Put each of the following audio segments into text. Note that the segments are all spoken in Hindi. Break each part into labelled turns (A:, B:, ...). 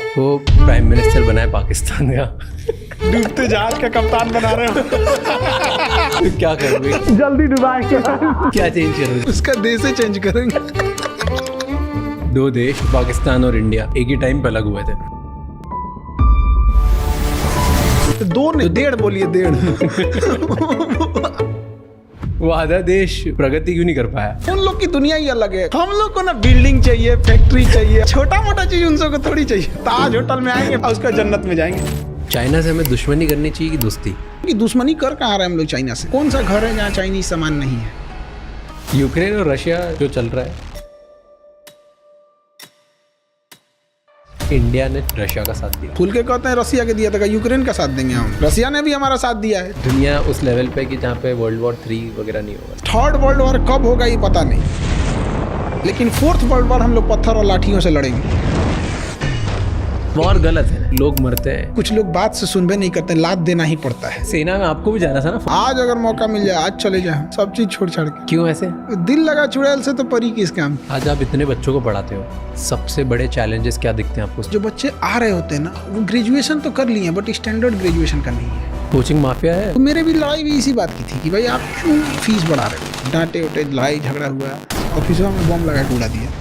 A: वो प्राइम मिनिस्टर बना है पाकिस्तान का।
B: डूबते जहाज का कप्तान बना रहे हो।
A: तो क्या करोगे?
B: जल्दी डुबाएंगे।
A: क्या चेंज करोगे?
B: उसका देश ही चेंज करेंगे।
A: दो देश पाकिस्तान और इंडिया एक ही टाइम पे अलग हुए थे।
B: दो नहीं, डेढ़ बोलिए, डेढ़।
A: वो आधा देश प्रगति क्यों नहीं कर पाया?
B: उन लोग की दुनिया ही अलग है। हम लोग को ना बिल्डिंग चाहिए, फैक्ट्री चाहिए, छोटा मोटा चीज उन सबको थोड़ी चाहिए। ताज होटल में आएंगे और उसका जन्नत में जाएंगे।
A: चाइना से हमें दुश्मनी करनी चाहिए कि दोस्ती?
B: कि दुश्मनी कर कहाँ रहे हम लोग चाइना से? कौन सा घर है जहाँ चाइनीज सामान नहीं है?
A: यूक्रेन और रशिया जो चल रहा है, इंडिया ने रशिया का साथ दिया।
B: खुल के कहते हैं रसिया के दिया था, यूक्रेन का साथ देंगे हम? रसिया ने भी हमारा साथ दिया है।
A: दुनिया उस लेवल पे कि जहाँ पे वर्ल्ड वॉर 3 वगैरह नहीं होगा।
B: थर्ड वर्ल्ड वॉर कब होगा ये पता नहीं, लेकिन फोर्थ वर्ल्ड वॉर हम लोग पत्थर और लाठियों से लड़ेंगे।
A: वॉर गलत है, लोग मरते हैं।
B: कुछ लोग बात से सुनबे नहीं करते, लात देना ही पड़ता है।
A: सेना में आपको भी जाना था ना?
B: आज अगर मौका मिल जाए आज चले जाए, सब चीज छोड़ छाड़ के।
A: क्यों ऐसे?
B: दिल लगा चुड़ैल से तो परी किस काम।
A: आज आप इतने बच्चों को पढ़ाते हो, सबसे बड़े चैलेंजेस क्या दिखते हैं आपको?
B: जो बच्चे आ रहे होते हैं ना, वो ग्रेजुएशन तो कर लिए बट स्टैंडर्ड ग्रेजुएशन का नहीं है।
A: कोचिंग माफिया है।
B: तो मेरे भी लड़ाई भी इसी बात की थी कि भाई आप क्यों फीस बढ़ा रहे हो? डांटे उटे, लड़ाई झगड़ा हुआ, ऑफिसों में बम लगा के उड़ा दिया।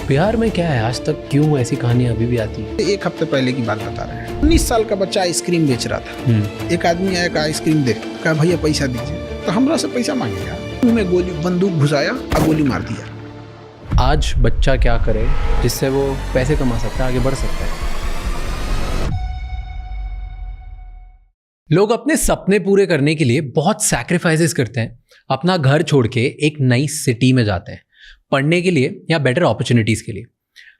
A: बिहार में क्या है, आज तक क्यों ऐसी कहानियां अभी भी आती है?
B: एक हफ्ते पहले की बात बता रहे हैं। 19 साल का बच्चा आइसक्रीम बेच रहा था। एक आदमी आया, आइसक्रीम दे, कहा भैया पैसा दीजिए। तो हमरा से पैसा मांगेगा, मुंह में गोली बंदूक घुसाया और गोली मार दिया।
A: आज बच्चा क्या करे जिससे वो पैसे कमा सकता है, आगे बढ़ सकता है? लोग अपने सपने पूरे करने के लिए बहुत सैक्रिफाइसेस करते हैं। अपना घर छोड़ के एक नई सिटी में जाते हैं, पढ़ने के लिए या बेटर अपॉर्चुनिटीज के लिए।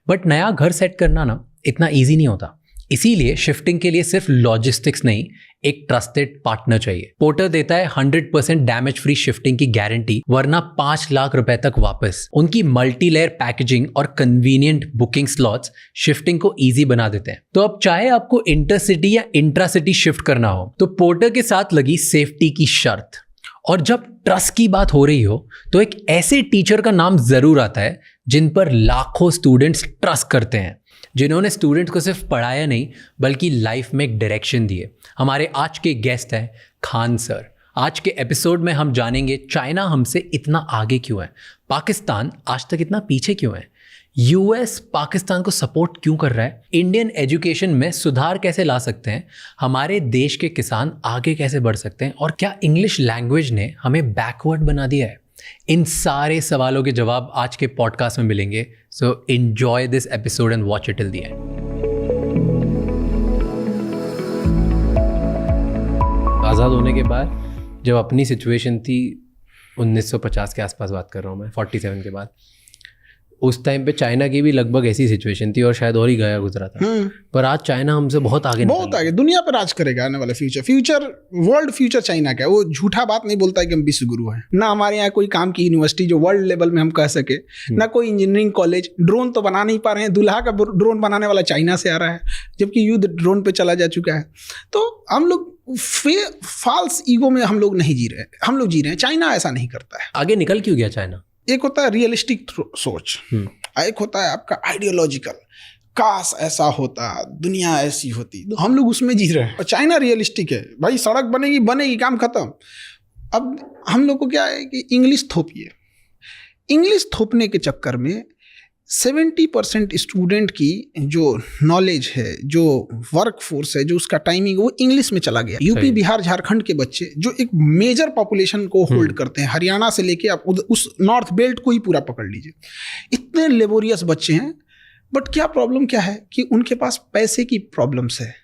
A: बट नया घर सेट करना ना इतना इजी नहीं होता। इसीलिए शिफ्टिंग के लिए सिर्फ लॉजिस्टिक्स नहीं, एक ट्रस्टेड पार्टनर चाहिए। पोर्टर देता है 100% डैमेज फ्री शिफ्टिंग की गारंटी, वरना 5 लाख रुपए तक वापस। उनकी मल्टी लेयर पैकेजिंग और कन्वीनियंट बुकिंग स्लॉट्स शिफ्टिंग को इजी बना देते हैं। तो अब चाहे आपको इंटरसिटी या इंट्रासिटी शिफ्ट करना हो, तो पोर्टर के साथ लगी सेफ्टी की शर्त। और जब ट्रस्ट की बात हो रही हो, तो एक ऐसे टीचर का नाम जरूर आता है जिन पर लाखों स्टूडेंट्स ट्रस्ट करते हैं, जिन्होंने स्टूडेंट्स को सिर्फ पढ़ाया नहीं बल्कि लाइफ में एक डायरेक्शन दिए। हमारे आज के गेस्ट हैं खान सर। आज के एपिसोड में हम जानेंगे चाइना हमसे इतना आगे क्यों है, पाकिस्तान आज तक इतना पीछे क्यों है, यूएस पाकिस्तान को सपोर्ट क्यों कर रहा है, इंडियन एजुकेशन में सुधार कैसे ला सकते हैं, हमारे देश के किसान आगे कैसे बढ़ सकते हैं, और क्या इंग्लिश लैंग्वेज ने हमें बैकवर्ड बना दिया है। इन सारे सवालों के जवाब आज के पॉडकास्ट में मिलेंगे। So enjoy this episode and watch it till the end. आज़ाद होने के बाद जब अपनी सिचुएशन थी, 1950 के आसपास बात कर रहा हूँ मैं, 47 के बाद, उस टाइम पे चाइना की भी लगभग ऐसी सिचुएशन थी और शायद और ही गया गुजरा था। पर आज चाइना हमसे बहुत आगे
B: दुनिया पर राज करेगा आने वाले फ्यूचर वर्ल्ड फ्यूचर चाइना का है। वो झूठा बात नहीं बोलता है कि हम विश्व गुरु हैं। ना हमारे यहाँ कोई काम की यूनिवर्सिटी जो वर्ल्ड लेवल में हम कह सके, ना कोई इंजीनियरिंग कॉलेज। ड्रोन तो बना नहीं पा रहे हैं, दूल्हा का ड्रोन बनाने वाला चाइना से आ रहा है, जबकि युद्ध ड्रोन पे चला जा चुका है। तो हम लोग फॉल्स ईगो में हम लोग नहीं जी रहे, हम लोग जी रहे हैं। चाइना ऐसा नहीं करता है।
A: आगे निकल क्यों गया चाइना? एक
B: होता है रियलिस्टिक सोच, एक होता है आपका आइडियोलॉजिकल, काश ऐसा होता, दुनिया ऐसी होती। तो हम लोग उसमें जी रहे हैं। और चाइना रियलिस्टिक है, भाई सड़क बनेगी बनेगी, काम खत्म। अब हम लोग को क्या है कि इंग्लिश थोपिए। इंग्लिश थोपने के चक्कर में 70% स्टूडेंट की जो नॉलेज है, जो वर्क फोर्स है, जो उसका टाइमिंग, वो इंग्लिश में चला गया। यूपी बिहार झारखंड के बच्चे जो एक मेजर पॉपुलेशन को होल्ड करते हैं, हरियाणा से लेके आप उस नॉर्थ बेल्ट को ही पूरा पकड़ लीजिए, इतने लेबोरियस बच्चे हैं। बट क्या प्रॉब्लम क्या है कि उनके पास पैसे की प्रॉब्लम्स है।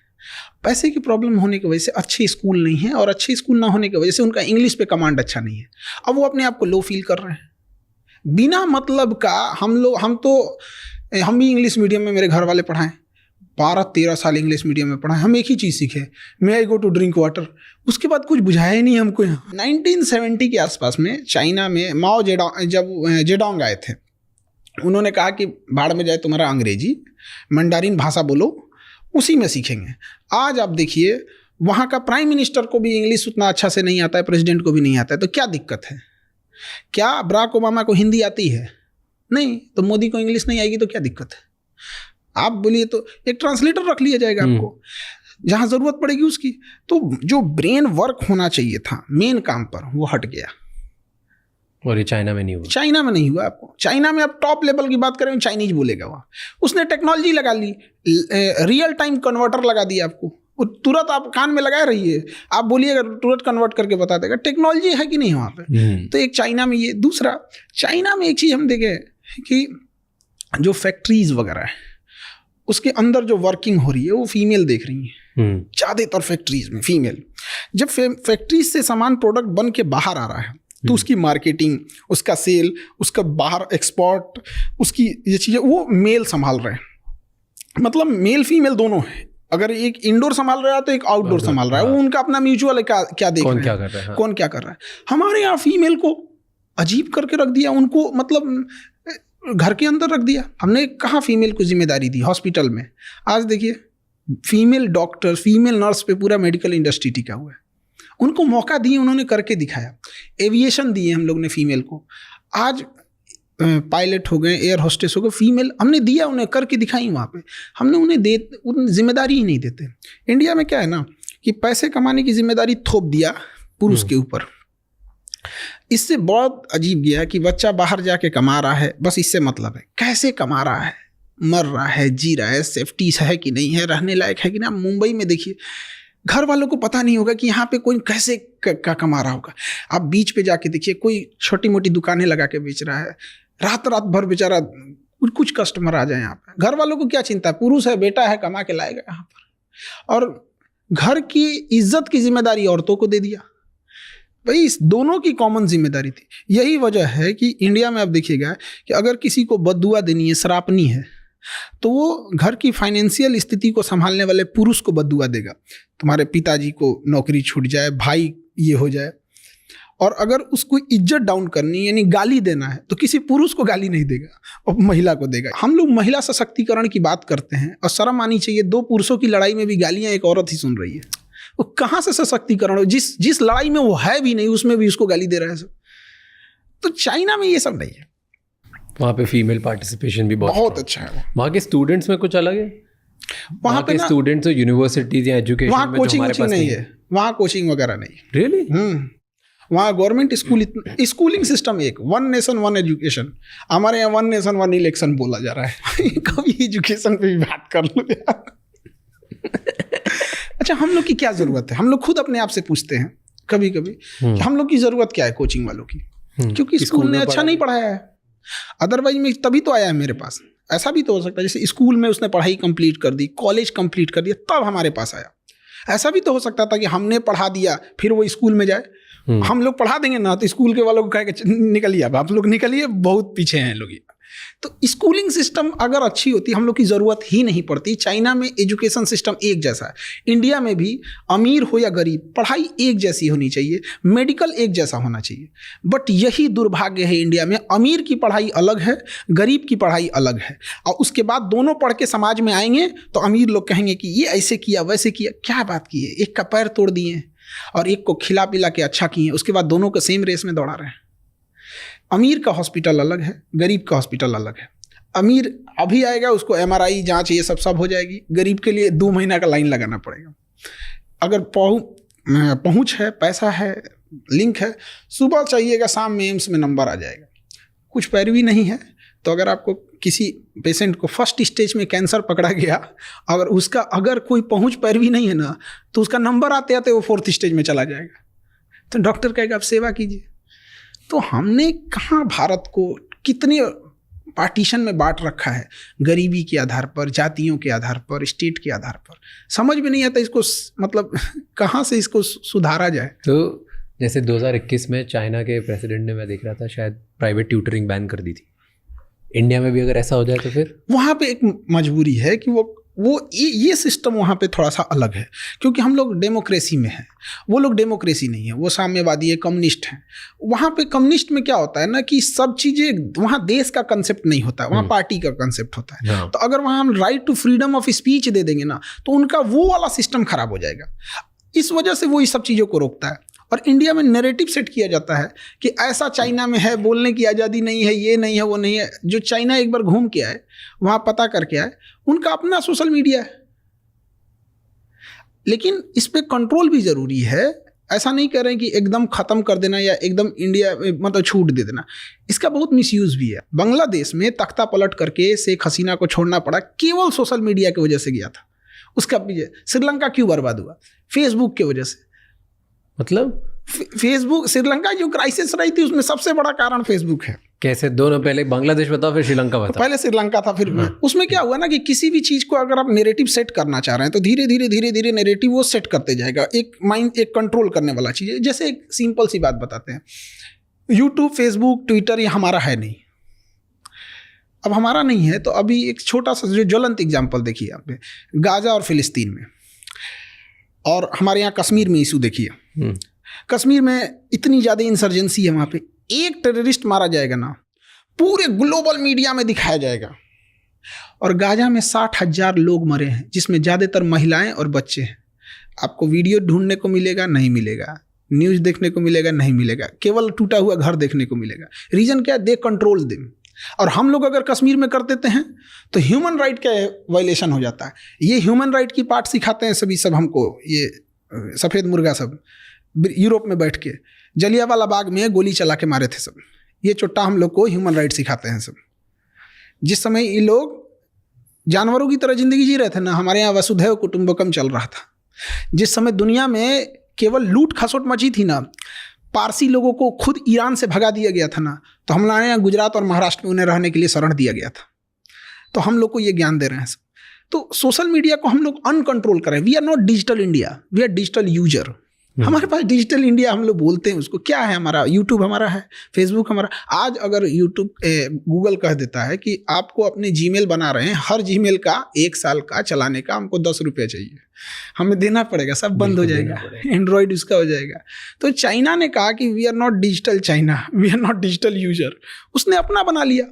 B: पैसे की प्रॉब्लम होने की वजह से अच्छे स्कूल नहीं है, और अच्छे स्कूल ना होने की वजह से उनका इंग्लिश पे कमांड अच्छा नहीं है। अब वो अपने आप को लो फील कर रहे हैं बिना मतलब का। हम भी इंग्लिश मीडियम में मेरे घर वाले पढ़ाएं, 12-13 साल इंग्लिश मीडियम में पढ़ाएं, हम एक ही चीज़ सीखे, मे आई गो टू ड्रिंक वाटर। उसके बाद कुछ बुझाया ही नहीं हमको। 1970 के आसपास में चाइना में माओ जेडोंग आए थे। उन्होंने कहा कि बाढ़ में जाए तुम्हारा अंग्रेजी, मंडारिन भाषा बोलो, उसी में सीखेंगे। आज आप देखिए, वहाँ का प्राइम मिनिस्टर को भी इंग्लिश उतना अच्छा से नहीं आता है, प्रेसिडेंट को भी नहीं आता है। तो क्या दिक्कत है? क्या बराक ओबामा को हिंदी आती है? नहीं। तो मोदी को इंग्लिश नहीं आएगी तो क्या दिक्कत है? आप बोलिए तो एक ट्रांसलेटर रख लिया जाएगा आपको, जहां जरूरत पड़ेगी उसकी। तो जो ब्रेन वर्क होना चाहिए था मेन काम पर, वो हट गया।
A: और ये चाइना में नहीं हुआ।
B: चाइना में नहीं हुआ। आपको चाइना में आप टॉप लेवल की बात करें, चाइनीज बोलेगा वहाँ, उसने टेक्नोलॉजी लगा ली, रियल टाइम कन्वर्टर लगा दिया आपको, वो तुरंत आप कान में लगाए रहिए, आप बोलिएगा तुरंत कन्वर्ट करके बता देगा। टेक्नोलॉजी है कि नहीं वहाँ पे? तो एक चाइना में ये। दूसरा, चाइना में एक चीज़ हम देखे कि जो फैक्ट्रीज वगैरह है उसके अंदर जो वर्किंग हो रही है वो फीमेल देख रही है ज़्यादातर फैक्ट्रीज में फीमेल। जब फैक्ट्रीज से सामान प्रोडक्ट बन के बाहर आ रहा है तो उसकी मार्केटिंग, उसका सेल, उसका बाहर एक्सपोर्ट, उसकी ये चीज़ें वो मेल संभाल रहे हैं। मतलब मेल फीमेल दोनों है। अगर एक इंडोर संभाल रहा है तो एक आउटडोर संभाल रहा है। वो उनका अपना म्यूचुअल है, क्या देख रहे हैं,
A: क्या कर रहा है,
B: कौन क्या कर रहा है। हमारे यहाँ फीमेल को अजीब करके रख दिया, उनको मतलब घर के अंदर रख दिया। हमने कहाँ फीमेल को जिम्मेदारी दी हॉस्पिटल में? आज देखिए फीमेल डॉक्टर, फीमेल नर्स पे पूरा मेडिकल इंडस्ट्री टिका हुआ है। उनको मौका दिए, उन्होंने करके दिखाया। एविएशन दिए हम लोग ने फीमेल को, आज पायलट हो गए, एयर होस्टेस हो गए, फीमेल हमने दिया, उन्हें करके दिखाई। वहाँ पे हमने उन्हें जिम्मेदारी ही नहीं देते। इंडिया में क्या है ना कि पैसे कमाने की जिम्मेदारी थोप दिया पुरुष के ऊपर। इससे बहुत अजीब गया कि बच्चा बाहर जाके कमा रहा है, बस इससे मतलब है कैसे कमा रहा है, मर रहा है, जी रहा है, सेफ्टी है कि नहीं है, रहने लायक है कि नहीं। मुंबई में देखिए घर वालों को पता नहीं होगा कि यहाँ पे कोई कैसे का कमा रहा होगा। आप बीच पे जाके देखिए, कोई छोटी मोटी दुकानें लगा के बेच रहा है, रात भर बेचारा कुछ कस्टमर आ जाए यहाँ पे। घर वालों को क्या चिंता है, पुरुष है, बेटा है, कमा के लाएगा यहाँ पर। और घर की इज्जत की जिम्मेदारी औरतों को दे दिया। भाई इस दोनों की कॉमन जिम्मेदारी थी। यही वजह है कि इंडिया में आप देखिएगा कि अगर किसी को बद्दुआ देनी है, श्रापनी है, तो वो घर की फाइनेंशियल स्थिति को संभालने वाले पुरुष को बद्दुआ देगा। तुम्हारे पिताजी को नौकरी छूट जाए, भाई ये हो जाए। और अगर उसको इज्जत डाउन करनी यानी गाली देना है तो किसी पुरुष को गाली नहीं देगा, और महिला को देगा। हम लोग महिला सशक्तिकरण की बात करते हैं और शर्म आनी चाहिए, दो पुरुषों की लड़ाई में भी गालियां एक औरत ही सुन रही है। वो कहाँ से सशक्तिकरण हो? जिस लड़ाई में वो है भी नहीं उसमें भी उसको गाली दे रहा है सब। तो चाइना में ये सब नहीं है।
A: वहाँ पे फीमेल पार्टिसिपेशन भी बहुत
B: अच्छा है।
A: वहाँ के स्टूडेंट्स में कुछ अलग है? वहाँ पे स्टूडेंट्स यूनिवर्सिटीज या एजुकेशन
B: वहाँ कोचिंग नहीं है, वहाँ कोचिंग वगैरह नहीं।
A: रियली?
B: वहाँ गवर्नमेंट स्कूलिंग सिस्टम एक, वन नेशन वन एजुकेशन। हमारे यहाँ वन नेशन वन इलेक्शन बोला जा रहा है। कभी एजुकेशन पे भी बात कर लो यार। अच्छा, हम लोग की क्या जरूरत है? हम लोग खुद अपने आप से पूछते हैं कभी कभी हम लोग की जरूरत क्या है कोचिंग वालों की? क्योंकि स्कूल ने अच्छा नहीं पढ़ाया है। अदरवाइज में तभी तो आया है मेरे पास। ऐसा भी तो हो सकता है जैसे स्कूल में उसने पढ़ाई कंप्लीट कर दी, कॉलेज कंप्लीट कर दिया, तब हमारे पास आया। ऐसा भी तो हो सकता था कि हमने पढ़ा दिया फिर वो स्कूल में जाए। हम लोग पढ़ा देंगे ना तो स्कूल के वालों को कह के निकलिए, अब आप लोग निकलिए, बहुत पीछे हैं लोग। तो स्कूलिंग सिस्टम अगर अच्छी होती हम लोग की ज़रूरत ही नहीं पड़ती। चाइना में एजुकेशन सिस्टम एक जैसा है, इंडिया में भी अमीर हो या गरीब पढ़ाई एक जैसी होनी चाहिए, मेडिकल एक जैसा होना चाहिए। बट यही दुर्भाग्य है इंडिया में, अमीर की पढ़ाई अलग है, गरीब की पढ़ाई अलग है। और उसके बाद दोनों पढ़ के समाज में आएंगे तो अमीर लोग कहेंगे कि ये ऐसे किया वैसे किया। क्या बात की है, एक का पैर तोड़ दिए और एक को खिला पिला के अच्छा किए, उसके बाद दोनों को सेम रेस में दौड़ा रहे हैं। अमीर का हॉस्पिटल अलग है, गरीब का हॉस्पिटल अलग है। अमीर अभी आएगा, उसको MRI जांच ये सब हो जाएगी। गरीब के लिए 2 महीना का लाइन लगाना पड़ेगा। अगर पहुंच है, पैसा है, लिंक है, सुबह चाहिएगा, शाम में एम्स में नंबर आ जाएगा। कुछ पैरवी नहीं है तो अगर आपको किसी पेशेंट को फर्स्ट स्टेज में कैंसर पकड़ा गया, अगर कोई पहुंच पैरवी नहीं है ना, तो उसका नंबर आते आते वो 4th स्टेज में चला जाएगा। तो डॉक्टर कहेगा आप सेवा कीजिए। तो हमने कहाँ भारत को कितने पार्टीशन में बांट रखा है, गरीबी के आधार पर, जातियों के आधार पर, स्टेट के आधार पर। समझ में नहीं आता इसको, मतलब कहाँ से इसको सुधारा जाए।
A: तो जैसे 2021 में चाइना के प्रेसिडेंट ने, मैं देख रहा था, शायद प्राइवेट ट्यूटरिंग बैन कर दी थी। इंडिया में भी अगर ऐसा हो जाए तो फिर
B: वहाँ पे एक मजबूरी है कि वो ये सिस्टम वहाँ पे थोड़ा सा अलग है, क्योंकि हम लोग डेमोक्रेसी में हैं, वो लोग डेमोक्रेसी नहीं है, वो साम्यवादी है, कम्युनिस्ट हैं। वहाँ पे कम्युनिस्ट में क्या होता है ना कि सब चीज़ें, वहाँ देश का कंसेप्ट नहीं होता, वहाँ पार्टी का कंसेप्ट होता है। तो अगर वहाँ हम right to freedom of speech दे देंगे ना, तो उनका वो वाला सिस्टम खराब हो जाएगा। इस वजह से वो इस सब चीज़ों को रोकता है। और इंडिया में नैरेटिव सेट किया जाता है कि ऐसा चाइना में है, बोलने की आज़ादी नहीं है, ये नहीं है, वो नहीं है। जो चाइना एक बार घूम के आए, वहाँ पता करके आए, उनका अपना सोशल मीडिया है। लेकिन इस पर कंट्रोल भी ज़रूरी है। ऐसा नहीं कह रहे हैं कि एकदम ख़त्म कर देना या एकदम इंडिया मतलब छूट दे देना। इसका बहुत मिसयूज़ भी है। बांग्लादेश में तख्ता पलट करके शेख हसीना को छोड़ना पड़ा, केवल सोशल मीडिया की वजह से गया था। उसका श्रीलंका क्यों बर्बाद हुआ? फेसबुक की वजह से।
A: मतलब
B: फेसबुक, श्रीलंका जो क्राइसिस रही थी उसमें सबसे बड़ा कारण फेसबुक है।
A: कैसे? दोनों, पहले बांग्लादेश बताओ फिर श्रीलंका बताओ।
B: पहले श्रीलंका था, फिर उसमें क्या हुआ ना कि किसी भी चीज़ को अगर आप नैरेटिव सेट करना चाह रहे हैं तो धीरे धीरे नैरेटिव वो सेट करते जाएगा। एक माइंड, एक कंट्रोल करने वाला चीज़ है। जैसे एक सिंपल सी बात बताते हैं, यूट्यूब, फेसबुक, ट्विटर ये हमारा है नहीं। अब हमारा नहीं है तो अभी एक छोटा सा जो ज्वलंत एग्जाम्पल देखिए यहाँ पे, गाजा और फिलिस्तीन में, और हमारे यहाँ कश्मीर में इशू देखिए। कश्मीर में इतनी ज़्यादा इंसर्जेंसी है, वहाँ पे एक टेररिस्ट मारा जाएगा ना, पूरे ग्लोबल मीडिया में दिखाया जाएगा। और गाजा में 60,000 लोग मरे हैं, जिसमें ज़्यादातर महिलाएं और बच्चे हैं। आपको वीडियो ढूंढने को मिलेगा? नहीं मिलेगा। न्यूज़ देखने को मिलेगा? नहीं मिलेगा। केवल टूटा हुआ घर देखने को मिलेगा। रीज़न क्या है? They control them. और हम लोग अगर कश्मीर में कर देते हैं तो ह्यूमन राइट का वायलेशन हो जाता है। ये ह्यूमन राइट की पार्ट सिखाते हैं सभी सब हमको, ये सफ़ेद मुर्गा सब यूरोप में बैठ के जलियांवाला बाग में गोली चला के मारे थे सब। ये चुट्टा हम लोग को ह्यूमन राइट सिखाते हैं सब। जिस समय ये लोग जानवरों की तरह ज़िंदगी जी रहे थे ना, हमारे यहाँ वसुधैव कुटुंबकम चल रहा था। जिस समय दुनिया में केवल लूट खसोट मची थी ना, पारसी लोगों को खुद ईरान से भगा दिया गया था ना, तो हमारे यहाँ गुजरात और महाराष्ट्र में उन्हें रहने के लिए शरण दिया गया था। तो हम लोग को ये ज्ञान दे रहे हैं सब। तो सोशल मीडिया को हम लोग अनकंट्रोल कर रहे हैं। We are not digital India, we are digital user. हमारे पास डिजिटल इंडिया हम लोग बोलते हैं उसको। क्या है हमारा? यूट्यूब हमारा है, फेसबुक हमारा। आज अगर यूट्यूब गूगल कह देता है कि आपको अपने जीमेल बना रहे हैं, हर जीमेल का 1 साल का चलाने का हमको 10 रुपये चाहिए, हमें देना पड़ेगा, सब बंद हो जाएगा, एंड्रॉयड उसका हो जाएगा। तो चाइना ने कहा कि we are not digital China, we are not digital user. उसने अपना बना लिया।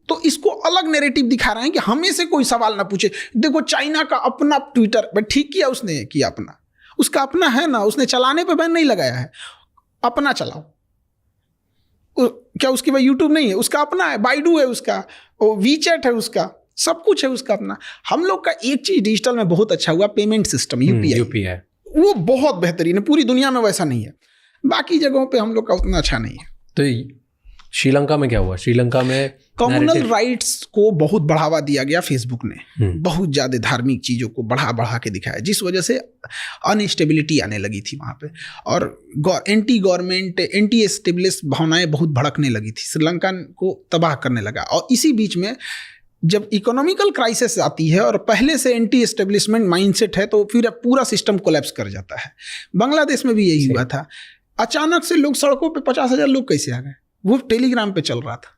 B: तो इसको अलग नैरेटिव दिखा रहे हैं कि हमें से कोई सवाल ना पूछे। देखो चाइना का अपना ट्विटर, ठीक किया उसने, किया अपना, उसका अपना है ना, उसने चलाने पे बैन नहीं लगाया है, अपना चलाओ। क्या उसकी भाई यूट्यूब नहीं है? उसका अपना है, बाइडू है उसका, वीचैट है उसका, सब कुछ है उसका अपना। हम लोग का एक चीज डिजिटल में बहुत अच्छा हुआ, पेमेंट सिस्टम, यूपीआई, वो बहुत बेहतरीन है। पूरी दुनिया में वैसा नहीं है, बाकी जगहों पे हम लोग का उतना अच्छा नहीं है।
A: तो श्रीलंका में क्या हुआ? श्रीलंका में
B: कम्युनल राइट्स को बहुत बढ़ावा दिया गया फेसबुक ने। बहुत ज़्यादा धार्मिक चीज़ों को बढ़ा के दिखाया, जिस वजह से अनस्टेबिलिटी आने लगी थी वहाँ पे, और एंटी गवर्नमेंट, एंटी एस्टेब्लिश भावनाएं बहुत भड़कने लगी थी, श्रीलंका को तबाह करने लगा। और इसी बीच में जब इकोनॉमिकल क्राइसिस आती है और पहले से एंटी एस्टेब्लिशमेंट माइंडसेट है, तो फिर पूरा सिस्टम कोलैप्स कर जाता है। बांग्लादेश में भी यही हुआ था। अचानक से लोग सड़कों पे 50,000 लोग कैसे आ गए? वो टेलीग्राम पे चल रहा था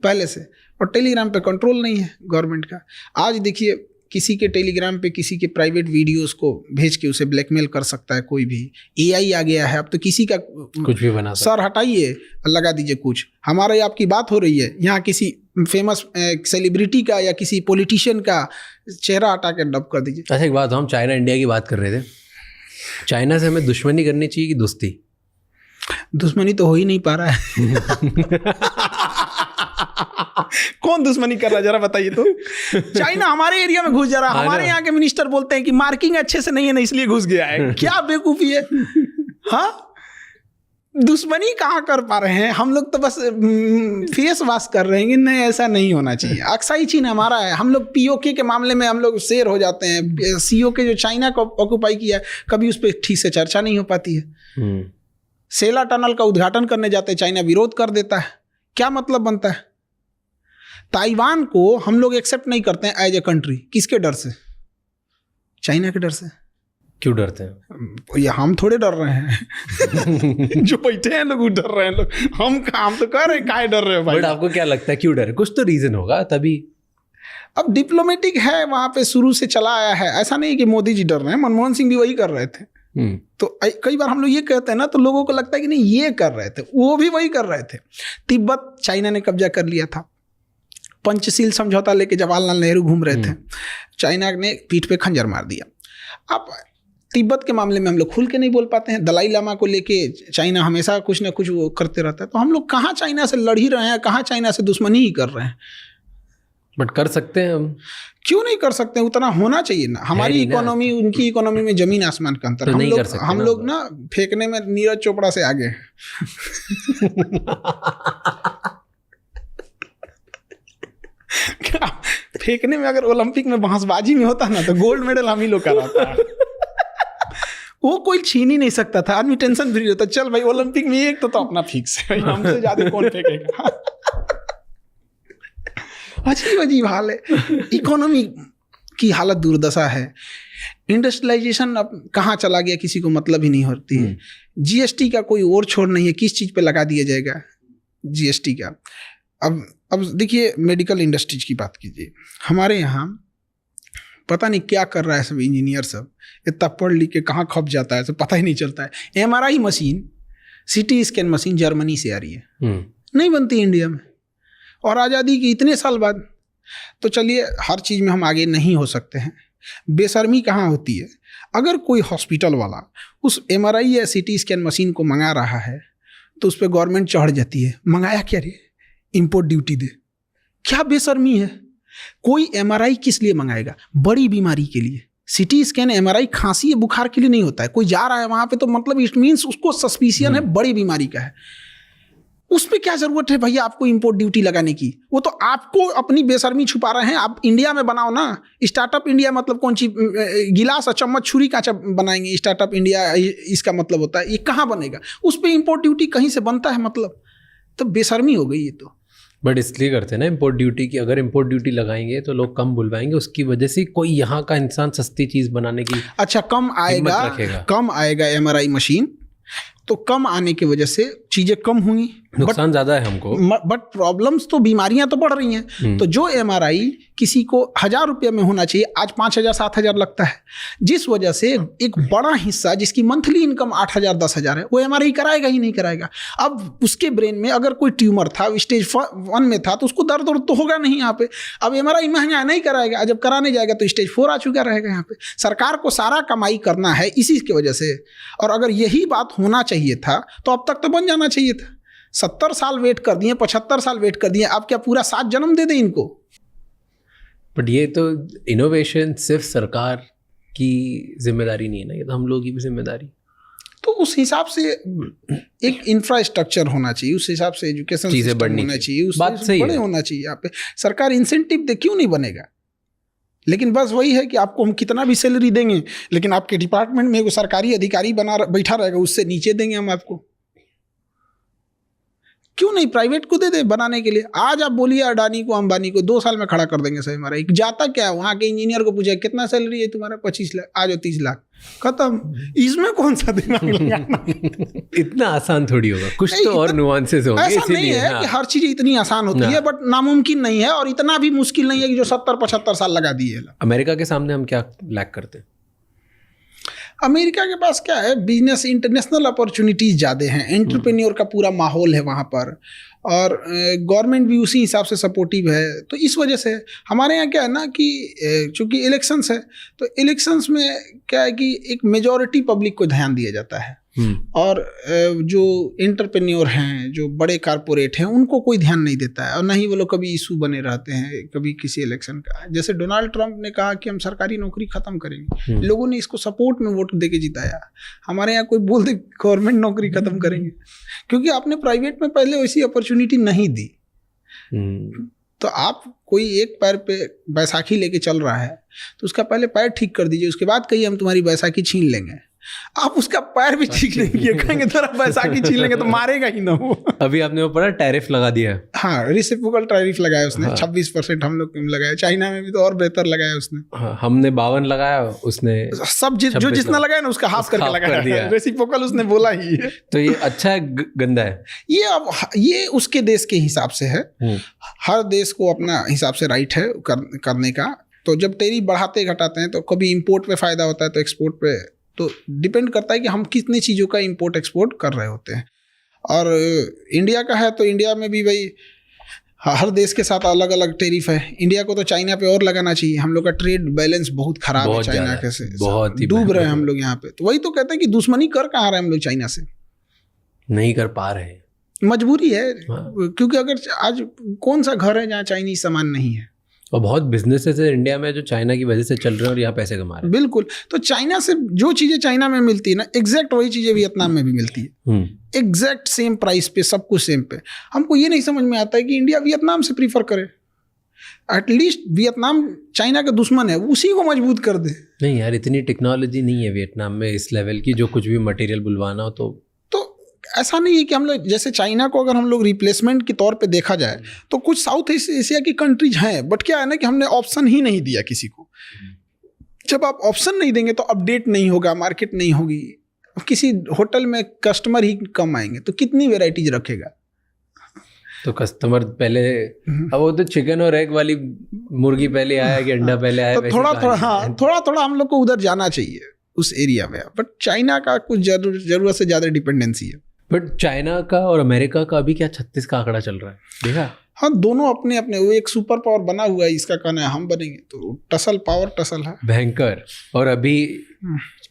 B: पहले से, और टेलीग्राम पे कंट्रोल नहीं है गवर्नमेंट का। आज देखिए, किसी के टेलीग्राम पे किसी के प्राइवेट वीडियोस को भेज के उसे ब्लैकमेल कर सकता है कोई भी। एआई आ गया है, अब तो किसी का
A: कुछ भी बना सकता है।
B: सर हटाइए, लगा दीजिए कुछ। हमारे आपकी बात हो रही है, यहाँ किसी फेमस सेलिब्रिटी का या किसी पॉलिटिशियन का चेहरा हटा के डब कर दीजिए।
A: अच्छा, एक बात, हम चाइना इंडिया की बात कर रहे थे। चाइना से हमें दुश्मनी करनी चाहिए कि दोस्ती?
B: दुश्मनी तो हो ही नहीं पा रहा है। कौन दुश्मनी कर रहा है जरा बताइए तो। चाइना हमारे एरिया में घुस जा रहा है। हमारे यहाँ के मिनिस्टर बोलते हैं कि मार्किंग अच्छे से नहीं है ना, इसलिए घुस गया है। क्या बेवकूफी है। हाँ, दुश्मनी कहाँ कर पा रहे हैं हम लोग? तो बस फेस वॉश कर रहे हैं कि नहीं, ऐसा नहीं होना चाहिए। अक्साई चीन हमारा है। हम लोग पीओके के मामले में हम लोग शेर हो जाते हैं। सीओके जो चाइना को ऑक्युपाई किया है, कभी उस पर ठीक से चर्चा नहीं हो पाती है। सेला टनल का उद्घाटन करने जाते हैं, चाइना विरोध कर देता है। क्या मतलब बनता है? ताइवान को हम लोग एक्सेप्ट नहीं करते हैं एज ए कंट्री। किसके डर से? चाइना के डर से।
A: क्यों डरते हैं?
B: ये हम थोड़े डर रहे हैं। जो बैठे हैं लोग डर रहे हैं। लोग हम तो कह रहे हैं काहे डर रहे हैं भाई।
A: बट आपको क्या लगता है क्यों डर है? कुछ तो रीजन होगा तभी।
B: अब डिप्लोमेटिक है, वहां पे शुरू से चला आया है। ऐसा नहीं कि मोदी जी डर रहे हैं, मनमोहन सिंह भी वही कर रहे थे। तो कई बार हम लोग ये कहते हैं ना, तो लोगों को लगता है कि नहीं ये कर रहे थे, वो भी वही कर रहे थे। तिब्बत चाइना ने कब्जा कर लिया था। पंचशील समझौता लेके जवाहरलाल नेहरू घूम रहे थे, चाइना ने पीठ पे खंजर मार दिया। अब तिब्बत के मामले में हम लोग खुल के नहीं बोल पाते हैं। दलाई लामा को लेके चाइना हमेशा कुछ ना कुछ वो करते रहता है। तो हम लोग कहाँ चाइना से लड़ ही रहे हैं, कहाँ चाइना से दुश्मनी ही कर रहे हैं।
A: बट कर सकते हैं हम, क्यों
B: नहीं कर सकते? उतना होना चाहिए ना। हमारी इकोनॉमी उनकी इकोनॉमी में जमीन आसमान का अंतर।
A: तो
B: हम लोग ना फेंकने में नीरज चोपड़ा से आगे हैं। फेंकने में अगर ओलंपिक में बांसबाजी में होता ना तो गोल्ड मेडल हम ही लोग का रहता है। वो कोई छीन ही नहीं सकता था, आदमी टेंशन फ्री रहता। चल भाई ओलंपिक में एक तो अपना फिक्स है, हमसे ज्यादा कौन फेंकेगा। अजीब अजीब हाल है, इकोनॉमी की हालत दुर्दशा है। इंडस्ट्रियलाइजेशन अब कहाँ चला गया किसी को मतलब ही नहीं होती है। जीएसटी का कोई और छोर नहीं है, किस चीज़ पे लगा दिया जाएगा जीएसटी का। अब देखिए मेडिकल इंडस्ट्रीज की बात कीजिए, हमारे यहाँ पता नहीं क्या कर रहा है सब इंजीनियर सब, इतना पढ़ लिख के कहाँ खप जाता है सब पता ही नहीं चलता है। MRI machine, CT scan machine Germany से आ रही है, नहीं बनती इंडिया में, और आज़ादी के इतने साल बाद। तो चलिए हर चीज़ में हम आगे नहीं हो सकते हैं। बेशर्मी कहाँ होती है, अगर कोई हॉस्पिटल वाला उस MRI या CT स्कैन मशीन को मंगा रहा है तो उस पर गवर्नमेंट चढ़ जाती है, मंगाया क्या रे, इंपोर्ट ड्यूटी दे। क्या बेशर्मी है। कोई MRI किस लिए मंगाएगा? बड़ी बीमारी के लिए। CT स्कैन MRI खांसी या बुखार के लिए नहीं होता है। कोई जा रहा है वहाँ पे तो मतलब इट मीन्स उसको सस्पिशियन है बड़ी बीमारी का है। उस पर क्या जरूरत है भैया आपको इंपोर्ट ड्यूटी लगाने की? वो तो आपको अपनी बेशर्मी छुपा रहे हैं। आप इंडिया में बनाओ ना। स्टार्टअप इंडिया मतलब कौन सी गिलास और चम्मच छुरी कांचा बनाएंगे? स्टार्टअप इंडिया इसका मतलब होता है, ये कहाँ बनेगा? उस पर इंपोर्ट ड्यूटी कहीं से बनता है मतलब? तो बेशर्मी हो गई ये तो।
A: बट इसलिए करते हैं ना इंपोर्ट ड्यूटी की, अगर इंपोर्ट ड्यूटी लगाएंगे तो लोग कम बुलवाएंगे, उसकी वजह से कोई यहाँ का इंसान सस्ती चीज़ बनाने की
B: अच्छा कम आएगा MRI मशीन, तो कम आने की वजह से चीज़ें कम होंगी,
A: नुकसान ज़्यादा है हमको।
B: बट प्रॉब्लम्स तो, बीमारियां तो बढ़ रही हैं। तो जो MRI किसी को 1000 रुपये में होना चाहिए आज 5000 7000 लगता है, जिस वजह से एक बड़ा हिस्सा जिसकी मंथली इनकम 8000 10000 है वो MRI कराएगा ही नहीं कराएगा। अब उसके ब्रेन में अगर कोई ट्यूमर था, स्टेज 1 में था, तो उसको दर्द तो होगा नहीं यहाँ पे। अब MRI महंगा नहीं कराएगा, जब कराने जाएगा तो स्टेज 4 आ चुका रहेगा। यहाँ पे सरकार को सारा कमाई करना है इसी की वजह से। और अगर यही बात होना चाहिए था तो अब तक तो बन जाना चाहिए था। 70 साल वेट कर दिए, 75 साल वेट कर दिए, अब क्या पूरा 7 जन्म दे दें इनको?
A: बट ये तो इनोवेशन सिर्फ सरकार की जिम्मेदारी नहीं है ना, ये तो हम लोग की भी जिम्मेदारी।
B: तो उस हिसाब से एक इंफ्रास्ट्रक्चर होना चाहिए, उस हिसाब से एजुकेशन
A: चीज़ें बढ़नी
B: होना चाहिए, उस
A: बात सही
B: बड़े होना चाहिए। यहाँ पे सरकार इंसेंटिव दे, क्यों नहीं बनेगा? लेकिन बस वही है कि आपको हम कितना भी सैलरी देंगे, लेकिन आपके डिपार्टमेंट में एक सरकारी अधिकारी बैठा रहेगा, उससे नीचे देंगे हम आपको। क्यों नहीं प्राइवेट को दे दे बनाने के लिए? आज आप बोलिए अडानी को, अंबानी को 2 साल में खड़ा कर देंगे। सही हमारा जाता क्या है, वहाँ के इंजीनियर को पूछा कितना सैलरी है तुम्हारा? 25 लाख, आ जाओ 30 लाख, खत्म। इसमें कौन सा दिमाग लगाना? इतना
A: आसान थोड़ी होगा, कुछ तो और नुआंसेस होंगे।
B: ऐसा नहीं है कि हर चीज इतनी आसान होती है, बट नामुमकिन नहीं है, और इतना भी मुश्किल नहीं है कि जो 70-75 साल लगा दिए।
A: अमेरिका के सामने हम क्या लैक करते हैं?
B: अमेरिका के पास क्या है, बिजनेस, इंटरनेशनल अपॉर्चुनिटीज़ ज़्यादा हैं, एंटरप्रेन्योर का पूरा माहौल है वहाँ पर, और गवर्नमेंट भी उसी हिसाब से सपोर्टिव है। तो इस वजह से हमारे यहाँ क्या है ना कि चूँकि इलेक्शंस है, तो इलेक्शंस में क्या है कि एक मेजॉरिटी पब्लिक को ध्यान दिया जाता है, और जो एंटरप्रेन्योर हैं, जो बड़े कारपोरेट हैं, उनको कोई ध्यान नहीं देता है, और ना ही वो लोग कभी इशू बने रहते हैं कभी किसी इलेक्शन का। जैसे डोनाल्ड ट्रंप ने कहा कि हम सरकारी नौकरी खत्म करेंगे, लोगों ने इसको सपोर्ट में वोट देके जिताया। हमारे यहाँ कोई बोल दे गवर्नमेंट नौकरी खत्म करेंगे, क्योंकि आपने प्राइवेट में पहले वैसी अपॉर्चुनिटी नहीं दी। तो आप कोई एक पैर पे बैसाखी लेके चल रहा है तो उसका पहले पैर ठीक कर दीजिए, उसके बाद कहिए हम तुम्हारी बैसाखी छीन लेंगे। आप उसका पैर भी ठीक नहीं किए, कहेंगे तेरा बैसाखी छीन लेंगे, तो मारेगा ही ना वो।
A: अभी आपने वो पढ़ा टैरिफ लगा दिया है?
B: हाँ, रेसिप्रोकल टैरिफ लगाया उसने। हाँ। 26% हम लोग लगाया, चाइना में भी तो और बेहतर लगाया उसने।
A: हाँ, हमने 52 लगाया, उसने
B: सब जो जितना लगाया ना उसका हाफ करके लगाया। रेसिप्रोकल उसने बोला ही है।
A: तो ये अच्छा है गंदा है?
B: ये अब ये उसके देश के हिसाब से है, हर देश को अपना हिसाब से राइट है करने का। तो जब टैरिफ बढ़ाते घटाते हैं तो कभी इम्पोर्ट पे फायदा होता है तो एक्सपोर्ट पे, तो डिपेंड करता है कि हम कितनी चीज़ों का इंपोर्ट एक्सपोर्ट कर रहे होते हैं। और इंडिया का है तो इंडिया में भी भाई हर देश के साथ अलग अलग टैरिफ है। इंडिया को तो चाइना पे और लगाना चाहिए। हम लोग का ट्रेड बैलेंस बहुत खराब है चाइना के से,
A: बहुत ही
B: डूब रहे हैं हम लोग यहाँ पे। तो वही तो कहते हैं कि दुश्मनी कर कहाँ रहे हम लोग चाइना से,
A: नहीं कर पा रहे हैं,
B: मजबूरी है। क्योंकि अगर आज कौन सा घर है जहाँ चाइनीज सामान नहीं है,
A: और बहुत बिजनेसेस है इंडिया में जो चाइना की वजह से चल रहे हैं और यहाँ पैसे कमा रहे हैं।
B: बिल्कुल। तो चाइना से जो चीजें चाइना में मिलती है ना, एग्जैक्ट वही चीजें वियतनाम में भी मिलती है, एग्जैक्ट सेम प्राइस पे, सब कुछ सेम पे। हमको ये नहीं समझ में आता है कि इंडिया वियतनाम से प्रीफर करे। एटलीस्ट वियतनाम चाइना का दुश्मन है, उसी को मजबूत कर दे।
A: नहीं यार, इतनी टेक्नोलॉजी नहीं है वियतनाम में इस लेवल की, जो कुछ भी मटेरियल बुलवाना हो तो
B: ऐसा नहीं है कि हम लोग जैसे चाइना को अगर हम लोग रिप्लेसमेंट के तौर पे देखा जाए तो कुछ साउथ एशिया की कंट्रीज हैं, बट क्या है ना कि हमने ऑप्शन ही नहीं दिया किसी को। जब आप ऑप्शन नहीं देंगे तो अपडेट नहीं होगा, मार्केट नहीं होगी। किसी होटल में कस्टमर ही कम आएंगे तो कितनी वेराइटीज रखेगा।
A: तो कस्टमर पहले, अब वो तो चिकन और एग वाली मुर्गी पहले आया कि अंडा पहले आया,
B: तो थोड़ा थोड़ा हम लोग को उधर जाना चाहिए उस एरिया में। बट चाइना का कुछ जरूरत से ज्यादा डिपेंडेंसी है।
A: बट चाइना का और अमेरिका का अभी क्या 36 का आंकड़ा चल रहा है, देखा?
B: हाँ, दोनों अपने अपने, वो एक सुपर पावर बना हुआ है, इसका कहना है हम बनेंगे, तो टसल है
A: भयंकर। और अभी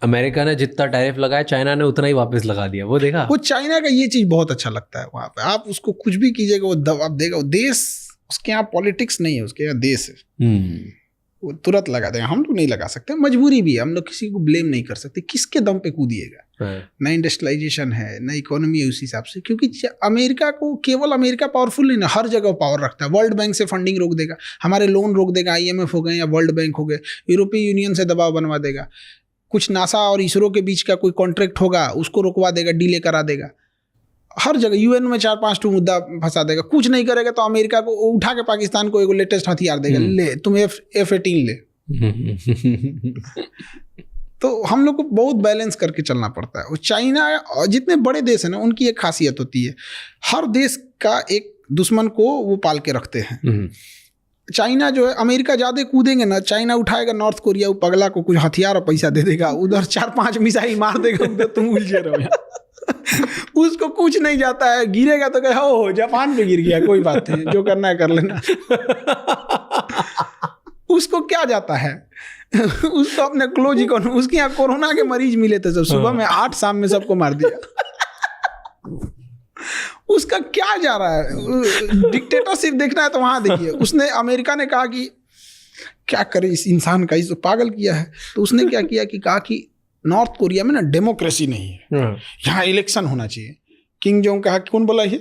A: अमेरिका ने जितना टैरिफ लगाया चाइना ने उतना ही वापस लगा दिया, वो देखा?
B: वो चाइना का ये चीज बहुत अच्छा लगता है। वहां पे आप उसको कुछ भी कीजिएगा वो दबाव देगा। वो देश, उसके यहाँ पॉलिटिक्स नहीं है, उसके यहाँ देश है। वो तुरंत लगा देगा। हम लोग नहीं लगा सकते, मजबूरी भी है। हम लोग किसी को ब्लेम नहीं कर सकते। किसके दम पे कूदिएगा? ना इंडस्ट्रियलाइजेशन है, ना इकोनॉमी है उस हिसाब से। क्योंकि अमेरिका को, केवल अमेरिका पावरफुल नहीं ना, हर जगह पावर रखता है। वर्ल्ड बैंक से फंडिंग रोक देगा, हमारे लोन रोक देगा, IMF हो गए या वर्ल्ड बैंक हो गए, यूरोपीय यूनियन से दबाव बनवा देगा। कुछ नासा और इसरो के बीच का कोई कॉन्ट्रैक्ट होगा, उसको रुकवा देगा, डिले करा देगा। हर जगह UN में 4-5 मुद्दा फंसा देगा। कुछ नहीं करेगा तो अमेरिका को उठा के पाकिस्तान को एक लेटेस्ट हथियार देगा, ले तुम F-18 ले। तो हम लोग को बहुत बैलेंस करके चलना पड़ता है। और चाइना और जितने बड़े देश हैं ना, उनकी एक खासियत होती है, हर देश का एक दुश्मन को वो पाल के रखते हैं। चाइना जो है, अमेरिका ज़्यादा कूदेंगे ना, चाइना उठाएगा नॉर्थ कोरिया, वो पगला को कुछ हथियार और पैसा दे देगा, उधर 4-5 मिसाइल मार देगा, उधर तुम उलझे रहो। उसको कुछ नहीं जाता है, गिरेगा तो कहे हो जापान पे गिर गया, कोई बात नहीं, जो करना है कर लेना। उसको क्या जाता है? उसको अपने क्लोज इकोनॉमी, उसके यहाँ कोरोना के मरीज मिले थे सब, सुबह में 8, शाम में सबको मार दिया। उसका क्या जा रहा है? डिक्टेटरशिप देखना है तो वहां देखिए। उसने, अमेरिका ने कहा कि क्या करे इस इंसान का, इसको पागल किया है। तो उसने क्या किया कि कहा कि नॉर्थ कोरिया में ना डेमोक्रेसी नहीं है, यहाँ इलेक्शन होना चाहिए। किंग जोंग कहा, कौन बोला ये?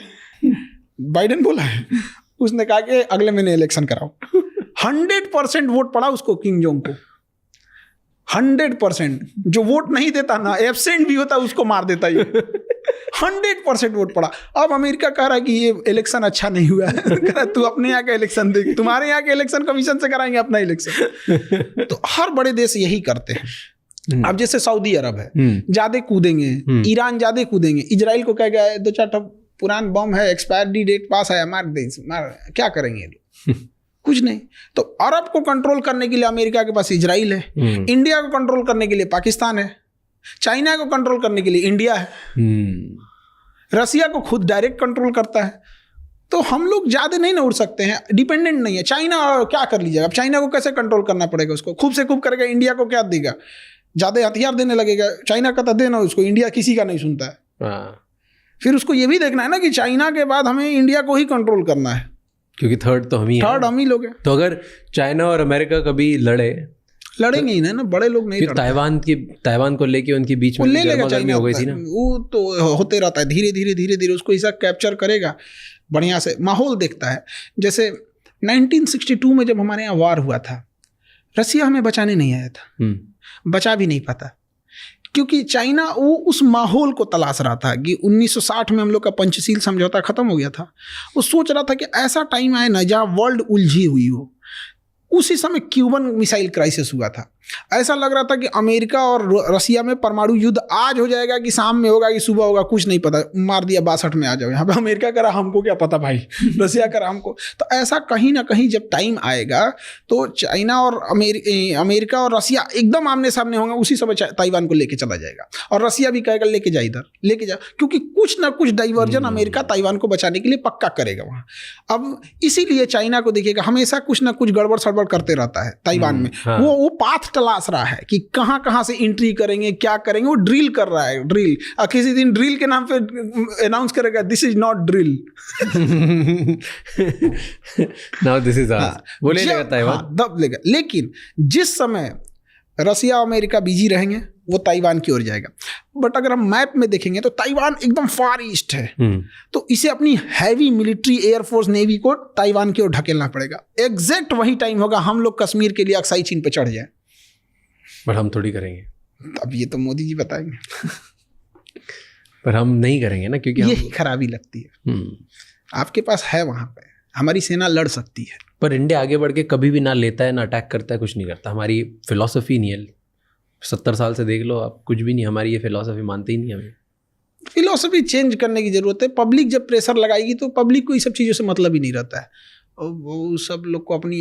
B: बाइडेन बोला है। उसने कहा कि अगले महीने इलेक्शन कराओ। 100% वोट पड़ा उसको, किंग जोंग को 100%। जो वोट नहीं देता ना, एब्सेंट भी होता, उसको मार देता ये। 100% वोट पड़ा। अब अमेरिका कह रहा है कि ये इलेक्शन अच्छा नहीं हुआ है। कह रहा तू अपने यहाँ का इलेक्शन देख, तुम्हारे यहाँ के इलेक्शन कमीशन से कराएंगे अपना इलेक्शन। तो हर बड़े देश यही करते हैं। अब जैसे सऊदी अरब है, ज्यादा कूदेंगे, ईरान ज्यादा कूदेंगे, इजराइल को कह गया 2-4 पुरान बम है, एक्सपायरी डेट पास है, मार दे, क्या करेंगे लोग? कुछ नहीं। तो अरब को कंट्रोल करने के लिए अमेरिका के पास इजराइल है, इंडिया को कंट्रोल करने के लिए पाकिस्तान है, चाइना को कंट्रोल करने के लिए इंडिया है, रसिया को खुद डायरेक्ट कंट्रोल करता है। तो हम लोग ज्यादा नहीं ना उड़ सकते हैं, डिपेंडेंट नहीं है। चाइना क्या कर लीजिएगा? अब चाइना को कैसे कंट्रोल करना पड़ेगा? उसको खूब से खूब करेगा, इंडिया को क्या देगा? ज्यादा हथियार देने लगेगा। चाइना का तो देना उसको, इंडिया किसी का नहीं सुनता है। फिर उसको ये भी देखना है ना कि चाइना के बाद हमें इंडिया को ही कंट्रोल करना है,
A: क्योंकि थर्ड हम ही
B: लोग हैं।
A: तो अगर चाइना और अमेरिका कभी लड़ेंगे
B: ही ना, बड़े लोग नहीं।
A: ताइवान को लेके उनके बीच में गर्मा-गर्मी हो गई थी ना,
B: वो तो होते रहता है। धीरे धीरे उसको ऐसा कैप्चर करेगा, बढ़िया से माहौल देखता है। जैसे 1962 में जब हमारे यहाँ वार हुआ था, रसिया हमें बचाने नहीं आया था, बचा भी नहीं पाता, क्योंकि चाइना वो उस माहौल को तलाश रहा था कि 1960 में हम लोग का पंचशील समझौता खत्म हो गया था। वो सोच रहा था कि ऐसा टाइम आए ना जहाँ वर्ल्ड उलझी हुई हो। उसी समय क्यूबन मिसाइल क्राइसिस हुआ था। ऐसा लग रहा था कि अमेरिका और रसिया में परमाणु युद्ध आज हो जाएगा कि शाम में होगा कि सुबह होगा, कुछ नहीं पता, मार दिया 62 में आ जाओ। यहाँ पे अमेरिका करा, हमको क्या पता भाई, रसिया करा हमको। तो ऐसा कहीं ना कहीं जब टाइम आएगा तो चाइना और अमेरिका और रसिया एकदम आमने सामने होंगे, उसी समय ताइवान को लेके चला जाएगा और रसिया भी कहेगा लेके जा, इधर लेके जा, क्योंकि कुछ ना कुछ डाइवर्जन अमेरिका ताइवान को बचाने के लिए पक्का करेगा वहाँ। अब इसीलिए चाइना को देखिएगा हमेशा कुछ ना कुछ गड़बड़ सड़बड़ करते रहता है ताइवान में।
A: हाँ।
B: वो पाथ तलाश रहा है कि कहाँ कहाँ से एंट्री करेंगे, क्या करेंगे, वो ड्रिल कर रहा है, ड्रिल। किसी दिन ड्रिल के नाम पे अनाउंस करेगा this is not drill,
A: now this is वो ले लेगा ताइवान,
B: दब लेगा। लेकिन जिस समय रसिया अमेरिका बिजी रहेंगे वो ताइवान की ओर जाएगा। बट अगर हम मैप में देखेंगे तो ताइवान एकदम फार ईस्ट है, तो इसे अपनी हैवी मिलिट्री, एयरफोर्स, नेवी को ताइवान की ओर ढकेलना पड़ेगा। एग्जैक्ट वही टाइम होगा हम लोग कश्मीर के लिए अक्साई चीन पे चढ़ जाए।
A: पर हम थोड़ी करेंगे,
B: अब ये तो मोदी जी बताएंगे।
A: पर हम नहीं करेंगे ना, क्योंकि
B: यही खराबी लगती है। आपके पास है वहां पे, हमारी सेना लड़ सकती है,
A: पर इंडिया आगे बढ़ के कभी भी ना लेता है, ना अटैक करता है, कुछ नहीं करता। हमारी फिलॉसफी नहीं है। 70 साल से देख लो आप, कुछ भी नहीं, हमारी ये फिलॉसफी मानते ही नहीं हमें।
B: फिलॉसफी चेंज करने की जरूरत है। पब्लिक जब प्रेशर लगाएगी तो पब्लिक को ये सब चीज़ों से मतलब ही नहीं रहता है। और वो सब लोग को अपनी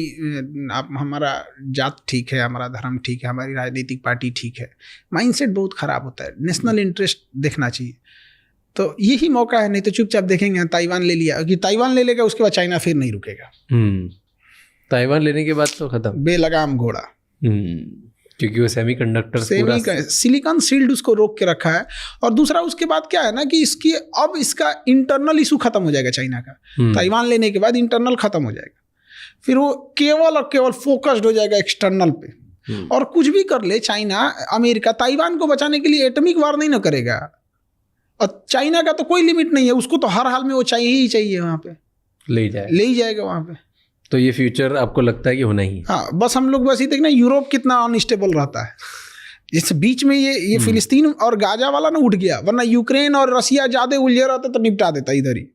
B: हमारा जात ठीक है, हमारा धर्म ठीक है, हमारी राजनीतिक पार्टी ठीक है, माइंडसेट बहुत ख़राब होता है। नेशनल इंटरेस्ट देखना चाहिए। तो यही मौका है, नहीं तो चुपचाप देखेंगे ताइवान ले लिया, कि ताइवान ले लेगा उसके बाद चाइना फिर नहीं रुकेगा।
A: ताइवान लेने के बाद तो खत्म,
B: बेलगाम घोड़ा।
A: क्योंकि वो सेमीकंडक्टर
B: सिलिकॉन शील्ड उसको रोक के रखा है। और दूसरा उसके बाद क्या है ना कि इसका इंटरनल इशू खत्म हो जाएगा चाइना का। ताइवान लेने के बाद इंटरनल खत्म हो जाएगा, फिर वो केवल और केवल फोकस्ड हो जाएगा एक्सटर्नल पे। और कुछ भी कर ले चाइना, अमेरिका ताइवान को बचाने के लिए एटॉमिक वार नहीं ना करेगा। और चाइना का तो कोई लिमिट नहीं है, उसको तो हर हाल में वो चाहिए ही चाहिए, वहाँ पे ले ही जाएगा वहाँ पे।
A: तो ये फ्यूचर आपको लगता है कि होना ही?
B: हाँ, बस हम लोग बस ये देखना यूरोप कितना अनस्टेबल रहता है। इस बीच में ये फिलिस्तीन और गाजा वाला ना उठ गया, वरना यूक्रेन और रशिया ज्यादा उलझे रहते तो निपटा देता इधर ही।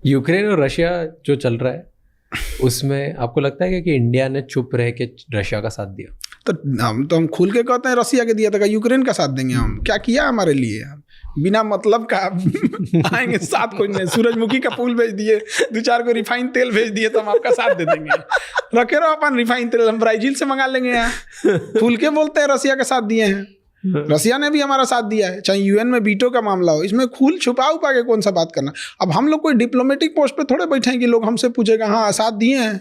A: यूक्रेन और रशिया जो चल रहा है उसमें आपको लगता है कि इंडिया ने चुप रह के रशिया का साथ दिया?
B: तो हम खुल के कहते हैं रसिया के दिया था, यूक्रेन का साथ देंगे हम? क्या किया हमारे लिए? बिना मतलब का आएंगे साथ, कोई नहीं, सूरजमुखी का फूल भेज दिए, 2-4 को रिफाइन तेल भेज दिए तो हम आपका साथ दे देंगे। रखे रहो अपन रिफाइन तेल, हम ब्राजील से मंगा लेंगे। यहाँ खुल के बोलते हैं रसिया का साथ दिए हैं, रसिया ने भी हमारा साथ दिया है, चाहे यूएन में वीटो का मामला हो। इसमें खुल छुपा उपा के कौन सा बात करना? अब हम लोग कोई डिप्लोमेटिक पोस्ट पे थोड़े बैठे हैं कि लोग हमसे पूछेगा हाँ साथ दिए हैं।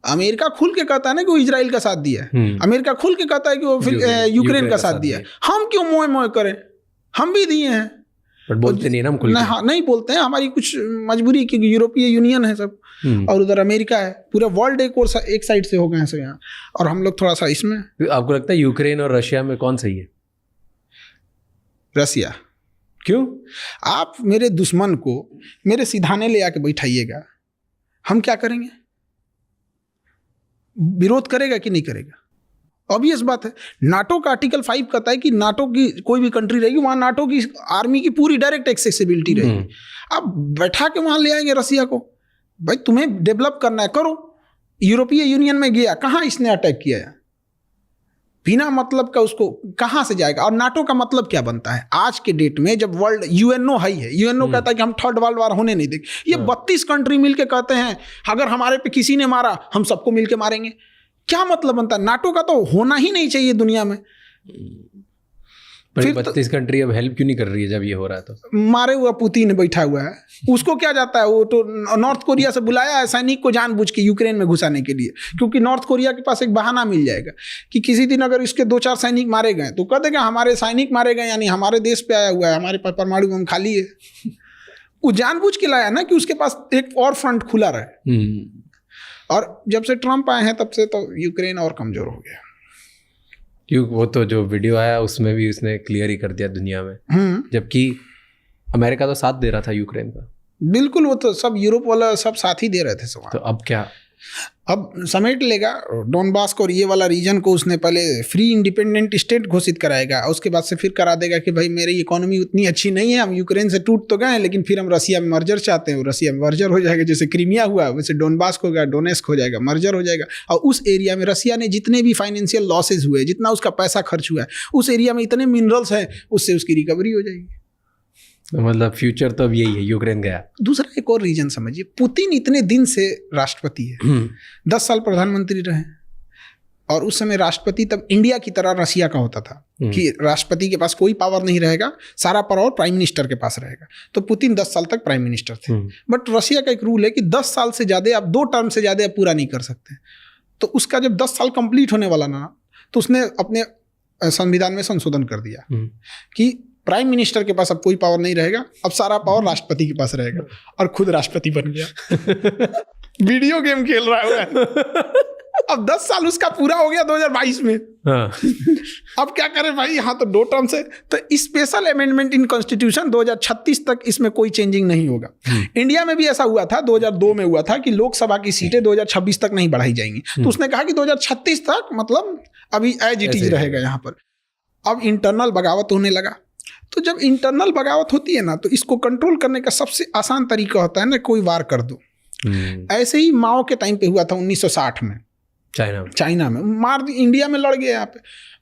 B: अमेरिका खुल के कहता है ना कि वो इजराइल का साथ दिया है, अमेरिका खुल के कहता है कि वो यूक्रेन का साथ दिया है। हम क्यों मोए मोए करें? हम भी दिए हैं,
A: पर बोलते नहीं ना हम खुल के।
B: हाँ, नहीं बोलते हैं, हमारी कुछ मजबूरी, क्योंकि यूरोपीय यूनियन है सब और उधर अमेरिका है, पूरा वर्ल्ड एक साइड से हो गए हैं सब यहाँ, और हम लोग थोड़ा सा इसमें।
A: आपको लगता है यूक्रेन और रशिया में कौन सही है?
B: रसिया।
A: क्यों? आप
B: मेरे दुश्मन को मेरे सिधाने ले आके बैठाइएगा, हम क्या करेंगे? विरोध करेगा कि नहीं करेगा? ऑब्वियस बात है। नाटो का आर्टिकल 5 कहता है कि नाटो की कोई भी कंट्री रहेगी वहाँ नाटो की आर्मी की पूरी डायरेक्ट एक्सेसिबिलिटी रहेगी। अब बैठा के वहाँ ले आएंगे रसिया को, भाई तुम्हें डेवलप करना है करो। यूरोपीय यूनियन में गया, कहाँ इसने अटैक किया है? बिना मतलब का उसको कहाँ से जाएगा? और नाटो का मतलब क्या बनता है आज के डेट में, जब वर्ल्ड यूएनओ हाई है, यूएनओ कहता है कि हम थर्ड वर्ल्ड वार होने नहीं देंगे। ये 32 कंट्री मिलके कहते हैं अगर हमारे पे किसी ने मारा हम सबको मिलके मारेंगे। क्या मतलब बनता है? नाटो का तो होना ही नहीं चाहिए दुनिया में।
A: पर 32 कंट्री अब हेल्प क्यों नहीं कर रही है जब ये हो रहा है? तो
B: मारे हुआ पुतिन बैठा हुआ है, उसको क्या जाता है? वो तो नॉर्थ कोरिया से बुलाया है सैनिक को जानबूझ के यूक्रेन में घुसाने के लिए, क्योंकि नॉर्थ कोरिया के पास एक बहाना मिल जाएगा कि किसी दिन अगर इसके 2-4 सैनिक मारे गए तो कह देगा हमारे सैनिक मारे गए, यानी हमारे देश पे आया हुआ है, हमारे पास परमाणु बम खाली है। वो जानबूझ के लाया ना कि उसके पास एक और फ्रंट खुला रहे। और जब से ट्रम्प आए हैं तब से तो यूक्रेन और कमजोर हो गया।
A: क्यों? वो तो जो वीडियो आया उसमें भी उसने क्लियर ही कर दिया दुनिया में, जबकि अमेरिका तो साथ दे रहा था यूक्रेन का।
B: बिल्कुल, वो तो सब यूरोप वाला सब साथ ही दे रहे थे सब।
A: तो अब क्या?
B: अब समेट लेगा डोनबास को और ये वाला रीजन को। उसने पहले फ्री इंडिपेंडेंट स्टेट घोषित कराएगा, उसके बाद से फिर करा देगा कि भाई मेरी इकोनॉमी उतनी अच्छी नहीं है, हम यूक्रेन से टूट तो गए हैं लेकिन फिर हम रसिया में मर्जर चाहते हैं। रसिया में मर्जर हो जाएगा, जैसे क्रीमिया हुआ वैसे डोनबास हो गया, डोनेस्क हो जाएगा, मर्जर हो जाएगा। और उस एरिया में रसिया ने जितने भी फाइनेंशियल लॉसेज हुए, जितना उसका पैसा खर्च हुआ है, उस एरिया में इतने मिनरल्स हैं, उससे उसकी रिकवरी हो जाएगी।
A: मतलब फ्यूचर तो अब यही है, यूक्रेन गया।
B: दूसरा एक और रीजन समझिए, पुतिन इतने दिन से राष्ट्रपति है, 10 साल प्रधानमंत्री रहे, और उस समय राष्ट्रपति तब इंडिया की तरह रसिया का होता था कि राष्ट्रपति के पास कोई पावर नहीं रहेगा, सारा पावर प्राइम मिनिस्टर के पास रहेगा। तो पुतिन 10 साल तक प्राइम मिनिस्टर थे। बट रसिया का एक रूल है कि 10 साल से ज़्यादा, आप 2 टर्म से ज़्यादा पूरा नहीं कर सकते। तो उसका जब 10 साल कंप्लीट होने वाला ना, तो उसने अपने संविधान में संशोधन कर दिया कि प्राइम मिनिस्टर के पास अब कोई पावर नहीं रहेगा, अब सारा पावर राष्ट्रपति के पास रहेगा, और खुद राष्ट्रपति बन गया। वीडियो गेम खेल रहा है। अब 10 साल उसका पूरा हो गया 2022 में। हाँ। अब क्या करें भाई, यहाँ तो 2 टर्म से। तो स्पेशल अमेंडमेंट इन कॉन्स्टिट्यूशन 2036 तक इसमें कोई चेंजिंग नहीं होगा। इंडिया में भी ऐसा हुआ था, 2002 में हुआ था कि लोकसभा की सीटें 2026 तक नहीं बढ़ाई जाएंगी। तो उसने कहा कि 2036 तक मतलब अभी एज इट इज रहेगा यहाँ पर। अब इंटरनल बगावत होने लगा। तो जब इंटरनल बगावत होती है ना, तो इसको कंट्रोल करने का सबसे आसान तरीका होता है ना, कोई वार कर दो। ऐसे ही माओ के टाइम पे हुआ था 1960 में चाइना में मार दी, इंडिया में लड़ गए यहाँ पे।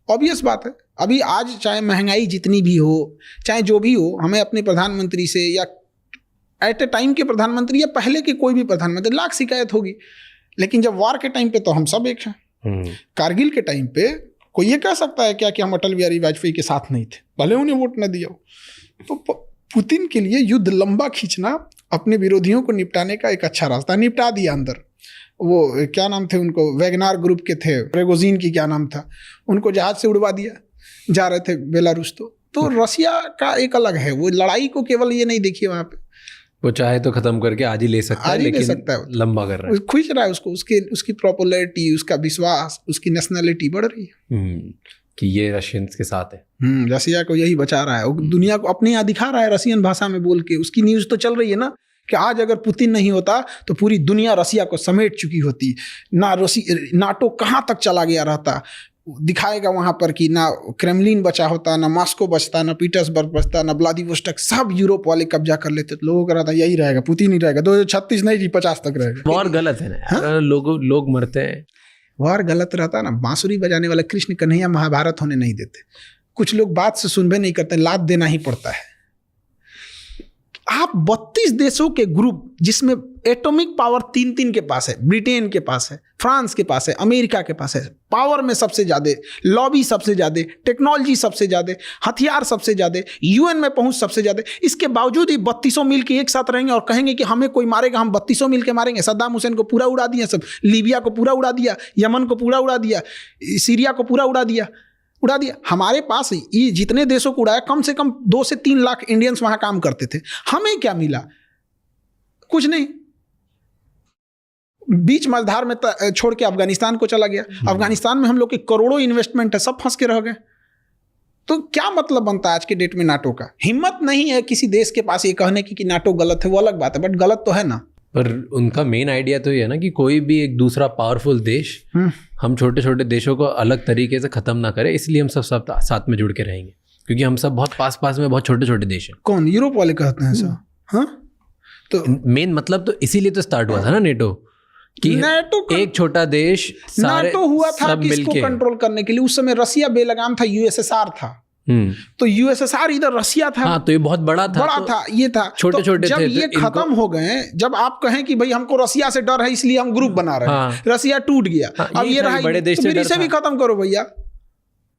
B: ऑब्वियस बात है, अभी आज चाहे महंगाई जितनी भी हो, चाहे जो भी हो, हमें अपने प्रधानमंत्री से या एट ए टाइम के प्रधानमंत्री या पहले के कोई भी प्रधानमंत्री लाख शिकायत होगी, लेकिन जब वार के टाइम पे तो हम सब एक हैं। कारगिल के टाइम पे कोई ये कह सकता है क्या कि हम अटल बिहारी वाजपेयी के साथ नहीं थे, भले उन्हें वोट न दिया हो। तो पुतिन के लिए युद्ध लंबा खींचना अपने विरोधियों को निपटाने का एक अच्छा रास्ता। निपटा दिया अंदर। वो क्या नाम थे उनको, वैगनार ग्रुप के थे, प्रेगोजिन की क्या नाम था, उनको जहाज से उड़वा दिया, जा रहे थे बेलारूस। तो रसिया का एक अलग है, वो लड़ाई को केवल ये नहीं देखिए वहाँ पे,
A: वो चाहे तो खत्म करके आज ही ले सकता है, लेकिन लंबा कर रहा है,
B: खींच रहा है उसको। उसकी पॉपुलैरिटी, उसका विश्वास, उसकी नेशनलिटी बढ़ रही है
A: कि ये रशियंस के साथ है।
B: रसिया को यही बचा रहा है, दुनिया को अपने यहाँ दिखा रहा है रसियन भाषा में बोल के। उसकी न्यूज़ तो चल रही है ना कि आज अगर पुतिन नहीं होता तो पूरी दुनिया रसिया को समेट चुकी होती। ना नाटो कहाँ तक चला गया रहता, दिखाएगा वहाँ पर कि ना क्रेमलिन बचा होता, ना मॉस्को बचता, ना पीटर्सबर्ग बचता, ना व्लादिवोस्टोक, सब यूरोप वाले कब्जा कर लेते। तो लोगों का रहता यही रहेगा, पुतिन ही रहेगा, 2036 नहीं जी 50 तक रहेगा।
A: वार गलत है ना, लोग मरते हैं।
B: वार गलत रहता ना, बांसुरी बजाने वाला कृष्ण कन्हैया महाभारत होने नहीं देते। कुछ लोग बात से सुनबे नहीं करते, लात देना ही पड़ता है। आप 32 देशों के ग्रुप, जिसमें एटॉमिक पावर 3 के पास है, ब्रिटेन के पास है, फ्रांस के पास है, अमेरिका के पास है, पावर में सबसे ज़्यादा, लॉबी सबसे ज़्यादा, टेक्नोलॉजी सबसे ज़्यादा, हथियार सबसे ज़्यादा, यूएन में पहुंच सबसे ज़्यादा, इसके बावजूद ही 32 मिल के एक साथ रहेंगे और कहेंगे कि हमें कोई मारेगा, हम 32 मिल के मारेंगे। सद्दाम हुसैन को पूरा उड़ा दिया, सब लीबिया को पूरा उड़ा दिया, यमन को पूरा उड़ा दिया, सीरिया को पूरा उड़ा दिया। हमारे पास ये जितने देशों को उड़ाया, कम से कम 2 से 3 लाख इंडियंस वहां काम करते थे। हमें क्या मिला? कुछ नहीं। बीच मझधार में छोड़ के अफगानिस्तान को चला गया। अफगानिस्तान में हम लोग के करोड़ों इन्वेस्टमेंट है, सब फंस के रह गए। तो क्या मतलब बनता है आज के डेट में नाटो का? हिम्मत नहीं है किसी देश के पास ये कहने की कि नाटो गलत है। वो अलग बात है, बट गलत तो है ना।
A: पर उनका मेन आइडिया तो ये है ना कि कोई भी एक दूसरा पावरफुल देश हम छोटे छोटे देशों को अलग तरीके से खत्म ना करे, इसलिए हम सब साथ में जुड़ के रहेंगे, क्योंकि हम सब बहुत पास में बहुत छोटे छोटे देश हैं।
B: कौन? यूरोप वाले कहते हैं ऐसा? हाँ, तो
A: मेन मतलब तो इसीलिए तो स्टार्ट हुआ था ना नेटो, कि एक छोटा देश
B: नाटो हुआ था किसको कंट्रोल करने के लिए। उस समय रसिया बेलगाम था, यूएसएसआर था। तो यूएसएसआर इधर रसिया था।
A: हाँ, तो ये बहुत बड़ा था,
B: ये था,
A: छोटे छोटे
B: जब ये खत्म हो गए, जब आप कहें कि भाई हमको रसिया से डर है इसलिए हम ग्रुप बना रहे हैं, रसिया टूट गया, अब ये रहा,
A: बड़े देश
B: तो इसे भी खत्म करो भैया।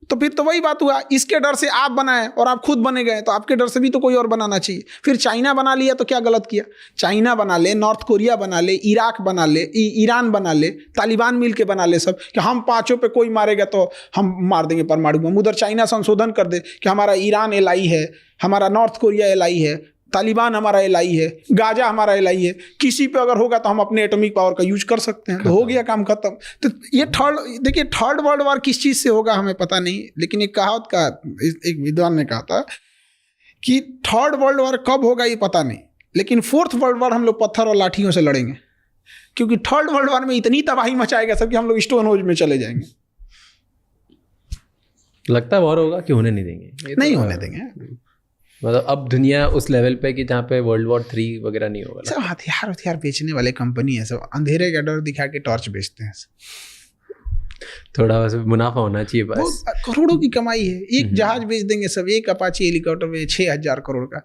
B: तो फिर तो वही बात हुआ, इसके डर से आप बनाए और आप खुद बने गए, तो आपके डर से भी तो कोई और बनाना चाहिए। फिर चाइना बना लिया तो क्या गलत किया? चाइना बना ले, नॉर्थ कोरिया बना ले, इराक बना ले, ईरान बना ले, तालिबान मिल के बना ले सब, कि हम 5 पे कोई मारेगा तो हम मार देंगे परमाणु बम। उधर चाइना संशोधन कर दे कि हमारा ईरान एलआई है, हमारा नॉर्थ कोरिया एलआई है, तालिबान हमारा एलआई है, गाजा हमारा एलआई है। किसी पे अगर होगा तो हम अपने एटॉमिक पावर का यूज कर सकते हैं, तो हो गया काम खत्म। तो ये थर्ड वर्ल्ड वॉर किस चीज़ से होगा हमें पता नहीं, लेकिन एक कहावत का एक विद्वान ने कहा था कि थर्ड वर्ल्ड वॉर कब होगा ये पता नहीं, लेकिन 4th वर्ल्ड वॉर हम लोग पत्थर और लाठियों से लड़ेंगे। क्योंकि थर्ड वर्ल्ड वॉर में इतनी तबाही मचाएगा सब कि हम लोग स्टोन होज में चले जाएंगे।
A: लगता है वॉर होगा कि होने नहीं देंगे?
B: नहीं होने देंगे।
A: मतलब अब दुनिया उस लेवल पे कि जहाँ पे वर्ल्ड वॉर 3 वगैरह नहीं होगा।
B: सब हथियार बेचने वाले कंपनी है, सब अंधेरे का डर दिखा के टॉर्च बेचते हैं।
A: थोड़ा बस मुनाफा होना चाहिए बस।
B: करोड़ों की कमाई है। एक जहाज बेच देंगे सब, एक अपाची हेलीकॉप्टर बेच 6,000 करोड़ का।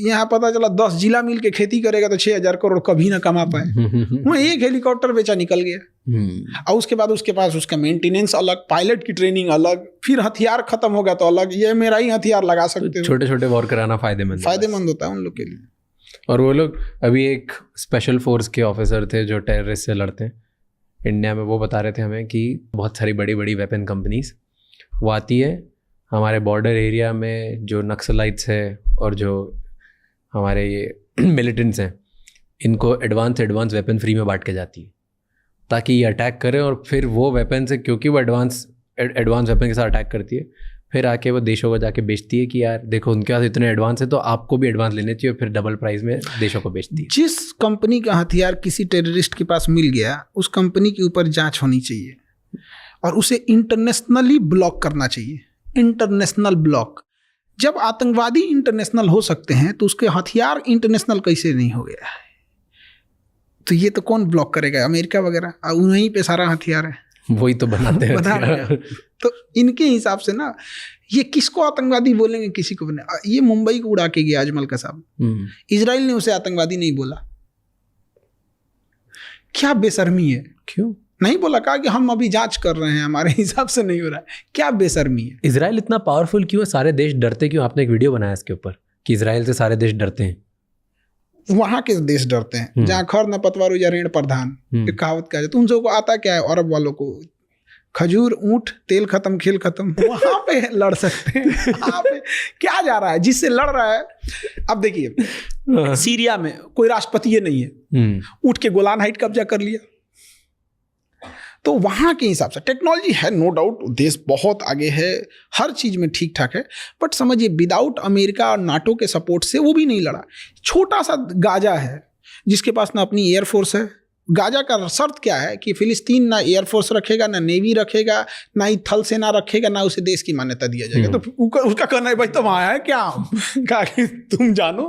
B: यहाँ पता चला 10 जिला मिल के खेती करेगा तो 6,000 करोड़ कभी ना कमा पाए। वहाँ एक हेलीकॉप्टर बेचा निकल गया। और उसके बाद उसके पास उसका मेंटेनेंस अलग, पायलट की ट्रेनिंग अलग, फिर हथियार खत्म हो गया तो अलग। ये मेरा ही हथियार लगा सकते हो।
A: छोटे छोटे वॉर कराना फायदेमंद
B: होता है उन लोग के लिए।
A: और वो लोग अभी एक स्पेशल फोर्स के ऑफिसर थे जो टेररिस्ट से लड़ते हैं इंडिया में, वो बता रहे थे हमें कि बहुत सारी बड़ी बड़ी वेपन कंपनीज वो आती है हमारे बॉर्डर एरिया में, जो नक्सलाइट्स है और जो हमारे ये मिलिटेंट्स हैं, इनको एडवांस वेपन फ्री में बांट के जाती है ताकि ये अटैक करें। और फिर वो वेपन से, क्योंकि वो एडवांस वेपन के साथ अटैक करती है, फिर आके वो देशों को जाके बेचती है कि यार देखो उनके पास इतने एडवांस है तो आपको भी एडवांस लेने चाहिए, फिर डबल प्राइस में देशों को बेचती है।
B: जिस कंपनी का हथियार किसी टेररिस्ट के पास मिल गया, उस कंपनी के ऊपर जांच होनी चाहिए और उसे इंटरनेशनली ब्लॉक करना चाहिए। International block. जब आतंकवादी इंटरनेशनल हो सकते हैं तो उसके हथियार इंटरनेशनल कैसे नहीं हो गया? तो ये तो कौन ब्लॉक करेगा? अमेरिका वगैरह, उन्हीं पे सारा हथियार है,
A: वही तो बनाते हैं।
B: तो इनके हिसाब से ना, ये किसको आतंकवादी बोलेंगे, किसी को बने। ये मुंबई को उड़ा के गया अजमल कसाब, इजराइल ने उसे आतंकवादी नहीं बोला। क्या बेशर्मी है।
A: क्यों
B: नहीं बोला? कहा कि हम अभी जांच कर रहे हैं, हमारे हिसाब से नहीं हो रहा है। क्या बेशर्मी है।
A: इजराइल इतना पावरफुल क्यों है? सारे देश डरते क्यों? आपने एक वीडियो बनाया इसके ऊपर कि इजराइल से सारे देश डरते हैं।
B: वहां के देश डरते हैं जहाँ खर न पतवार या ऋण प्रधान, एक कहावत कहा जाता है। उन सबको आता क्या है? अरब वालों को खजूर, ऊंट, तेल खत्म, खेल खत्म। वहां पे लड़ सकते हैं। वहां पे क्या जा रहा है? जिससे लड़ रहा है, अब देखिए सीरिया में कोई राष्ट्रपति नहीं है, उठ के गोलान हाइट कब्जा कर लिया। तो वहाँ के हिसाब से टेक्नोलॉजी है, नो डाउट, देश बहुत आगे है, हर चीज़ में ठीक ठाक है। बट समझिए विदाउट अमेरिका और नाटो के सपोर्ट से वो भी नहीं लड़ा। छोटा सा गाजा है जिसके पास ना अपनी एयरफोर्स है। गाजा का शर्त क्या है कि फिलिस्तीन ना एयरफोर्स रखेगा, ना नेवी रखेगा, ना ही थल सेना रखेगा, ना उसे देश की मान्यता दिया जाएगा। तो उसका कहना है भाई तुम आया है क्या? कहा कि तुम जानो,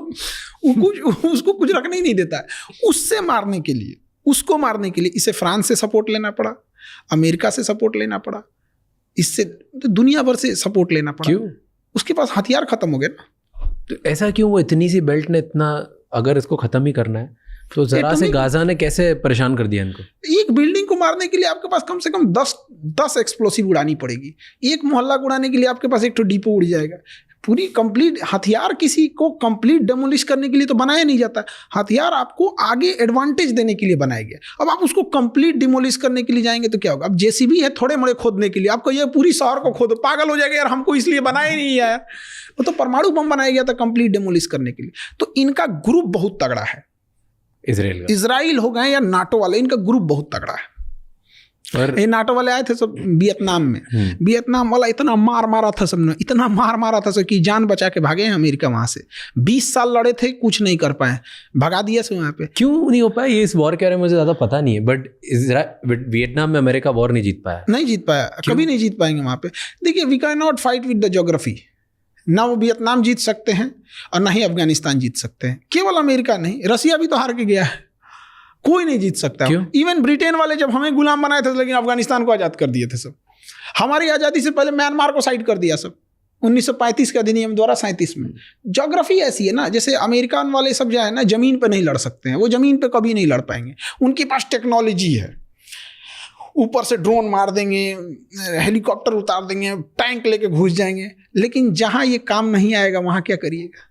B: उसको कुछ रखने ही नहीं देता है। उससे मारने के लिए, उसको मारने के लिए इसे फ्रांस से सपोर्ट लेना पड़ा, अमेरिका से सपोर्ट लेना पड़ा, इससे तो दुनिया भर से सपोर्ट लेना पड़ा।
A: क्यों?
B: उसके पास हथियार खत्म हो गए ना।
A: तो ऐसा क्यों? वो इतनी सी बेल्ट ने इतना, अगर इसको खत्म ही करना है तो जरा से गाजा ने कैसे परेशान कर दिया इनको?
B: एक बिल्डिंग को मारने के लिए आपके पास कम से कम 10 एक्सप्लोसिव उड़ानी पड़ेगी। एक मोहल्ला को उड़ाने के लिए आपके पास एक तो डिपो उड़ जाएगा। पूरी कंप्लीट हथियार किसी को कंप्लीट डेमोलिश करने के लिए तो बनाया नहीं जाता। हथियार आपको आगे एडवांटेज देने के लिए बनाया गया। अब आप उसको कंप्लीट डिमोलिश करने के लिए जाएंगे तो क्या होगा? अब जेसीबी है थोड़े मोड़े खोदने के लिए, आपको ये पूरी शहर को खोदो, पागल हो जाएगा यार, हमको इसलिए बनाया ही नहीं यार। वो तो परमाणु बम बनाया गया था कंप्लीट डेमोलिश करने के लिए। तो इनका ग्रुप बहुत तगड़ा है। इजराइल हो गए या नाटो वाले, इनका ग्रुप बहुत तगड़ा है। और ये नाटो वाले आए थे सब वियतनाम में, वियतनाम वाला इतना मार मारा था सबने, इतना मार मारा था सब कि जान बचा के भागे हैं अमेरिका वहां से। 20 साल लड़े थे, कुछ नहीं कर पाए, भगा दिया से वहां पे।
A: क्यों नहीं हो पाया? ये इस वॉर के बारे में मुझे ज्यादा पता नहीं है, बट वियतनाम में अमेरिका वॉर नहीं जीत पाया।
B: नहीं जीत पाया, कभी नहीं जीत पाएंगे वहां पे। देखिए, we can not fight with the geography. ना वो वियतनाम जीत सकते हैं और ना ही अफगानिस्तान जीत सकते हैं। केवल अमेरिका नहीं, रसिया भी तो हार के गया है। कोई नहीं जीत सकता। इवन ब्रिटेन वाले जब हमें गुलाम बनाए थे, लेकिन अफगानिस्तान को आज़ाद कर दिए थे सब। हमारी आज़ादी से पहले म्यांमार को साइड कर दिया सब 1935 के अधिनियम द्वारा 37 में। ज्योग्राफी ऐसी है ना, जैसे अमेरिकन वाले सब जो है ना, जमीन पे नहीं लड़ सकते हैं, वो जमीन पे कभी नहीं लड़ पाएंगे। उनके पास टेक्नोलॉजी है, ऊपर से ड्रोन मार देंगे, हेलीकॉप्टर उतार देंगे, टैंक लेके घुस जाएंगे। लेकिन जहाँ ये काम नहीं आएगा वहाँ क्या करिएगा?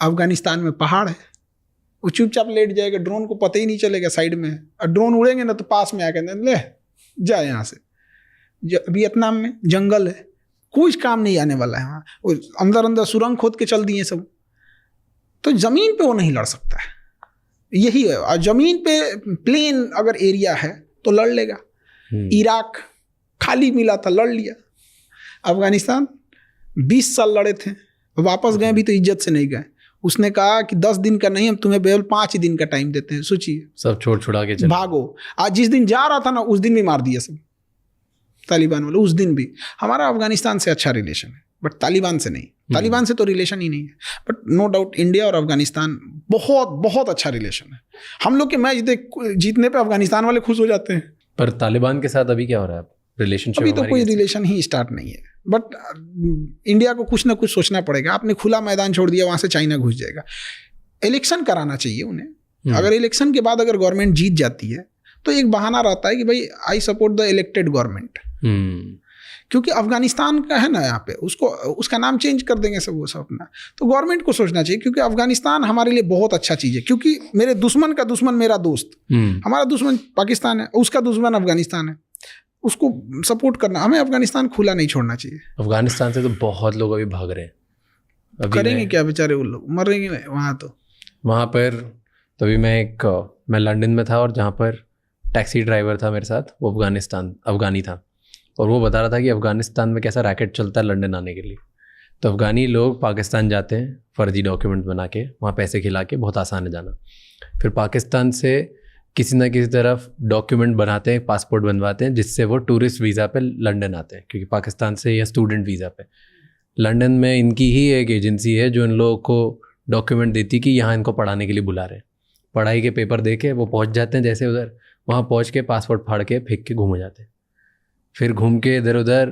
B: अफगानिस्तान में पहाड़ है, वो चुपचाप लेट जाएगा, ड्रोन को पता ही नहीं चलेगा साइड में, और ड्रोन उड़ेंगे ना तो पास में आकर ले जा यहाँ से। वियतनाम में जंगल है, कुछ काम नहीं आने वाला है वहाँ। वो अंदर अंदर सुरंग खोद के चल दिए सब। तो ज़मीन पे वो नहीं लड़ सकता है, यही है। और ज़मीन पे प्लेन अगर एरिया है तो लड़ लेगा। इराक खाली मिला था, लड़ लिया। अफगानिस्तान 20 साल लड़े थे, वापस गए भी तो इज्जत से नहीं गए। उसने कहा कि 10 दिन का नहीं, हम तुम्हें केवल 5 दिन का टाइम देते हैं, सोचिए।
A: सब छोड़ छुड़ा के चले
B: भागो। आज जिस दिन जा रहा था ना, उस दिन भी मार दिया सब तालिबान वाले, उस दिन भी। हमारा अफगानिस्तान से अच्छा रिलेशन है, बट तालिबान से नहीं। तालिबान से तो रिलेशन ही नहीं है, बट नो डाउट इंडिया और अफगानिस्तान बहुत बहुत अच्छा रिलेशन है। हम लोग के मैच जीतने पे अफगानिस्तान वाले खुश हो जाते हैं।
A: पर तालिबान के साथ अभी क्या हो रहा है रिलेशनशिप?
B: अभी तो कोई रिलेशन ही स्टार्ट नहीं है, बट इंडिया को कुछ ना कुछ सोचना पड़ेगा। आपने खुला मैदान छोड़ दिया, वहां से चाइना घुस जाएगा। इलेक्शन कराना चाहिए उन्हें। अगर इलेक्शन के बाद अगर गवर्नमेंट जीत जाती है तो एक बहाना रहता है कि भाई I support the elected government. क्योंकि अफगानिस्तान का है ना यहाँ पे, उसको उसका नाम चेंज कर देंगे सब, वो सब अपना। तो गवर्नमेंट को सोचना चाहिए, क्योंकि अफगानिस्तान हमारे लिए बहुत अच्छा चीज़ है। क्योंकि मेरे दुश्मन का दुश्मन मेरा दोस्त, हमारा दुश्मन पाकिस्तान है, उसका दुश्मन अफगानिस्तान है, उसको सपोर्ट करना। हमें अफगानिस्तान खुला नहीं छोड़ना चाहिए।
A: अफगानिस्तान से तो बहुत लोग अभी भाग रहे हैं।
B: करेंगे क्या बेचारे वो लोग, मरेंगे वहाँ। तो
A: वहाँ पर तभी मैं लंदन में था, और जहाँ पर टैक्सी ड्राइवर था मेरे साथ, वो अफगानी था, और वो बता रहा था कि अफ़गानिस्तान में कैसा रैकेट चलता है लंदन आने के लिए। तो अफ़गानी लोग पाकिस्तान जाते हैं फ़र्जी डॉक्यूमेंट बना के, वहाँ पैसे खिला के, बहुत आसान है जाना। फिर पाकिस्तान से किसी ना किसी तरफ डॉक्यूमेंट बनाते हैं, पासपोर्ट बनवाते हैं, जिससे वो टूरिस्ट वीज़ा पे लंदन आते हैं, क्योंकि पाकिस्तान से या स्टूडेंट वीज़ा पे। लंदन में इनकी ही एक एजेंसी है जो इन लोगों को डॉक्यूमेंट देती कि यहाँ इनको पढ़ाने के लिए बुला रहे हैं। पढ़ाई के पेपर दे के वो पहुँच जाते हैं, जैसे उधर वहाँ पहुँच के पासपोर्ट फाड़ के फेंक के घूम जाते हैं। फिर घूम के इधर उधर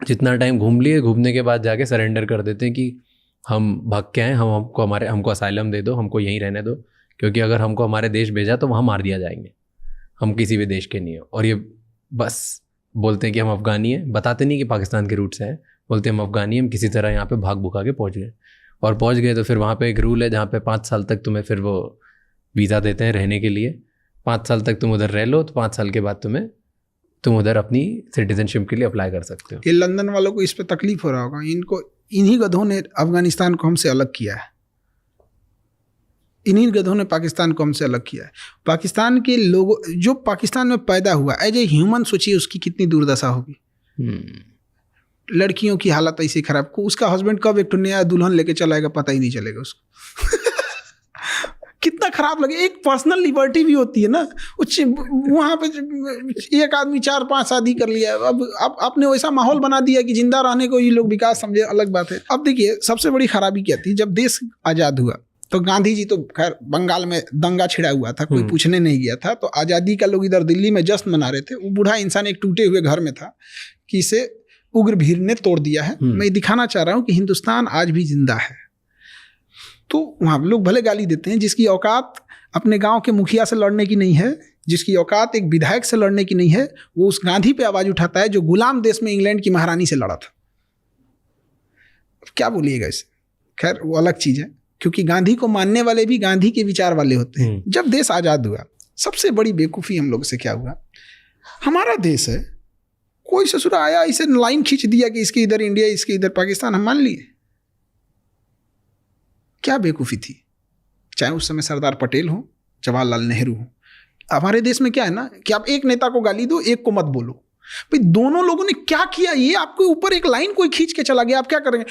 A: जितना टाइम घूम लिए, घूमने के बाद जाके सरेंडर कर देते हैं कि हम भाग के आए, हमको असाइलम दे दो, हमको यहीं रहने दो, क्योंकि अगर हमको हमारे देश भेजा तो वहाँ मार दिया जाएंगे, हम किसी भी देश के नहीं हो। और ये बस बोलते हैं कि हम अफ़गानी हैं, बताते नहीं कि पाकिस्तान के रूट से हैं, बोलते हैं हम अफ़गानी हैं, हम किसी तरह यहाँ पे भाग भुका के पहुँच गए। और पहुँच गए तो फिर वहाँ पे एक रूल है जहाँ पे 5 साल तक तुम्हें फिर वो वीज़ा देते हैं रहने के लिए। 5 साल तक तुम उधर रह लो, तो 5 साल के बाद तुम उधर अपनी सिटीजनशिप के लिए अप्लाई कर सकते हो।
B: ये लंदन वालों को इस पे तकलीफ हो रहा होगा। इन्हीं गधों ने अफगानिस्तान को हमसे अलग किया है, इन्हीं गधों ने पाकिस्तान को हमसे अलग किया है। पाकिस्तान के लोगों, जो पाकिस्तान में पैदा हुआ एज ए ह्यूमन, सोचिए उसकी कितनी दुर्दशा होगी। लड़कियों की हालत ऐसी खराब को, उसका हस्बैंड कब एक नया दुल्हन लेके चलाएगा पता ही नहीं चलेगा उसको। कितना खराब लगे। एक पर्सनल लिबर्टी भी होती है ना, वहाँ पे एक आदमी 4-5 शादी कर लिया। अब आपने वैसा माहौल बना दिया कि जिंदा रहने को ये लोग विकास समझे, अलग बात है। अब देखिए सबसे बड़ी खराबी क्या थी, जब देश आज़ाद हुआ तो गांधी जी तो खैर बंगाल में दंगा छिड़ा हुआ था, कोई पूछने नहीं गया था। तो आज़ादी का लोग इधर दिल्ली में जश्न मना रहे थे। वो बूढ़ा इंसान एक टूटे हुए घर में था कि इसे उग्र भीड़ ने तोड़ दिया है। मैं दिखाना चाह रहा हूँ कि हिंदुस्तान आज भी जिंदा है। तो वहाँ लोग भले गाली देते हैं, जिसकी औकात अपने गांव के मुखिया से लड़ने की नहीं है, जिसकी औकात एक विधायक से लड़ने की नहीं है, वो उस गांधी पे आवाज़ उठाता है जो गुलाम देश में इंग्लैंड की महारानी से लड़ा था। क्या बोलिएगा इसे, खैर वो अलग चीज़ है, क्योंकि गांधी को मानने वाले भी गांधी के विचार वाले होते हैं। जब देश आज़ाद हुआ, सबसे बड़ी बेवकूफ़ी हम लोग से क्या हुआ, हमारा देश है, कोई ससुरा आया इसे लाइन खींच दिया कि इसके इधर इंडिया, इसके इधर पाकिस्तान, हम मान लिए। क्या बेवकूफ़ी थी। चाहे उस समय सरदार पटेल हो, जवाहरलाल नेहरू हो। हमारे देश में क्या है ना कि आप एक नेता को गाली दो, एक को मत बोलो। भाई दोनों लोगों ने क्या किया, ये आपके ऊपर एक लाइन कोई खींच के चला गया, आप क्या करेंगे,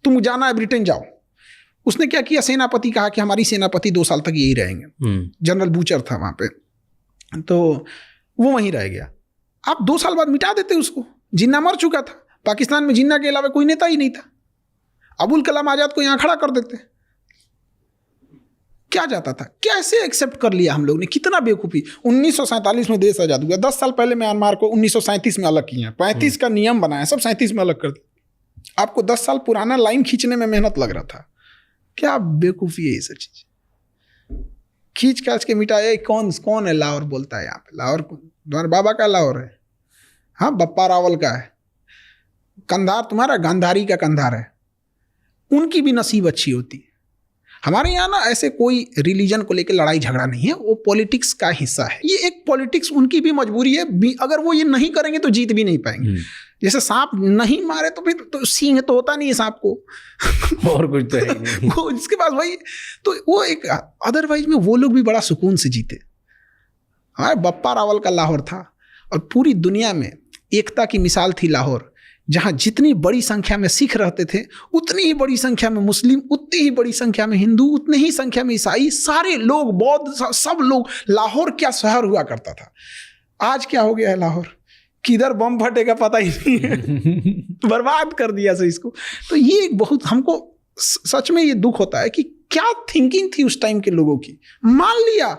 B: तुम जाना है ब्रिटेन जाओ। उसने क्या किया, सेनापति कहा कि हमारी सेनापति 2 साल तक यही रहेंगे। जनरल बूचर था वहाँ पे, तो वो वहीं रह गया। आप 2 साल बाद मिटा देते उसको। जिन्ना मर चुका था, पाकिस्तान में जिन्ना के अलावा कोई नेता ही नहीं था। अबुल कलाम आज़ाद को यहाँ खड़ा कर देते। क्या जाता था, कैसे एक्सेप्ट कर लिया हम लोग ने, कितना बेवकूफ़ी। 1947 में देश आज़ाद हुआ, 10 साल पहले म्यांमार को 1937 में अलग किया, 35 का नियम बनाया, सब 37 में अलग कर दिया। आपको 10 साल पुराना लाइन खींचने में मेहनत लग रहा था। क्या बेवकूफ़ी है ये सब चीज़, खींच खाच के मिटाया। कौन है लाहौर बोलता है यहाँ पे, लाहौर तुम्हारे बाबा का लाहौर है, हाँ बप्पा रावल का है। कंधार तुम्हारा गांधारी का कंधार है, उनकी भी नसीब अच्छी होती। हमारे यहाँ ना ऐसे कोई रिलीजन को लेकर लड़ाई झगड़ा नहीं है, वो पॉलिटिक्स का हिस्सा है। ये एक पॉलिटिक्स, उनकी भी मजबूरी है, अगर वो ये नहीं करेंगे तो जीत भी नहीं पाएंगे। जैसे सांप नहीं मारे तो फिर तो सींग तो होता नहीं है सांप को,
A: और कुछ तो है नहीं।
B: वो जिसके पास भाई, तो वो एक अदरवाइज में वो लोग भी बड़ा सुकून से जीते। हमारे बप्पा रावल का लाहौर था, और पूरी दुनिया में एकता की मिसाल थी लाहौर। जहाँ जितनी बड़ी संख्या में सिख रहते थे, उतनी ही बड़ी संख्या में मुस्लिम, उतनी ही बड़ी संख्या में हिंदू, उतनी ही संख्या में ईसाई, सारे लोग, बौद्ध, सब लोग। लाहौर क्या शहर हुआ करता था। आज क्या हो गया है लाहौर, किधर बम फटेगा पता ही नहीं है। बर्बाद कर दिया से इसको। तो ये एक बहुत, हमको सच में ये दुख होता है कि क्या थिंकिंग थी उस टाइम के लोगों की। मान लिया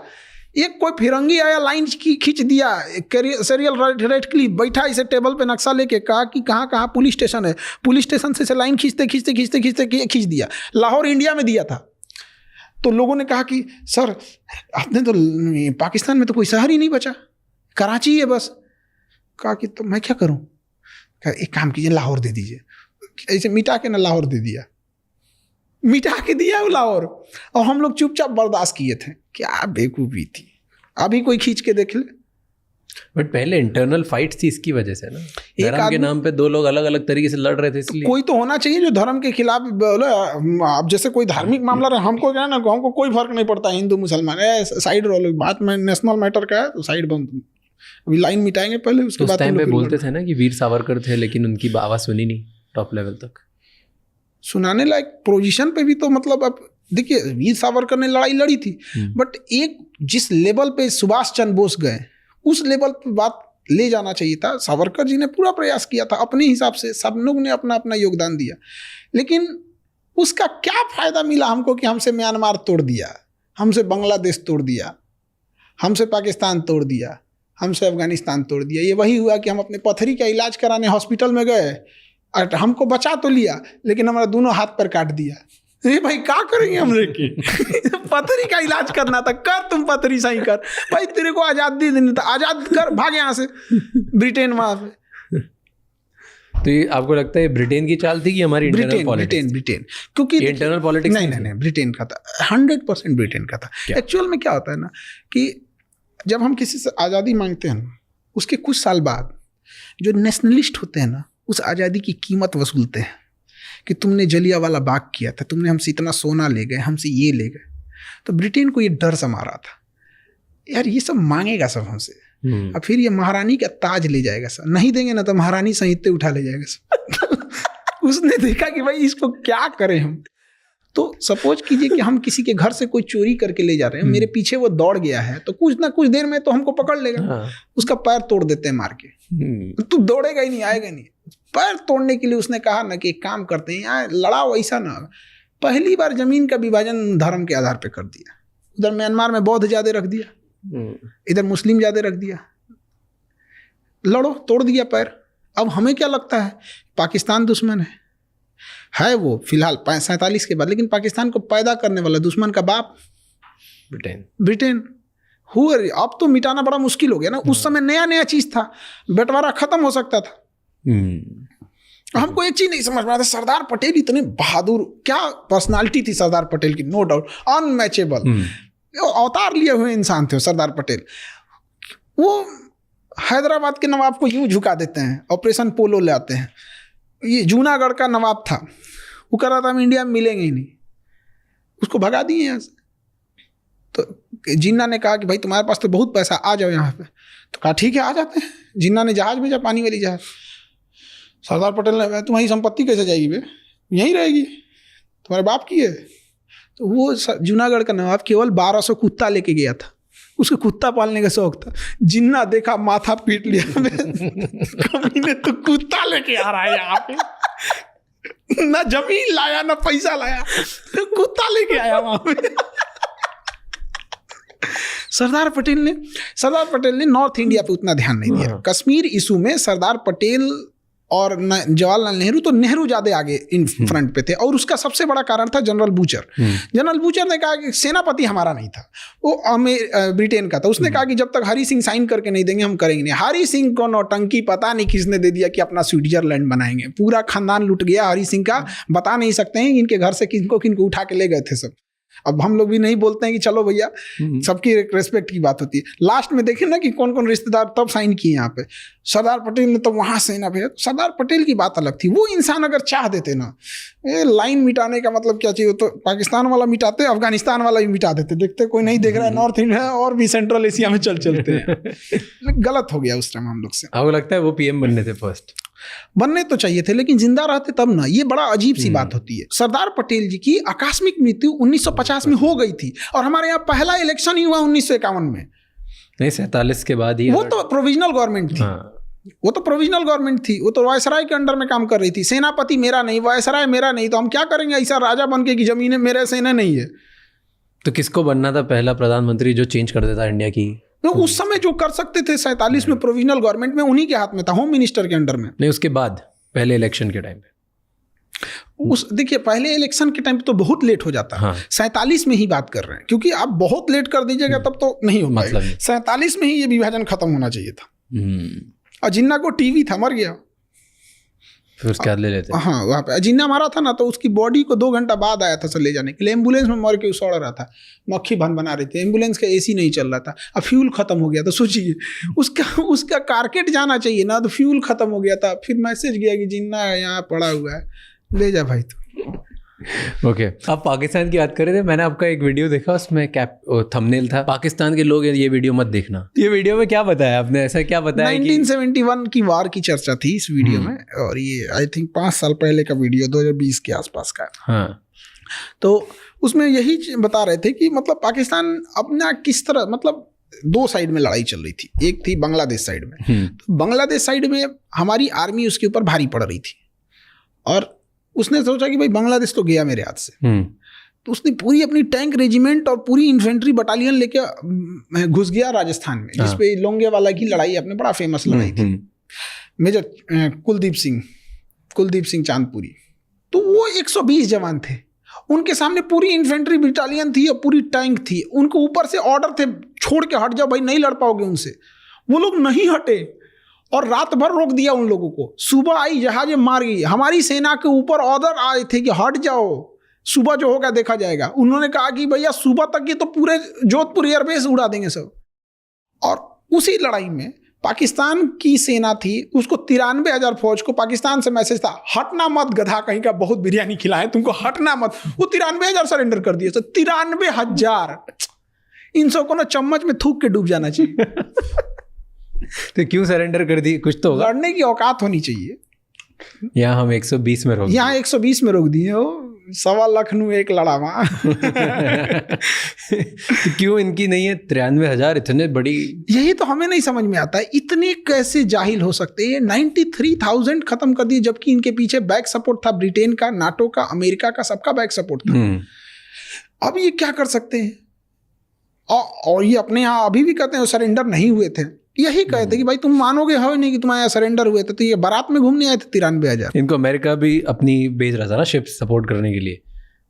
B: एक कोई फिरंगी आया, लाइन खींच दिया, सीरियल रेड क्लिप बैठा इसे टेबल पे नक्शा लेके, कहा कि कहाँ कहाँ पुलिस स्टेशन है, पुलिस स्टेशन से लाइन खींचते खींचते खींचते खींचते खींच दिया। लाहौर इंडिया में दिया था। तो लोगों ने कहा कि सर आपने तो, पाकिस्तान में तो कोई शहर ही नहीं बचा, कराची है बस। कहा कि तो मैं क्या करूं। कहा एक काम कीजिए, लाहौर दे दीजिए। ऐसे मिटा के ना लाहौर दे दिया, मिटा के दिया वो लाहौर। और हम लोग चुपचाप बर्दाश्त किए थे। क्या बेवकूफ़ी थी। अभी कोई खींच के देख ले।
A: बट पहले इंटरनल फाइट्स थी इसकी वजह से ना, धर्म के नाम पे दो लोग अलग अलग तरीके से लड़ रहे थे, इसलिए
B: कोई तो होना चाहिए जो धर्म के खिलाफ बोले। अब जैसे कोई धार्मिक मामला रहे, हमको क्या है ना, हमको कोई फर्क नहीं पड़ता हिंदू मुसलमान, साइड रोलो, बात में नेशनल मैटर का है तो साइड बंद। अभी लाइन मिटाएंगे पहले, उसके बाद
A: टाइम पे बोलते थे ना कि वीर सावरकर थे, लेकिन उनकी आवाज सुनी नहीं टॉप लेवल तक।
B: सुनाने लायक पोजीशन पे भी तो मतलब, अब देखिए वीर सावरकर ने लड़ाई लड़ी थी, बट एक जिस लेवल पे सुभाष चंद्र बोस गए, उस लेवल पे बात ले जाना चाहिए था। सावरकर जी ने पूरा प्रयास किया था अपने हिसाब से, सब लोग ने अपना अपना योगदान दिया, लेकिन उसका क्या फायदा मिला हमको कि हमसे म्यांमार तोड़ दिया, हमसे बांग्लादेश तोड़ दिया, हमसे पाकिस्तान तोड़ दिया, हमसे अफगानिस्तान तोड़ दिया। ये वही हुआ कि हम अपने पथरी का इलाज कराने हॉस्पिटल में गए और हमको बचा तो लिया, लेकिन हमारा दोनों हाथ पर काट दिया। ये भाई क्या करेंगे हम लेके। पथरी का इलाज करना था, कर तुम पथरी सही कर भाई, तेरे को आजादी देनी था, आजाद कर, भाग यहाँ से। ब्रिटेन वहां पे।
A: तो ये आपको लगता है ब्रिटेन की चाल थी कि हमारी इंटरनल पॉलिटिक्स?
B: ब्रिटेन क्योंकि
A: इंटरनल पॉलिटिक्स
B: नहीं, ब्रिटेन का था, 100% ब्रिटेन का था। एक्चुअल में क्या होता है ना कि जब हम किसी से आज़ादी मांगते हैं ना, उसके कुछ साल बाद जो नेशनलिस्ट होते हैं ना, उस आज़ादी की कीमत वसूलते हैं कि तुमने जलियांवाला बाग किया था, तुमने हमसे इतना सोना ले गए, हमसे ये ले गए। तो ब्रिटेन को ये डर सा मारा था, यार ये सब मांगेगा सब हमसे, और फिर ये महारानी का ताज ले जाएगा सब, नहीं देंगे ना तो महारानी संहिते उठा ले जाएगा सब। उसने देखा कि भाई इसको क्या करें हम। तो सपोज कीजिए कि हम किसी के घर से कोई चोरी करके ले जा रहे हैं, मेरे पीछे वो दौड़ गया है, तो कुछ ना कुछ देर में तो हमको पकड़ लेगा। उसका पैर तोड़ देते हैं मार के, तू दौड़ेगा ही नहीं, आएगा नहीं। पैर तोड़ने के लिए उसने कहा ना कि एक काम करते हैं, यहाँ लड़ाओ, ऐसा ना। पहली बार जमीन का विभाजन धर्म के आधार पर कर दिया। उधर म्यांमार में बौद्ध ज्यादा रख दिया, इधर मुस्लिम ज्यादा रख दिया, लड़ो, तोड़ दिया पैर। अब हमें क्या लगता है पाकिस्तान दुश्मन है वो फिलहाल 47 के बाद, लेकिन पाकिस्तान को पैदा करने वाला दुश्मन का बाप ब्रिटेन हुआ। अब तो मिटाना बड़ा मुश्किल हो गया ना। उस समय नया नया चीज था, बंटवारा खत्म हो सकता था। हमको एक चीज नहीं समझ में आता, सरदार पटेल इतने बहादुर, क्या पर्सनालिटी थी सरदार पटेल की, नो डाउट अनमैचेबल, अवतार लिए हुए इंसान थे सरदार पटेल। वो हैदराबाद के नवाब को यूं झुका देते हैं, ऑपरेशन पोलो ले आते हैं। ये जूनागढ़ का नवाब था, वो कह रहा था हम इंडिया में मिलेंगे ही नहीं, उसको भगा दिए यहाँ से। तो जिन्ना ने कहा कि भाई तुम्हारे पास तो बहुत पैसा, आ जाओ यहाँ पे। तो कहा ठीक है आ जाते हैं। जिन्ना ने जहाज भेजा, पानी वाली जहाज। सरदार पटेल ने, तुम्हारी संपत्ति कैसे जाएगी बे, यहीं रहेगी, तुम्हारे बाप की है। तो वो जूनागढ़ का नवाब केवल 1200 कुत्ता लेके गया था, उसको कुत्ता पालने का शौक था। जिन्ना देखा, माथा पीट लिया, कमीने तो कुत्ता लेके आ रहा है यहाँ पे, ना जमीन लाया ना पैसा लाया, कुत्ता लेके आया वहां पे। सरदार पटेल ने नॉर्थ इंडिया पे उतना ध्यान नहीं दिया। कश्मीर इशू में सरदार पटेल और जवाहरलाल नेहरू, तो नेहरू ज्यादा आगे इन फ्रंट पे थे, और उसका सबसे बड़ा कारण था जनरल बूचर। जनरल बूचर ने कहा कि सेनापति हमारा नहीं था, वो ब्रिटेन का था। उसने कहा कि जब तक हरी सिंह साइन करके नहीं देंगे हम करेंगे नहीं। हरी सिंह को नौटंकी पता नहीं किसने दे दिया कि अपना स्विट्जरलैंड बनाएंगे। पूरा खानदान लुट गया हरी सिंह का, बता नहीं सकते हैं इनके घर से किनको उठा के ले गए थे सब। अब हम लोग भी नहीं बोलते हैं कि चलो भैया, सबकी रेस्पेक्ट की बात होती है। लास्ट में देखें ना कि कौन कौन रिश्तेदार तब साइन किए यहाँ पे। सरदार पटेल ने तो वहां से ना भेजा। सरदार पटेल की बात अलग थी। वो इंसान अगर चाह देते ना, ये लाइन मिटाने का मतलब क्या चाहिए, तो पाकिस्तान वाला मिटाते, अफगानिस्तान वाला भी मिटा देते। देखते कोई नहीं देख रहा है, नॉर्थ इंडिया और भी सेंट्रल एशिया में चलते हैं। गलत हो गया उस टाइम हम लोग से।
A: आपको लगता है वो पीएम बनने थे फर्स्ट?
B: बनने तो चाहिए थे, लेकिन जिंदा रहते तब ना। ये बड़ा अजीब सी बात होती है। सरदार पटेल जी की आकस्मिक मृत्यु 1950 में हो गई थी, और हमारे यहाँ पहला इलेक्शन ही हुआ 1951 में।
A: नहीं, 47 के बाद ही।
B: वो तो प्रोविजनल गवर्नमेंट थी। वो तो प्रोविजनल गवर्नमेंट थी, वो तो वायसराय के अंडर में काम कर रही थी। सेनापति मेरा नहीं, वायसराय मेरा नहीं, तो हम क्या करेंगे ऐसा राजा बन के कि जमीनें मेरे सेना नहीं है।
A: तो किसको बनना था पहला प्रधानमंत्री जो चेंज कर देता इंडिया की?
B: तो उस समय जो कर सकते थे 47 में प्रोविजनल गवर्नमेंट में, उन्हीं के हाथ में था, होम मिनिस्टर के अंडर में।
A: नहीं, उसके बाद पहले इलेक्शन के टाइम पे
B: देखिए पहले इलेक्शन के टाइम पे तो बहुत लेट हो जाता है। 47 में ही बात कर रहे हैं, क्योंकि आप बहुत लेट कर दीजिएगा तब तो नहीं हो पाएगा। 47 में ही ये विभाजन खत्म होना चाहिए था। और जिन्ना को टीवी था, मर गया,
A: फिर उसके बाद ले लेते।
B: हाँ, वहाँ पे जिन्ना मारा था ना, तो उसकी बॉडी को 2 घंटा बाद आया था सर ले जाने के लिए। एम्बुलेंस में मर के सड़ रहा था, मक्खी भन बना रही थी, एम्बुलेंस का एसी नहीं चल रहा था, अब फ्यूल खत्म हो गया। तो सोचिए उसका कारकेट जाना चाहिए ना, तो फ्यूल खत्म हो गया था। फिर मैसेज गया कि जिन्ना यहाँ पड़ा हुआ है, ले जा भाई तू।
A: ओके, आप पाकिस्तान की बात कर रहे थे। मैंने आपका एक वीडियो देखा, उसमें थंबनेल था, पाकिस्तान के लोग ये वीडियो मत देखना। ये वीडियो में क्या बताया आपने? ऐसा क्या बताया?
B: 1971 की वार की चर्चा थी इस वीडियो में, और ये आई थिंक 5 साल पहले का वीडियो, 2020 के आसपास का।
A: हाँ,
B: तो उसमें यही बता रहे थे कि मतलब पाकिस्तान अपना किस तरह, मतलब 2 साइड में लड़ाई चल रही थी। एक थी बांग्लादेश साइड में, तो बांग्लादेश साइड में हमारी आर्मी उसके ऊपर भारी पड़ रही थी, और उसने सोचा कि भाई बांग्लादेश तो गया मेरे हाथ से। तो उसने पूरी अपनी टैंक रेजिमेंट और पूरी इन्फेंट्री बटालियन लेके घुस गया राजस्थान में, जिसपे लोंगेवाला की लड़ाई अपने बड़ा फेमस लड़ाई थी। मेजर कुलदीप सिंह चांदपुरी, तो वो 120 जवान थे, उनके सामने पूरी इन्फेंट्री बटालियन थी और पूरी टैंक थी। उनको ऊपर से ऑर्डर थे, छोड़ के हट जाओ भाई, नहीं लड़ पाओगे उनसे। वो लोग नहीं हटे और रात भर रोक दिया उन लोगों को। सुबह आई, जहाजें मार गई। हमारी सेना के ऊपर ऑर्डर आए थे कि हट जाओ, सुबह जो होगा देखा जाएगा। उन्होंने कहा कि भैया सुबह तक ये तो पूरे जोधपुर एयरबेस उड़ा देंगे सब। और उसी लड़ाई में पाकिस्तान की सेना थी, उसको 93,000 फौज को पाकिस्तान से मैसेज था, हटना मत गधा कहीं का, बहुत बिरयानी खिलाए तुमको, हटना मत। वो 93,000 सरेंडर कर दिए। तो 93,000, इन सबको ना चम्मच में थूक के डूब जाना चाहिए।
A: तो क्यों सरेंडर कर दी? कुछ तो
B: लड़ने की औकात होनी चाहिए।
A: यहाँ हम 120 में रोक,
B: यहाँ 120 में रोक दिए हो। 1.25 लाख नू एक लड़ा वहाँ।
A: तो क्यों इनकी नहीं है 93,000? इतने बड़ी,
B: यही तो हमें नहीं समझ में आता है, इतने कैसे जाहिल हो सकते हैं। 93,000 खत्म कर दिए, जबकि इनके पीछे बैक सपोर्ट था ब्रिटेन का, नाटो का, अमेरिका का, सबका बैक सपोर्ट था। अब ये क्या कर सकते हैं? और ये अपने यहाँ अभी भी कहते हैं सरेंडर नहीं हुए थे। यही कहते कि भाई तुम मानोगे हो नहीं कि तुम्हारे यहाँ सरेंडर हुए थे। तो ये बारात में घूमने आए थे 93,000।
A: इनको अमेरिका भी अपनी भेज रहा था ना, शिप सपोर्ट करने के लिए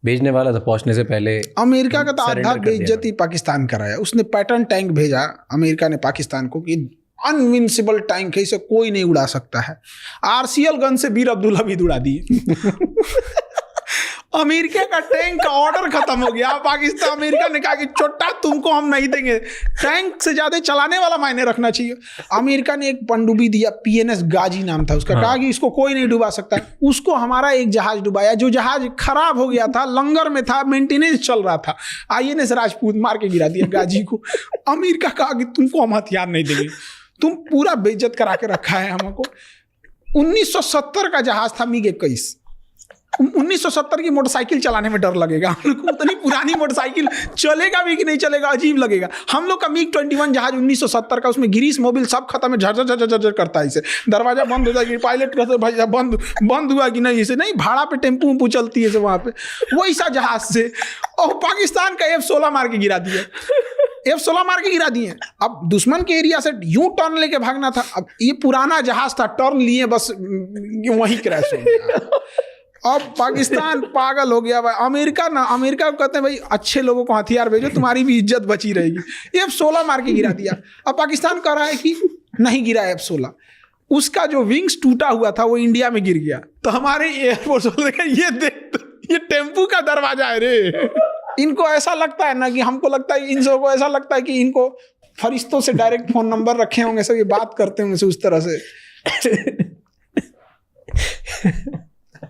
A: भेजने वाला था पहुंचने से पहले।
B: अमेरिका का तो आधा बेइज्जती पाकिस्तान कराया। उसने पैटर्न टैंक भेजा अमेरिका ने पाकिस्तान को कि अनविंसिबल टैंक है, इसे कोई नहीं उड़ा सकता है। आरसीएल गन से बीर अब्दुल्ला भी उड़ा दिए। अमेरिका का टैंक का ऑर्डर खत्म हो गया। पाकिस्तान, अमेरिका ने कहा कि चोटा तुमको हम नहीं देंगे, टैंक से ज्यादा चलाने वाला मायने रखना चाहिए। अमेरिका ने एक पनडुब्बी दिया, PNS गाजी नाम था उसका। कहा कि इसको कोई नहीं डुबा सकता। उसको हमारा एक जहाज डुबाया, जो जहाज खराब हो गया था, लंगर में था, मेंटेनेंस चल रहा था। INS राजपूत मार के गिरा दिया गाजी को। अमेरिका कहा कि तुमको हम हथियार नहीं देंगे, तुम पूरा बेइज्जत करा के रखा है हमको। 1970 का जहाज था MiG-21। 1970 की मोटरसाइकिल चलाने में डर लगेगा हम लोग को। उतनी पुरानी मोटरसाइकिल चलेगा भी कि नहीं चलेगा, अजीब लगेगा। हम लोग का MiG-21 जहाज 1970 का, उसमें गिरीश मोबिल सब खत्म है, झर झर झर झर करता है। इसे दरवाजा बंद हो जाएगी, पायलट कहते भाई बंद हुआ कि नहीं, इसे नहीं, भाड़ा पे टेम्पू चलती है वहाँ पे, वैसा जहाज से। और पाकिस्तान का F-16 मार के गिरा दिया। F-16 मार के गिरा दिए। अब दुश्मन के एरिया से यूं टर्न लेके भागना था। अब ये पुराना जहाज था, टर्न लिए बस वहीं क्रैश हो गया। अब पाकिस्तान पागल हो गया भाई। अमेरिका को कहते हैं भाई अच्छे लोगों को हथियार भेजो, तुम्हारी भी इज्जत बची रहेगी। F-16 मार के गिरा दिया। अब पाकिस्तान कह रहा है कि नहीं गिरा F-16, उसका जो विंग्स टूटा हुआ था वो इंडिया में गिर गया। तो हमारे एयरफोर्स ये देख, ये टेम्पू का दरवाजा है रे। इनको ऐसा लगता है ना कि हमको लगता है, इन सबको ऐसा लगता है कि इनको फरिश्तों से डायरेक्ट फोन नंबर रखे होंगे, सब ये बात करते होंगे उस तरह से।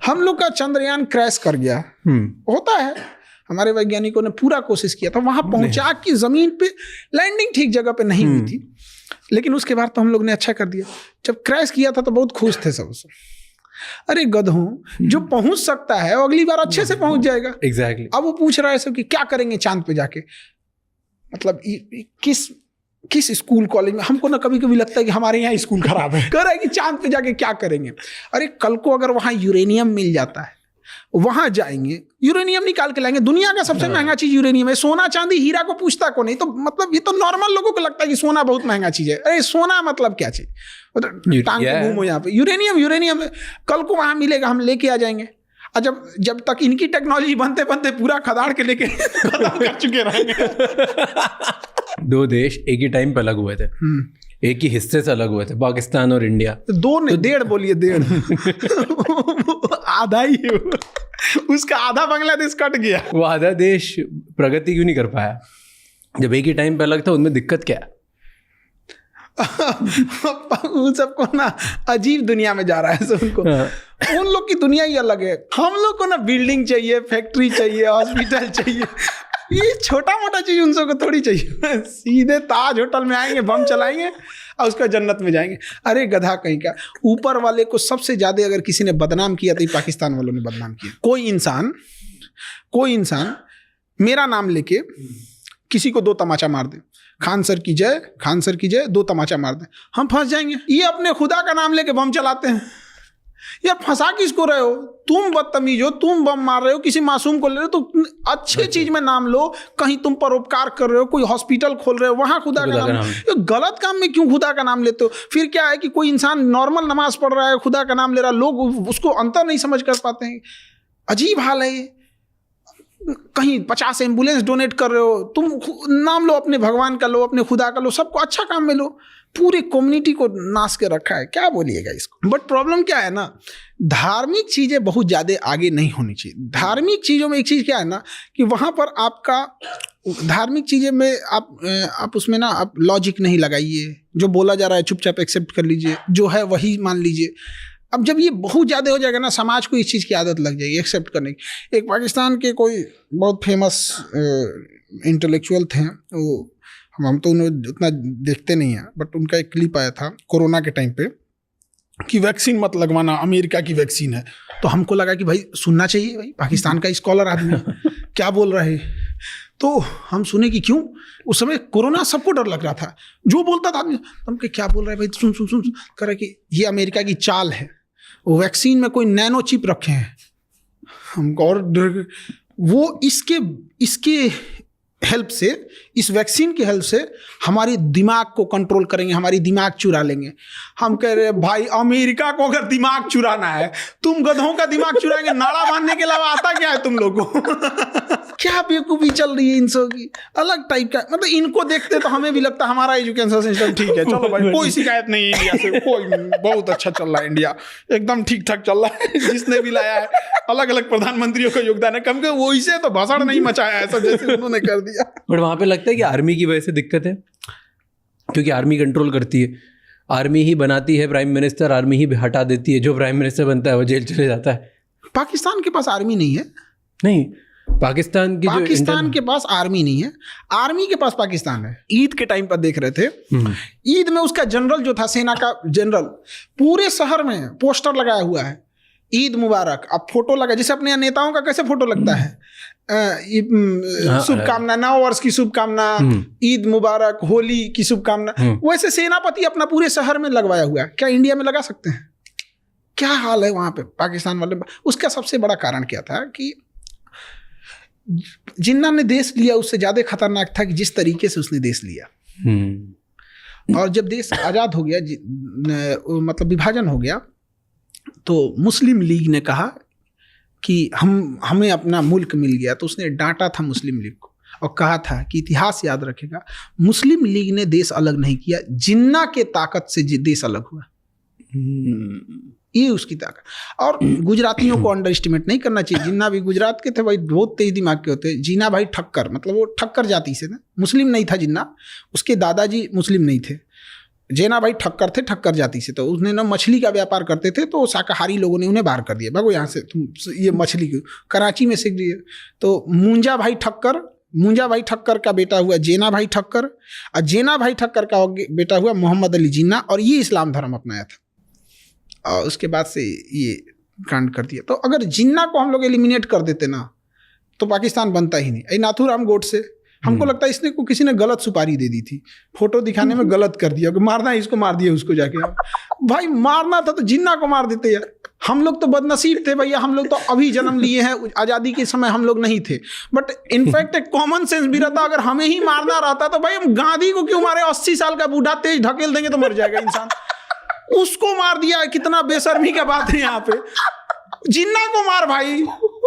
B: हम लोग का चंद्रयान क्रैश कर गया, होता है। हमारे वैज्ञानिकों ने पूरा कोशिश किया था, वहां पहुंचा कि जमीन पे लैंडिंग ठीक जगह पे नहीं हुई थी। लेकिन उसके बाद तो हम लोग ने अच्छा कर दिया। जब क्रैश किया था तो बहुत खुश थे सब। अरे गधों, जो पहुंच सकता है वो अगली बार अच्छे से पहुंच जाएगा।
A: एग्जैक्टली।
B: अब वो पूछ रहा है सब कि क्या करेंगे चांद पे जाके। मतलब किस स्कूल कॉलेज में, हमको ना कभी कभी लगता है कि हमारे यहाँ स्कूल खराब है। कह रहा है कि चांद पे जाके क्या करेंगे। अरे कल को अगर वहां यूरेनियम मिल जाता है, वहां जाएंगे, यूरेनियम निकाल के लाएंगे। दुनिया का सबसे महंगा चीज यूरेनियम है। सोना चांदी हीरा को पूछता को नहीं। तो मतलब ये तो नॉर्मल लोगों को लगता है कि सोना बहुत महंगा चीज है। अरे सोना मतलब क्या चीज, टांग के घूमो यहाँ पे। यूरेनियम कल को वहां मिलेगा, हम लेके आ जाएंगे। और जब तक इनकी टेक्नोलॉजी बनते बनते पूरा खदाड़ के लेके खत्म कर चुके रहेंगे।
A: दो देश एक ही टाइम पे अलग हुए थे, एक ही हिस्से से अलग हुए थे, पाकिस्तान और इंडिया।
B: दो ने डेढ़ बोलिए, डेढ़ आधा ही है। उसका आधा बांग्लादेश कट गया।
A: वो आधा देश प्रगति क्यों नहीं कर पाया जब एक ही टाइम पे अलग था? उनमें दिक्कत क्या है?
B: उन सबको ना अजीब दुनिया में जा रहा है सब उनको। उन लोग की दुनिया ही अलग है। हम लोग को ना बिल्डिंग चाहिए, फैक्ट्री चाहिए, हॉस्पिटल चाहिए। ये छोटा मोटा चीज उन सबको थोड़ी चाहिए। सीधे ताज होटल में आएंगे, बम चलाएंगे और उसका जन्नत में जाएंगे। अरे गधा कहीं का। ऊपर वाले को सबसे ज्यादा अगर किसी ने बदनाम किया तो पाकिस्तान वालों ने बदनाम किया। कोई इंसान मेरा नाम लेके किसी को 2 तमाचा मार दे, खान सर की जय 2 तमाचा मार दे, हम फंस जाएंगे। ये अपने खुदा का नाम लेके बम चलाते हैं। यार फंसा किसको रहे हो? तुम बदतमीज हो, तुम बम मार रहे हो, किसी मासूम को ले रहे हो। तो अच्छे चीज में नाम लो। कहीं तुम परोपकार कर रहे हो, कोई हॉस्पिटल खोल रहे हो, वहां खुदा का नाम। गलत काम में क्यों खुदा का नाम लेते हो? फिर क्या है कि कोई इंसान नॉर्मल नमाज पढ़ रहा है, खुदा का नाम ले रहा है, लोग उसको अंतर नहीं समझ कर पाते हैं। अजीब हाल है ये। कहीं 50 एम्बुलेंस डोनेट कर रहे हो, तुम नाम लो अपने भगवान का, लो अपने खुदा का, लो सबको अच्छा काम में लो। पूरी कम्युनिटी को नाश के रखा है। क्या बोलिएगा इसको? बट प्रॉब्लम क्या है ना, धार्मिक चीज़ें बहुत ज़्यादा आगे नहीं होनी चाहिए। धार्मिक चीज़ों में एक चीज़ क्या है ना कि वहाँ पर आपका धार्मिक चीज़ें में आप उसमें ना आप लॉजिक नहीं लगाइए। जो बोला जा रहा है चुपचाप एक्सेप्ट कर लीजिए, जो है वही मान लीजिए। अब जब ये बहुत ज़्यादा हो जाएगा ना, समाज को इस चीज़ की आदत लग जाएगी एक्सेप्ट करने की। एक पाकिस्तान के कोई बहुत फेमस इंटेलेक्चुअल थे, वो हम तो उन्हें उतना देखते नहीं हैं, बट उनका एक क्लिप आया था कोरोना के टाइम पे कि वैक्सीन मत लगवाना, अमेरिका की वैक्सीन है। तो हमको लगा कि भाई सुनना चाहिए, भाई पाकिस्तान का स्कॉलर आदमी क्या बोल रहा है। तो हम सुने कि क्यों, उस समय कोरोना सबको डर लग रहा था, जो बोलता था आदमी हम क्या बोल रहा है भाई, सुन सुन सुन कर रहा कि ये अमेरिका की चाल है, वो वैक्सीन में कोई नैनो चिप रखे हैं। हमको और वो इसके हेल्प से, इस वैक्सीन की हेल्प से हमारी दिमाग को कंट्रोल करेंगे, हमारी दिमाग चुरा लेंगे। हम कह रहे हैं भाई अमेरिका को अगर दिमाग चुराना है, तुम गधों का दिमाग चुराएंगे, नाड़ा बांधने के अलावा आता क्या है तुम लोगों को? क्या बेवकूफ़ी चल रही है इन सब की, अलग टाइप का। मतलब इनको देखते तो हमें भी लगता हमारा एजुकेशन सिस्टम ठीक है, चलो भाई कोई शिकायत नहीं है इंडिया से, कोई बहुत अच्छा चल रहा है, इंडिया एकदम ठीक ठाक चल रहा है। जिसने भी लाया है अलग अलग प्रधानमंत्रियों का योगदान है, कम के वो इसे तो भाषण नहीं मचाया है सब जैसे उन्होंने कर दिया।
A: बट वहाँ पे लगता है कि आर्मी की वजह से दिक्कत है, क्योंकि आर्मी कंट्रोल करती है, आर्मी ही बनाती है प्राइम मिनिस्टर, आर्मी ही हटा देती है, जो प्राइम मिनिस्टर बनता है वो जेल चले जाता है।
B: पाकिस्तान के पास आर्मी नहीं है।
A: नहीं, पाकिस्तान
B: के पास आर्मी नहीं है, आर्मी के पास पाकिस्तान है। ईद के टाइम पर देख रहे थे, ईद में उसका जनरल जो था, सेना का जनरल, पूरे शहर में पोस्टर लगाया हुआ है, ईद मुबारक। अब फोटो लगा, जैसे अपने नेताओं का कैसे फोटो लगता है, शुभकामना, नव वर्ष की शुभकामना, ईद मुबारक, होली की शुभकामना, वैसे सेनापति अपना पूरे शहर में लगवाया हुआ है। क्या इंडिया में लगा सकते हैं? क्या हाल है वहां पे पाकिस्तान वाले? उसका सबसे बड़ा कारण क्या था कि जिन्ना ने देश लिया उससे ज्यादा खतरनाक था कि जिस तरीके से उसने देश लिया। और जब देश आजाद हो गया, मतलब विभाजन हो गया, तो मुस्लिम लीग ने कहा कि हमें अपना मुल्क मिल गया, तो उसने डांटा था मुस्लिम लीग को और कहा था कि इतिहास याद रखेगा, मुस्लिम लीग ने देश अलग नहीं किया, जिन्ना के ताकत से देश अलग हुआ। ये उसकी ताकत। और गुजरातियों को अंडर एस्टिमेट नहीं करना चाहिए। जिन्ना भी गुजरात के थे भाई, बहुत तेज दिमाग के होते। जीना भाई ठक्कर, मतलब वो ठक्कर जाति से ना, मुस्लिम नहीं था जिन्ना, उसके दादाजी मुस्लिम नहीं थे। जेना भाई ठक्कर थे, ठक्कर जाति से। तो उसने ना मछली का व्यापार करते थे, तो शाकाहारी लोगों ने उन्हें बाहर कर दिया, भागो यहाँ से, तुम ये मछली कराची में सीख दिए। तो मुंजा भाई ठक्कर मुंजा भाई ठक्कर का बेटा हुआ जेना भाई ठक्कर, और जेना भाई ठक्कर का बेटा हुआ मोहम्मद अली जिन्ना, और ये इस्लाम धर्म अपनाया था और उसके बाद से ये कांड कर दिया। तो अगर जिन्ना को हम लोग एलिमिनेट कर देते ना तो पाकिस्तान बनता ही नहीं। नाथूराम गोडसे, हमको लगता है इसने को किसी ने गलत सुपारी दे दी थी, फोटो दिखाने में गलत कर दिया कि मारना है इसको, मार दिया उसको जाके। भाई मारना था तो जिन्ना को मार देते यार। हम लोग तो बदनसीब थे भैया, हम लोग तो अभी जन्म लिए हैं, आज़ादी के समय हम लोग नहीं थे। बट इनफैक्ट एक कॉमन सेंस भी रहता, अगर हमें ही मारना रहता तो भाई हम गांधी को क्यों मारे? 80 साल का बूढ़ा तेज ढकेल देंगे तो मर जाएगा इंसान, उसको मार दिया। कितना बेशर्मी का बात है यहाँ पे। जिन्ना को मार भाई,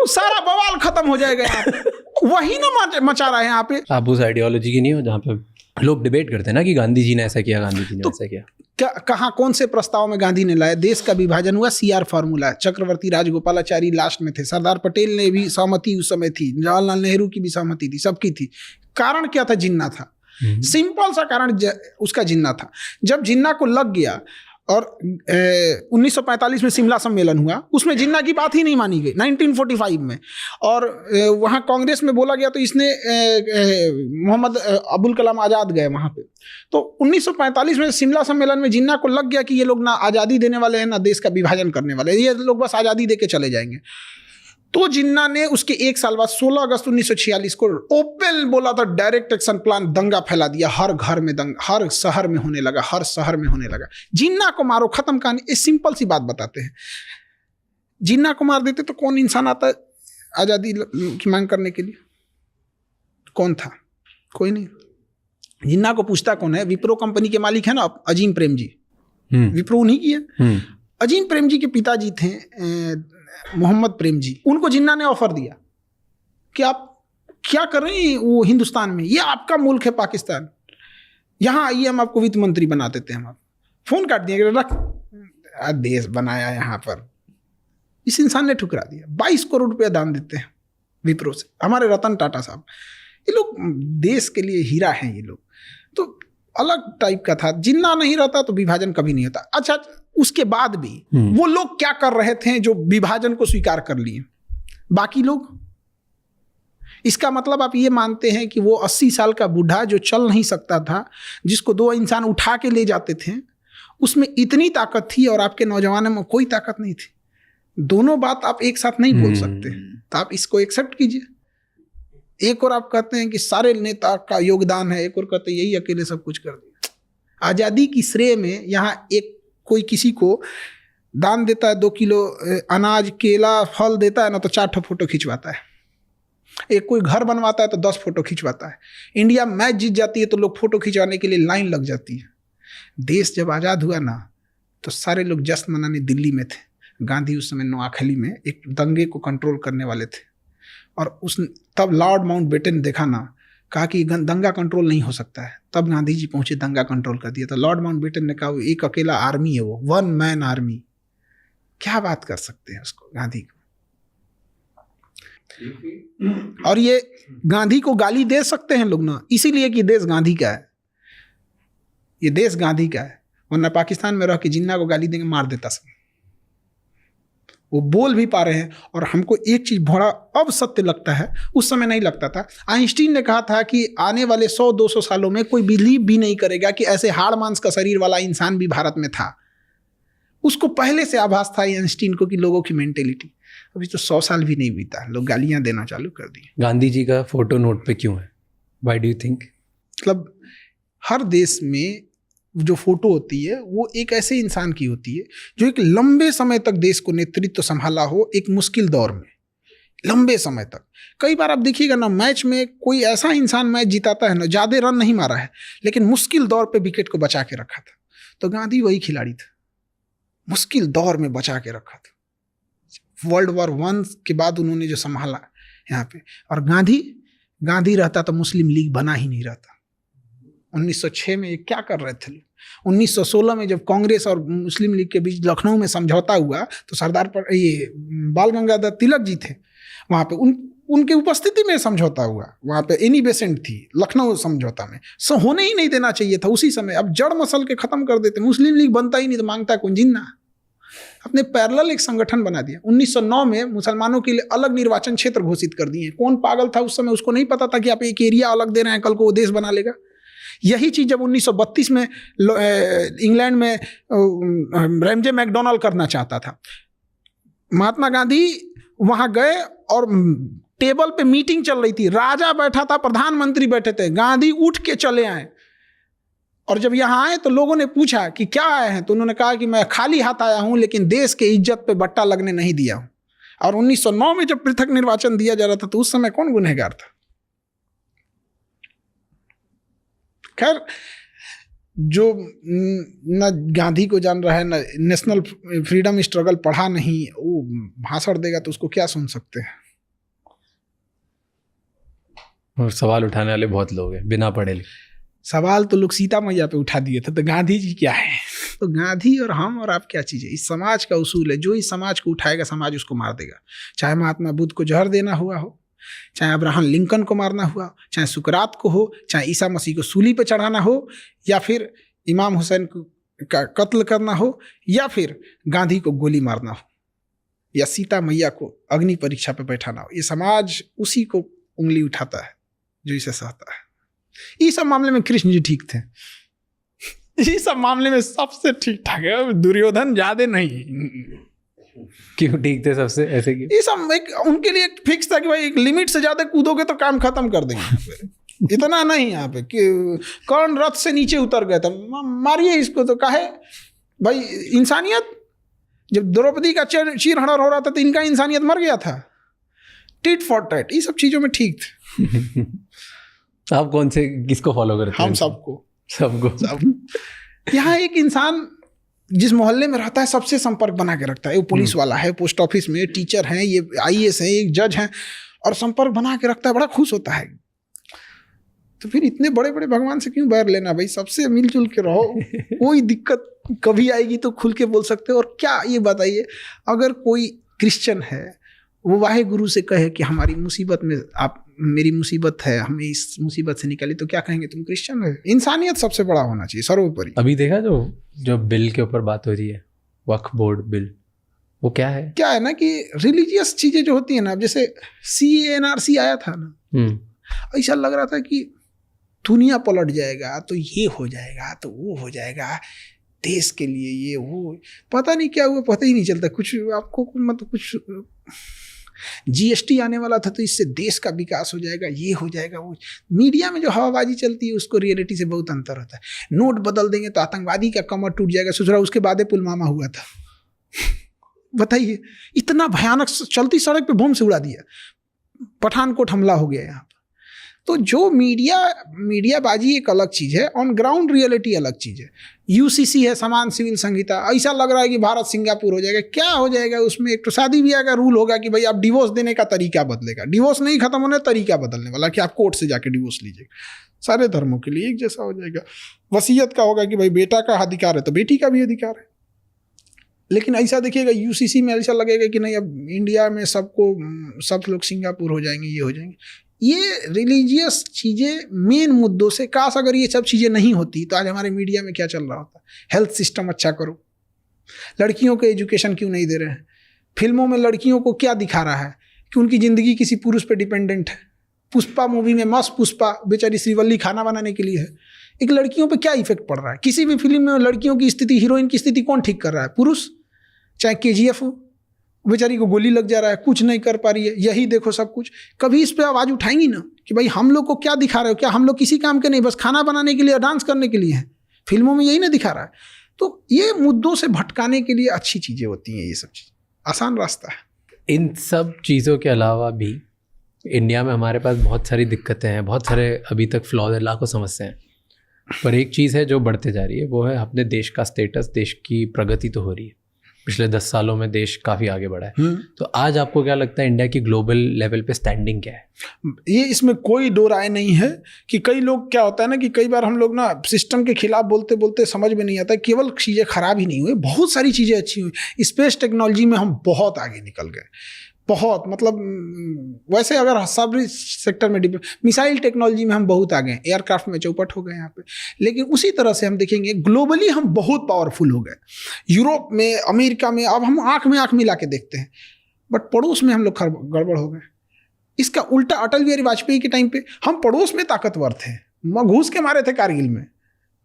B: सारा बवाल खत्म हो जाएगा यहाँ पे। वही ना मचा रहा है यहाँ पे।
A: आप उस आइडियोलॉजी की नहीं हो जहाँ पे लोग डिबेट करते हैं ना कि गांधी जी ने ऐसा किया, गांधी जी ने ऐसा किया।
B: कहाँ कौन से प्रस्ताव में गांधी ने लाया? देश का विभाजन हुआ, CR फॉर्मूला, चक्रवर्ती राजगोपालाचारी लास्ट में थे, सरदार पटेल ने भी सहमति उस समय थी, जवाहरलाल नेहरू की भी सहमति थी, सबकी थी। कारण क्या था? जिन्ना था। सिंपल सा कारण उसका जिन्ना था। जब जिन्ना को लग गया और 1945 में शिमला सम्मेलन हुआ, उसमें जिन्ना की बात ही नहीं मानी गई 1945 में, और वहाँ कांग्रेस में बोला गया तो इसने मोहम्मद अबुल कलाम आज़ाद गए वहाँ पे। तो 1945 में शिमला सम्मेलन में जिन्ना को लग गया कि ये लोग ना आज़ादी देने वाले हैं ना देश का विभाजन करने वाले हैं, ये लोग बस आज़ादी दे के चले जाएंगे। तो जिन्ना ने उसके एक साल बाद 16 अगस्त 1946 को ओपन बोला था, डायरेक्ट एक्शन प्लान, दंगा फैला दिया, हर घर में दंगा, हर शहर में होने लगा, हर शहर में होने लगा। जिन्ना को मारो, खत्म कहानी। एक सिंपल सी बात बताते हैं, जिन्ना को मार देते तो कौन इंसान आता आज़ादी की मांग करने के लिए? कौन था? कोई नहीं। जिन्ना को पूछता कौन है? विप्रो कंपनी के मालिक है ना अजीम प्रेम जी, विप्रो उन्हीं की है। अजीम प्रेम जी के पिताजी थे मोहम्मद प्रेम जी, उनको जिन्ना ने ऑफर दिया कि आप क्या कर रहे हैं वो हिंदुस्तान में, ये आपका मुल्क है पाकिस्तान, यहाँ आइए हम आपको वित्त मंत्री बना देते हैं। हम आप फोन काट दिए, रख देश बनाया यहाँ पर। इस इंसान ने ठुकरा दिया। 22 करोड़ रुपया दान देते हैं विप्रो से, हमारे रतन टाटा साहब। ये लोग देश के लिए हीरा हैं ये लोग। तो अलग टाइप का था। जिन्ना नहीं रहता तो विभाजन कभी नहीं होता। अच्छा, उसके बाद भी वो लोग क्या कर रहे थे जो विभाजन को स्वीकार कर लिए? बाकी लोग, इसका मतलब आप ये मानते हैं कि वो 80 साल का बूढ़ा जो चल नहीं सकता था, जिसको 2 इंसान उठा के ले जाते थे, उसमें इतनी ताकत थी और आपके नौजवानों में कोई ताकत नहीं थी? दोनों बात आप एक साथ नहीं बोल सकते। तो आप इसको एक्सेप्ट कीजिए। एक और आप कहते हैं कि सारे नेता का योगदान है, एक और कहते हैं यही अकेले सब कुछ कर दिया। आज़ादी की श्रेय में यहाँ एक कोई किसी को दान देता है, 2 किलो अनाज, केला, फल देता है ना, तो 4 फोटो खिंचवाता है। एक कोई घर बनवाता है तो 10 फोटो खिंचवाता है। इंडिया मैच जीत जाती है तो लोग फोटो खिंचवाने के लिए लाइन लग जाती है। देश जब आज़ाद हुआ ना तो सारे लोग जश्न मनाने दिल्ली में थे। गांधी उस समय नोआखली में एक दंगे को कंट्रोल करने वाले थे, और तब लॉर्ड माउंटबेटन देखा ना, कहा कि दंगा कंट्रोल नहीं हो सकता है। तब गांधी जी पहुंचे, दंगा कंट्रोल कर दिया। तो लॉर्ड माउंटबेटन ने कहा वो एक अकेला आर्मी है, वो 1 मैन आर्मी। क्या बात कर सकते हैं उसको, गांधी को? और ये गांधी को गाली दे सकते हैं लोग ना, इसीलिए कि देश गांधी का है, ये देश गांधी का है। वरना पाकिस्तान में रह के जिन्ना को गाली देंगे, मार देता सब। वो बोल भी पा रहे हैं। और हमको एक चीज बड़ा अब सत्य लगता है, उस समय नहीं लगता था। आइंस्टीन ने कहा था कि आने वाले 100-200 सालों में कोई बिलीव भी नहीं करेगा कि ऐसे हाड़ मांस का शरीर वाला इंसान भी भारत में था। उसको पहले से आभास था आइंस्टीन को कि लोगों की मेंटेलिटी। अभी तो 100 साल भी नहीं बीता, लोग गालियां देना चालू कर दिए।
A: गांधी जी का फोटो नोट पे क्यों है? Why do you think?
B: मतलब हर देश में जो फोटो होती है वो एक ऐसे इंसान की होती है जो एक लंबे समय तक देश को नेतृत्व संभाला हो, एक मुश्किल दौर में, लंबे समय तक। कई बार आप देखिएगा ना, मैच में कोई ऐसा इंसान मैच जिताता है ना, ज़्यादा रन नहीं मारा है लेकिन मुश्किल दौर पे विकेट को बचा के रखा था। तो गांधी वही खिलाड़ी था, मुश्किल दौर में बचा के रखा था। वर्ल्ड वॉर 1 के बाद उन्होंने जो संभाला यहाँ पे। और गांधी रहता तो मुस्लिम लीग बना ही नहीं रहता। 1906 में ये क्या कर रहे थे? 1916 में जब कांग्रेस और मुस्लिम लीग के बीच लखनऊ में समझौता हुआ तो सरदार पर ये बाल गंगाधर तिलक जी थे वहाँ पे, उनके उपस्थिति में समझौता हुआ। वहाँ पे एनी बेसेंट थी लखनऊ समझौता में। होने ही नहीं देना चाहिए था उसी समय। अब जड़ मसल के खत्म कर देते। मुस्लिम लीग बनता ही नहीं तो मांगता कौन? जिन्ना। अपने पैरेलल एक संगठन बना दिया। 1909 में मुसलमानों के लिए अलग निर्वाचन क्षेत्र घोषित कर दिए। कौन पागल था उस समय, उसको नहीं पता था कि आप एक एरिया अलग दे रहे हैं, कल को वो देश बना लेगा। यही चीज जब 1932 में इंग्लैंड में रैमजे मैकडोनाल्ड करना चाहता था, महात्मा गांधी वहां गए और टेबल पे मीटिंग चल रही थी, राजा बैठा था, प्रधानमंत्री बैठे थे, गांधी उठ के चले आए और जब यहाँ आए तो लोगों ने पूछा कि क्या आए हैं, तो उन्होंने कहा कि मैं खाली हाथ आया हूं, लेकिन देश के इज्जत पे बट्टा लगने नहीं दिया हूं। और 1909 में जब पृथक निर्वाचन दिया जा रहा था तो उस समय कौन गुनहगार था? खैर, जो न गांधी को जान रहा है, न नेशनल फ्रीडम स्ट्रगल पढ़ा नहीं, वो भाषण देगा तो उसको क्या सुन सकते हैं।
A: और सवाल उठाने वाले बहुत लोग हैं बिना पढ़े लिखे।
B: सवाल तो लोग सीता मैया पे उठा दिए थे, तो गांधी जी क्या है? तो गांधी और हम और आप क्या चीज़ है? इस समाज का उसूल है, जो इस समाज को उठाएगा समाज उसको मार देगा। चाहे महात्मा बुद्ध को जहर देना हुआ हो, चाहे अब्राहम लिंकन को मारना हुआ, चाहे सुकरात को हो, चाहे ईसा मसीह को सूली पे चढ़ाना हो, या फिर इमाम हुसैन का कत्ल करना हो, या फिर गांधी को गोली मारना हो, या सीता मैया को अग्नि परीक्षा पे बैठाना हो, ये समाज उसी को उंगली उठाता है जो इसे सहता है। इस सब मामले में कृष्ण जी ठीक थे, इस सब मामले में सबसे ठीक ठाक है, दुर्योधन ज्यादा नहीं।
A: क्यों ठीक थे सबसे, ऐसे क्यों?
B: ये सब एक उनके लिए फिक्स था कि भाई एक लिमिट से ज्यादा कूदोगे तो काम खत्म कर देंगे। इतना नहीं यहाँ पे कि कर्ण रथ से नीचे उतर गए थे, मारिए इसको, तो काहे भाई इंसानियत। जब द्रौपदी का चीरहरण हो रहा था तो इनका इंसानियत मर गया था। टिट फॉर टैट, ये सब चीजों में ठीक थे।
A: आप कौन से किसको फॉलो करते हैं?
B: हम सबको
A: सब।
B: यहाँ एक इंसान जिस मोहल्ले में रहता है सबसे संपर्क बना के रखता है। वो पुलिस वाला है, पोस्ट ऑफिस में टीचर हैं, ये IAS है, एक जज हैं, और संपर्क बना के रखता है, बड़ा खुश होता है। तो फिर इतने बड़े बड़े भगवान से क्यों बैर लेना भाई? सबसे मिलजुल के रहो, कोई दिक्कत कभी आएगी तो खुल के बोल सकते हो। और क्या ये बताइए, अगर कोई क्रिश्चियन है वो वाहे गुरु से कहे कि हमारी मुसीबत में आप, मेरी मुसीबत है, हमें इस मुसीबत से निकाली, तो क्या कहेंगे? तुम क्रिश्चियन हो। इंसानियत सबसे बड़ा होना चाहिए, सर्वोपरि।
A: अभी देखा जो बिल के ऊपर बात हो रही है, वक्फ बोर्ड बिल, वो क्या है
B: ना कि रिलीजियस चीजें जो होती है ना, जैसे CANRC आया था ना, ऐसा लग रहा था कि दुनिया पलट जाएगा, तो ये हो जाएगा, तो वो हो जाएगा, देश के लिए ये वो, पता नहीं क्या हुआ, पता ही नहीं चलता कुछ आपको। मतलब कुछ GST आने वाला था तो इससे देश का विकास हो जाएगा, ये हो जाएगा, वो। मीडिया में जो हवाबाजी चलती है उसको रियलिटी से बहुत अंतर होता है। नोट बदल देंगे तो आतंकवादी का कमर टूट जाएगा, सुधरा उसके बाद पुलवामा हुआ था। बताइए, इतना भयानक, चलती सड़क पे बम से उड़ा दिया, पठानकोट हमला हो गया यहाँ पर। तो जो मीडियाबाजी एक अलग चीज़ है, ऑन ग्राउंड रियलिटी अलग चीज़ है। UCC है, समान सिविल संहिता, ऐसा लग रहा है कि भारत सिंगापुर हो जाएगा। क्या हो जाएगा उसमें? एक तो शादी ब्याह का रूल होगा कि भाई आप डिवोर्स देने का तरीका बदलेगा, डिवोर्स नहीं खत्म होने, तरीका बदलने वाला कि आप कोर्ट से जाके डिवोर्स लीजिएगा। सारे धर्मों के लिए एक जैसा हो जाएगा। वसीयत का होगा कि भाई बेटा का अधिकार है तो बेटी का भी अधिकार है। लेकिन ऐसा देखिएगा UCC में ऐसा लगेगा कि नहीं, अब इंडिया में सब लोग सिंगापुर हो जाएंगे, ये हो जाएंगे। ये रिलीजियस चीज़ें मेन मुद्दों से, काश अगर ये सब चीज़ें नहीं होती तो आज हमारे मीडिया में क्या चल रहा होता? हेल्थ सिस्टम अच्छा करो, लड़कियों को एजुकेशन क्यों नहीं दे रहे हैं? फिल्मों में लड़कियों को क्या दिखा रहा है कि उनकी ज़िंदगी किसी पुरुष पे डिपेंडेंट है। पुष्पा मूवी में मस्त पुष्पा बेचारी श्रीवल्ली खाना बनाने के लिए है। एक लड़कियों पे क्या इफेक्ट पड़ रहा है? किसी भी फिल्म में लड़कियों की स्थिति, हीरोइन की स्थिति कौन ठीक कर रहा है? पुरुष। चाहे KGF हो, बेचारी को गोली लग जा रहा है, कुछ नहीं कर पा रही है, यही देखो सब कुछ। कभी इस पे आवाज़ उठाएंगी ना कि भाई हम लोग को क्या दिखा रहे हो? क्या हम लोग किसी काम के नहीं, बस खाना बनाने के लिए, डांस करने के लिए हैं? फिल्मों में यही ना दिखा रहा है। तो ये मुद्दों से भटकाने के लिए अच्छी चीज़ें होती हैं, ये सब चीज़ आसान रास्ता है।
A: इन सब चीज़ों के अलावा भी इंडिया में हमारे पास बहुत सारी दिक्कतें हैं, बहुत सारे अभी तक फ्लॉज, लाखों समस्याएं हैं। पर एक चीज़ है जो बढ़ते जा रही है, वो है अपने देश का स्टेटस। देश की प्रगति तो हो रही है, पिछले 10 सालों में देश काफ़ी आगे बढ़ा है। तो आज आपको क्या लगता है इंडिया की ग्लोबल लेवल पे स्टैंडिंग क्या है?
B: ये इसमें कोई दो राय नहीं है कि कई लोग, क्या होता है ना कि कई बार हम लोग ना सिस्टम के खिलाफ बोलते बोलते समझ में नहीं आता, केवल चीज़ें खराब ही नहीं हुई, बहुत सारी चीज़ें अच्छी हुई। स्पेस टेक्नोलॉजी में हम बहुत आगे निकल गए। बहुत, मतलब वैसे अगर सब सेक्टर में मिसाइल टेक्नोलॉजी में हम बहुत आगे हैं, एयरक्राफ्ट में चौपट हो गए यहाँ पे, लेकिन उसी तरह से हम देखेंगे ग्लोबली हम बहुत पावरफुल हो गए। यूरोप में, अमेरिका में अब हम आंख में आंख मिला के देखते हैं, बट पड़ोस में हम लोग गड़बड़ हो गए। इसका उल्टा अटल बिहारी वाजपेयी के टाइम पे हम पड़ोस में ताकतवर थे, घूस के मारे थे कारगिल में,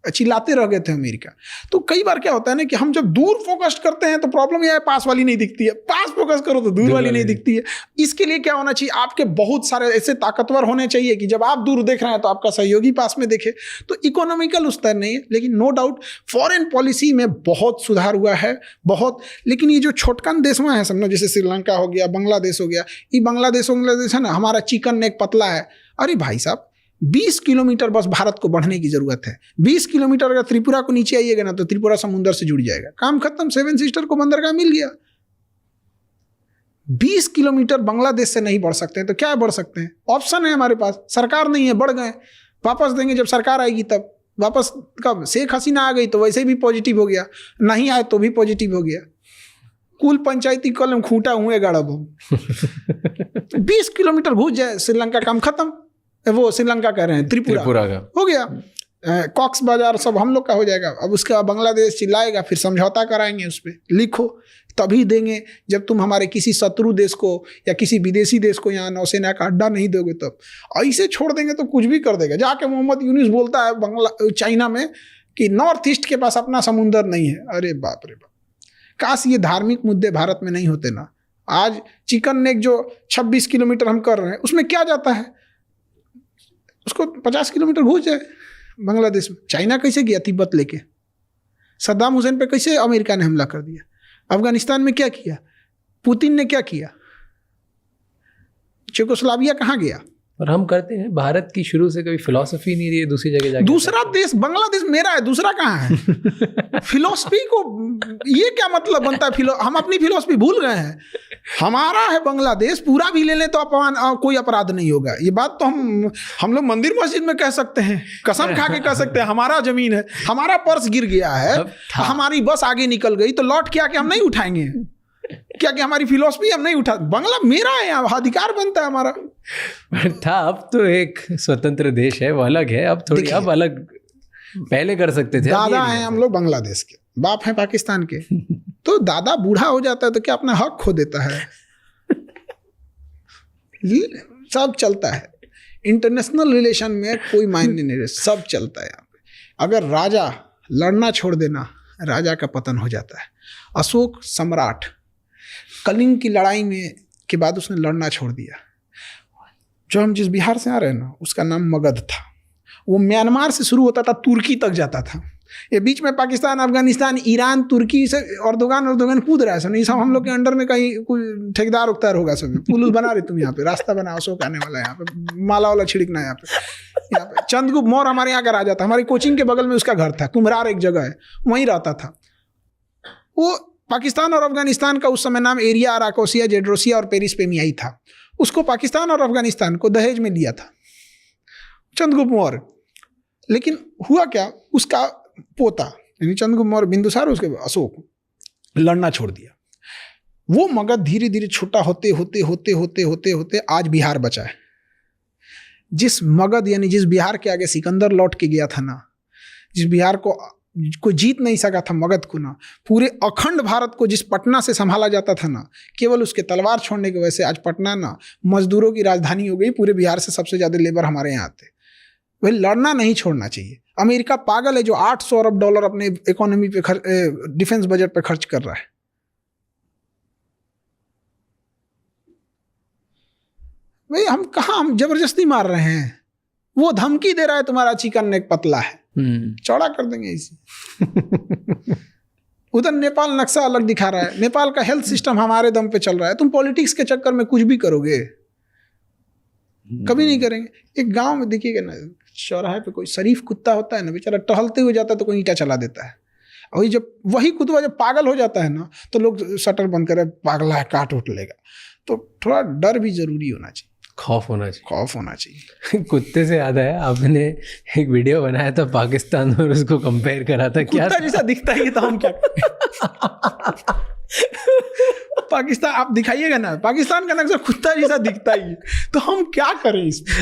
B: चिल्लाते रह गए थे अमेरिका। तो कई बार क्या होता है ना कि हम जब दूर फोकस करते हैं तो प्रॉब्लम यह है पास वाली नहीं दिखती है, पास फोकस करो तो दूर वाली नहीं दिखती है। इसके लिए क्या होना चाहिए, आपके बहुत सारे ऐसे ताकतवर होने चाहिए कि जब आप दूर देख रहे हैं तो आपका सहयोगी पास में देखे। तो इकोनॉमिकल उस तरह नहीं है, लेकिन नो डाउट फॉरेन पॉलिसी में बहुत सुधार हुआ है, बहुत। लेकिन ये जो छोटकन देश में है समझो, जैसे श्रीलंका हो गया, बांग्लादेश हो गया, ये बांग्लादेश है ना, हमारा चिकन नेक पतला है। अरे भाई साहब 20 किलोमीटर बस भारत को बढ़ने की जरूरत है। 20 किलोमीटर अगर त्रिपुरा को नीचे आइएगा ना तो त्रिपुरा समुद्र से जुड़ जाएगा, काम खत्म, 7 सिस्टर को बंदरगाह मिल गया। 20 किलोमीटर बांग्लादेश से नहीं बढ़ सकते हैं तो क्या बढ़ सकते हैं, ऑप्शन है हमारे पास, सरकार नहीं है, बढ़ गए, वापस देंगे जब सरकार आएगी तब। वापस कब, शेख हसीना आ गई तो वैसे भी पॉजिटिव हो गया, नहीं आए तो भी पॉजिटिव हो गया। कुल पंचायती कलम खूंटा हुए गड़ब 20 किलोमीटर घुस जाए श्रीलंका, काम खत्म। वो श्रीलंका कह रहे हैं, त्रिपुरा का हो गया, कॉक्स बाजार सब हम लोग का हो जाएगा। अब उसके बाद बांग्लादेश चिल्लाएगा, फिर समझौता कराएंगे, उस पर लिखो तभी देंगे जब तुम हमारे किसी शत्रु देश को या किसी विदेशी देश को यहाँ नौसेना का अड्डा नहीं दोगे तब। ऐसे छोड़ देंगे तो कुछ भी कर देगा। जाके मोहम्मद यूनुस बोलता है चाइना में कि नॉर्थ ईस्ट के पास अपना समुंदर नहीं है। अरे बाप रे बाप, काश ये धार्मिक मुद्दे भारत में नहीं होते ना। आज चिकन नेक जो 26 किलोमीटर हम कर रहे हैं उसमें क्या जाता है, उसको 50 किलोमीटर घुस जाए बांग्लादेश में। चाइना कैसे गया तिब्बत लेके, सद्दाम हुसैन पे कैसे अमेरिका ने हमला कर दिया, अफगानिस्तान में क्या किया, पुतिन ने क्या किया, चेकोस्लोवाकिया कहाँ गया।
A: और हम करते हैं, भारत की शुरू से कभी फिलॉसफी नहीं रही है दूसरी जगह जाके।
B: दूसरा देश बांग्लादेश मेरा है, दूसरा कहाँ है। फिलॉसफी को ये क्या मतलब बनता है, हम अपनी फिलॉसफी भूल गए हैं। हमारा है बांग्लादेश, पूरा भी ले लें तो अपमान, कोई अपराध नहीं होगा। ये बात तो हम लोग मंदिर मस्जिद में कह सकते हैं, कसम खा के कह सकते हैं। हमारा जमीन है, हमारा पर्स गिर गया है, हमारी बस आगे निकल गई तो लौट के आके हम नहीं उठाएंगे क्या कि हमारी फिलॉसफी हम नहीं उठा, बांग्ला मेरा है, अधिकार बनता है हमारा।
A: था, अब तो एक स्वतंत्र देश है, वो अलग है। अब थोड़ी अब अलग, पहले कर सकते थे।
B: दादा हैं हम लोग बांग्लादेश के, बाप हैं पाकिस्तान के। तो दादा बूढ़ा हो जाता है तो क्या अपना हक खो देता है। सब चलता है इंटरनेशनल रिलेशन में, कोई मायने नहीं, सब चलता है यहाँ पे। अगर राजा लड़ना छोड़ देना, राजा का पतन हो जाता है। अशोक सम्राट कलिंग की लड़ाई में के बाद उसने लड़ना छोड़ दिया। जो हम जिस बिहार से आ रहे हैं ना, उसका नाम मगध था। वो म्यांमार से शुरू होता था, तुर्की तक जाता था। ये बीच में पाकिस्तान, अफगानिस्तान, ईरान, तुर्की से अर्दोगान कूद रहा है। सब ये सब हम लोग के अंडर में कहीं कोई ठेकेदार उकतार होगा। सब पुल बना रहे तुम यहाँ पे, रास्ता बना, अशोक आने वाला है यहाँ पे, माला वाला छिड़कना यहाँ पे। चंद्रगुप्त मौर्य हमारे यहाँ का राजा था, हमारी कोचिंग के बगल में उसका घर था, कुम्हरार एक जगह है, वहीं रहता था वो। पाकिस्तान और अफगानिस्तान का उस समय नाम एरिया, अराकोसिया, जेड्रोसिया और पेरिस पेमियाई था। उसको पाकिस्तान और अफगानिस्तान को दहेज में दिया था चंद्रगुप्त मौर्य। लेकिन हुआ क्या, उसका पोता यानी चंद्रगुप्त मौर्य बिंदुसार, उसके अशोक, लड़ना छोड़ दिया। वो मगध धीरे धीरे छोटा होते होते होते होते होते होते आज बिहार बचा है। जिस मगध यानी जिस बिहार के आगे सिकंदर लौट के गया था ना, जिस बिहार को कोई जीत नहीं सका था, मगध को ना, पूरे अखंड भारत को जिस पटना से संभाला जाता था ना, केवल उसके तलवार छोड़ने की वजह से आज पटना ना मजदूरों की राजधानी हो गई। पूरे बिहार से सबसे ज़्यादा लेबर हमारे यहाँ आते। वही लड़ना नहीं छोड़ना चाहिए। अमेरिका पागल है जो 800 अरब डॉलर अपने इकोनॉमी पे डिफेंस बजट पे खर्च कर रहा है। भाई हम कहाँ, हम जबरदस्ती मार रहे हैं। वो धमकी दे रहा है तुम्हारा चिकन नेक पतला है, चौड़ा कर देंगे इसे। उधर नेपाल नक्शा अलग दिखा रहा है, नेपाल का हेल्थ सिस्टम हमारे दम पे चल रहा है। तुम पॉलिटिक्स के चक्कर में कुछ भी करोगे, कभी नहीं करेंगे। एक गांव में देखिएगा ना, चौराहे पे कोई शरीफ कुत्ता होता है ना, बेचारा टहलते हुए जाता है तो कोई ईंटा चला देता है। वही जब वही कुत्ता जब पागल हो जाता है ना, तो लोग शटर बंद करे, पागला है, काट उठ लेगा। तो थोड़ा डर भी जरूरी होना चाहिए, खौफ होना चाहिए।
A: कुत्ते से याद आया, आपने एक वीडियो बनाया था पाकिस्तान और उसको कंपेयर करा था, क्या
B: कुत्ता जैसा दिखता है तो हम क्या पाकिस्तान आप दिखाइएगा ना, पाकिस्तान का नक्शा कुत्ता जैसा दिखता ही है, तो हम क्या करें इसमें?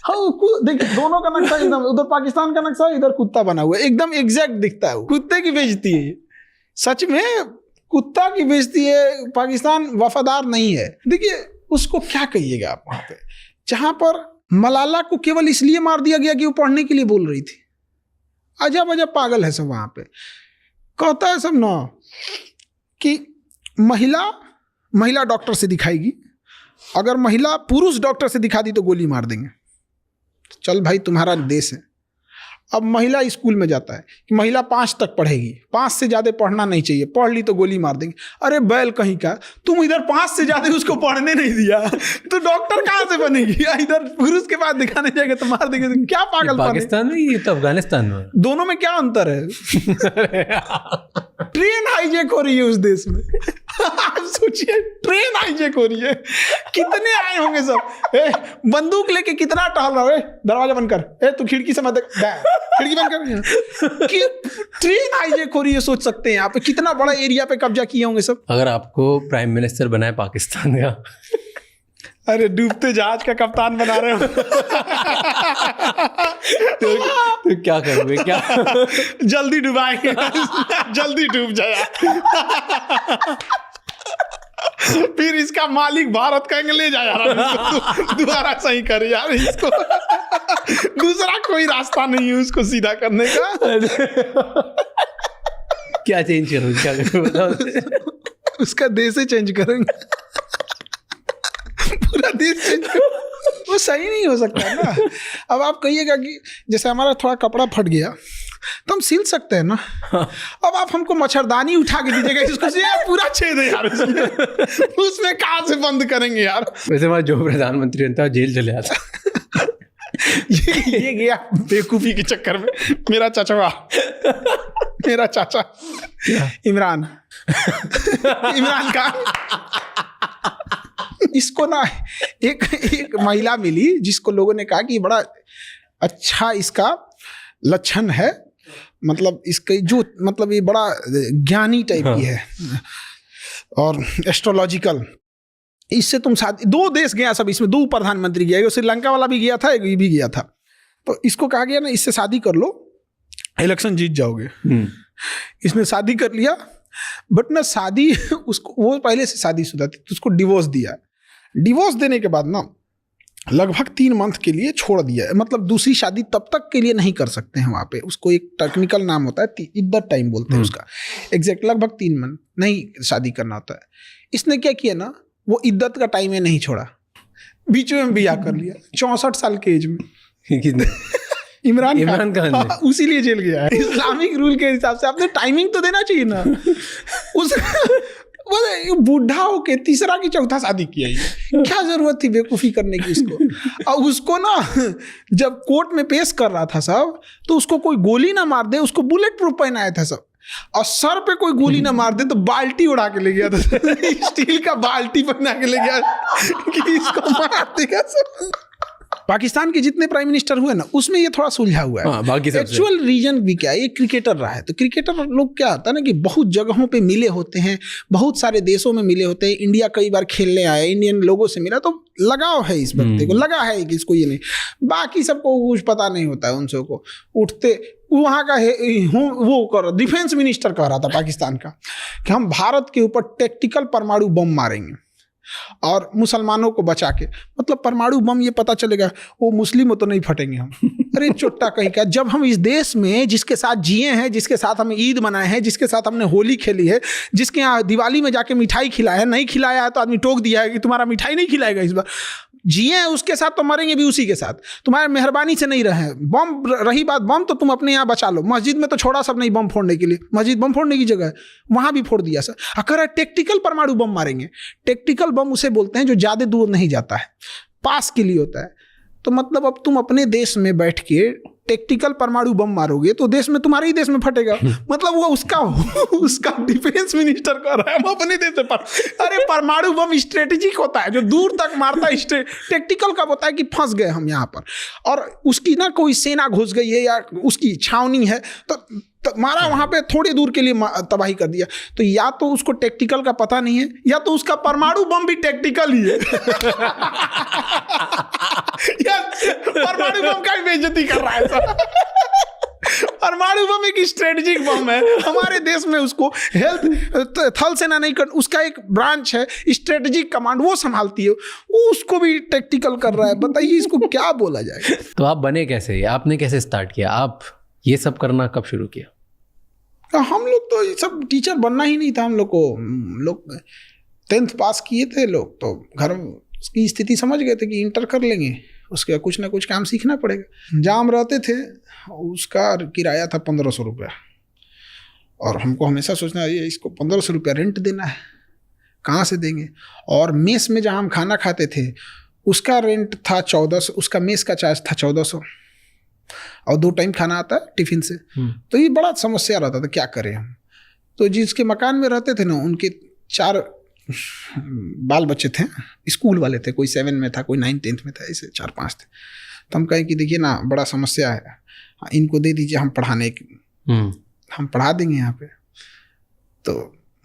B: हाँ देखिए, दोनों का नक्शा एकदम, उधर पाकिस्तान का नक्शा, इधर कुत्ता बना हुआ है, एकदम एग्जैक्ट दिखता है। कुत्ते की बेइज्जती है, सच में कुत्ता की बेइज्जती है। पाकिस्तान वफादार नहीं है। देखिए उसको क्या कहिएगा आप वहां पे, जहां पर मलाला को केवल इसलिए मार दिया गया कि वो पढ़ने के लिए बोल रही थी। अजब अजब पागल है सब वहां पे। कहता है सब ना कि महिला डॉक्टर से दिखाएगी, अगर महिला पुरुष डॉक्टर से दिखा दी तो गोली मार देंगे। चल भाई तुम्हारा देश है। अब महिला स्कूल में जाता है कि महिला 5 तक पढ़ेगी, 5 से ज़्यादा पढ़ना नहीं चाहिए, पढ़ ली तो गोली मार देंगे। अरे बैल कहीं का, तुम इधर 5 से ज़्यादा उसको पढ़ने नहीं दिया तो डॉक्टर कहाँ से बनेगी? इधर पुरुष के पास दिखाने जाएगा तो मार देंगे। तो क्या पागल
A: पाकिस्तान में, ये तो अफगानिस्तान में, दोनों
B: में क्या अंतर है? ट्रेन हाईजैक हो रही है उस देश में। आप सोचिए, ट्रेन हाईजैक हो रही है, कितने आए होंगे सब। बंदूक लेके कितना टहल रहा है। दरवाजा बंद कर, तू खिड़की से मत देख, खिड़की बंद कर। कि ट्रेन हाईजैक हो रही है, सोच सकते हैं आप कितना बड़ा एरिया पे कब्जा किए होंगे सब।
A: अगर आपको प्राइम मिनिस्टर बनाए पाकिस्तान का,
B: अरे डूबते जहाज का कप्तान बना रहे हो
A: तो क्या करोगे? क्या
B: जल्दी डुबाएंगे, जल्दी डूब जाए। फिर इसका मालिक भारत कहेंगे ले जा यार, दोबारा सही कर यार इसको। दूसरा कोई रास्ता नहीं है उसको सीधा करने का।
A: क्या चेंज करोगे? क्या करोगे?
B: उसका देश ही चेंज करेंगे, पूरा देश चेंज करेंगे। वो सही नहीं हो सकता है ना। अब आप कहिएगा कि जैसे हमारा थोड़ा कपड़ा फट गया तो हम सिल सकते हैं ना। अब आप हमको मच्छरदानी उठा के दीजिएगा, इसको पूरा छेद है यार उसमें कहाँ से बंद करेंगे यार?
A: वैसे हमारा जो प्रधानमंत्री था जेल चले आता।
B: ये गया बेवकूफी के चक्कर में। मेरा चाचा इमरान खान, इसको ना एक महिला मिली जिसको लोगों ने कहा कि बड़ा अच्छा इसका लक्षण है, मतलब इसके जो मतलब ये बड़ा ज्ञानी टाइप की है और एस्ट्रोलॉजिकल, इससे तुम शादी। 2 देश गया सब, इसमें 2 प्रधानमंत्री गया, श्रीलंका वाला भी गया था, ये भी गया था। तो इसको कहा गया ना इससे शादी कर लो, इलेक्शन जीत जाओगे। इसने शादी कर लिया, बट ना शादी उसको, वो पहले से शादीशुदा थी तो उसको डिवोर्स दिया। डिवोर्स देने के बाद ना लगभग 3 मंथ के लिए छोड़ दिया, मतलब दूसरी शादी तब तक के लिए नहीं कर सकते हैं वहाँ पे। उसको एक टेक्निकल नाम होता है, इद्दत टाइम बोलते हैं उसका, एग्जैक्ट लगभग 3 मंथ नहीं शादी करना होता है। इसने क्या किया ना, वो इद्दत का टाइम नहीं छोड़ा, बीच में ब्याह कर लिया 64 साल के एज में। इमरान खान उसी लिए जेल गया है। इस्लामिक रूल के हिसाब से आपने टाइमिंग तो देना चाहिए ना। उस बूढ़ा होके तीसरा की चौथा शादी किया है, क्या जरूरत थी बेवकूफ़ी करने की उसको। और उसको ना जब कोर्ट में पेश कर रहा था सब, तो उसको कोई गोली ना मार दे, उसको बुलेट प्रूफ पहनाया था सब, और सर पे कोई गोली ना मार दे तो बाल्टी उड़ा के ले गया था। स्टील का बाल्टी पहना के ले गया कि इसको मार देगा सब। पाकिस्तान के जितने प्राइम मिनिस्टर हुए ना, उसमें ये थोड़ा सुलझा हुआ है। एक्चुअल रीजन भी क्या है, ये क्रिकेटर रहा है। तो क्रिकेटर लोग क्या होता है ना कि बहुत जगहों पे मिले होते हैं, बहुत सारे देशों में मिले होते हैं। इंडिया कई बार खेलने आए, इंडियन लोगों से मिला, तो लगाव है इस व्यक्ति को, लगा है कि इसको ये नहीं। बाकी सबको कुछ पता नहीं होता है, उन सबको उठते वहाँ का वो कर डिफेंस मिनिस्टर कह रहा था पाकिस्तान का कि हम भारत के ऊपर टैक्टिकल परमाणु बम मारेंगे और मुसलमानों को बचा के। मतलब परमाणु बम ये पता चलेगा वो मुस्लिम तो नहीं फटेंगे हम। अरे चोट्टा कहीं का, जब हम इस देश में जिसके साथ जिए हैं, जिसके साथ हम ईद मनाए हैं, जिसके साथ हमने होली खेली है, जिसके यहाँ दिवाली में जाके मिठाई खिलाया है, नहीं खिलाया है तो आदमी टोक दिया है कि तुम्हारा मिठाई नहीं खिलाएगा इस बार। जिए हैं उसके साथ तो मरेंगे भी उसी के साथ। तुम्हारे मेहरबानी से नहीं रहे बम। रही बात बम, तो तुम अपने यहाँ बचा लो। मस्जिद में तो छोड़ा सब नहीं बम फोड़ने के लिए, मस्जिद बम फोड़ने की जगह है, वहाँ भी फोड़ दिया सर। अगर टैक्टिकल परमाणु बम मारेंगे, टैक्टिकल बम उसे बोलते हैं जो ज़्यादा दूर नहीं जाता है, पास के लिए होता है। तो मतलब अब तुम अपने देश में बैठ के टैक्टिकल परमाणु बम मारोगे तो देश में, तुम्हारे ही देश में फटेगा। मतलब वो उसका डिफेंस मिनिस्टर कर रहा है, हम अपने देश में अरे परमाणु बम स्ट्रेटेजिक होता है, जो दूर तक मारता है। टैक्टिकल कब होता है कि फंस गए हम यहाँ पर और उसकी ना कोई सेना घुस गई है या उसकी छावनी है, तो मारा वहां पे थोड़ी दूर के लिए तबाही कर दिया। तो या तो उसको टैक्टिकल का पता नहीं है, या तो उसका परमाणु बम भी टैक्टिकल ही है। या परमाणु बम का भी बेइज्जती कर रहा है सर। परमाणु बम एक स्ट्रेटेजिक बम है हमारे देश में, उसको हेल्थ थल सेना नहीं कर, उसका एक ब्रांच है स्ट्रेटेजिक कमांड, वो संभालती है, वो उसको भी टैक्टिकल कर रहा है। बताइए इसको क्या बोला जाए।
A: तो आप बने कैसे, आपने कैसे स्टार्ट किया, आप ये सब करना कब शुरू किया?
B: हम लोग तो ये सब टीचर बनना ही नहीं था हम लोग को। लोग 10th पास किए थे लोग, तो घर की स्थिति समझ गए थे कि इंटर कर लेंगे, उसके कुछ ना कुछ काम सीखना पड़ेगा। जहाँ हम रहते थे उसका किराया था 1500 रुपया, और हमको हमेशा सोचना ये इसको 1500 रुपया रेंट देना है, कहाँ से देंगे। और मेस में जहाँ हम खाना खाते थे उसका रेंट था 1400, उसका मेस का चार्ज था 1400, और 2 टाइम खाना आता है टिफिन से। तो ये बड़ा समस्या रहता था, क्या करें हम। तो जिसके मकान में रहते थे ना, उनके 4 बाल बच्चे थे, स्कूल वाले थे, कोई 7 में था, कोई 9-10th में था, ऐसे 4-5 थे। तो हम कहें कि देखिए ना बड़ा समस्या है, इनको दे दीजिए, हम पढ़ाने की हम पढ़ा देंगे यहाँ पे। तो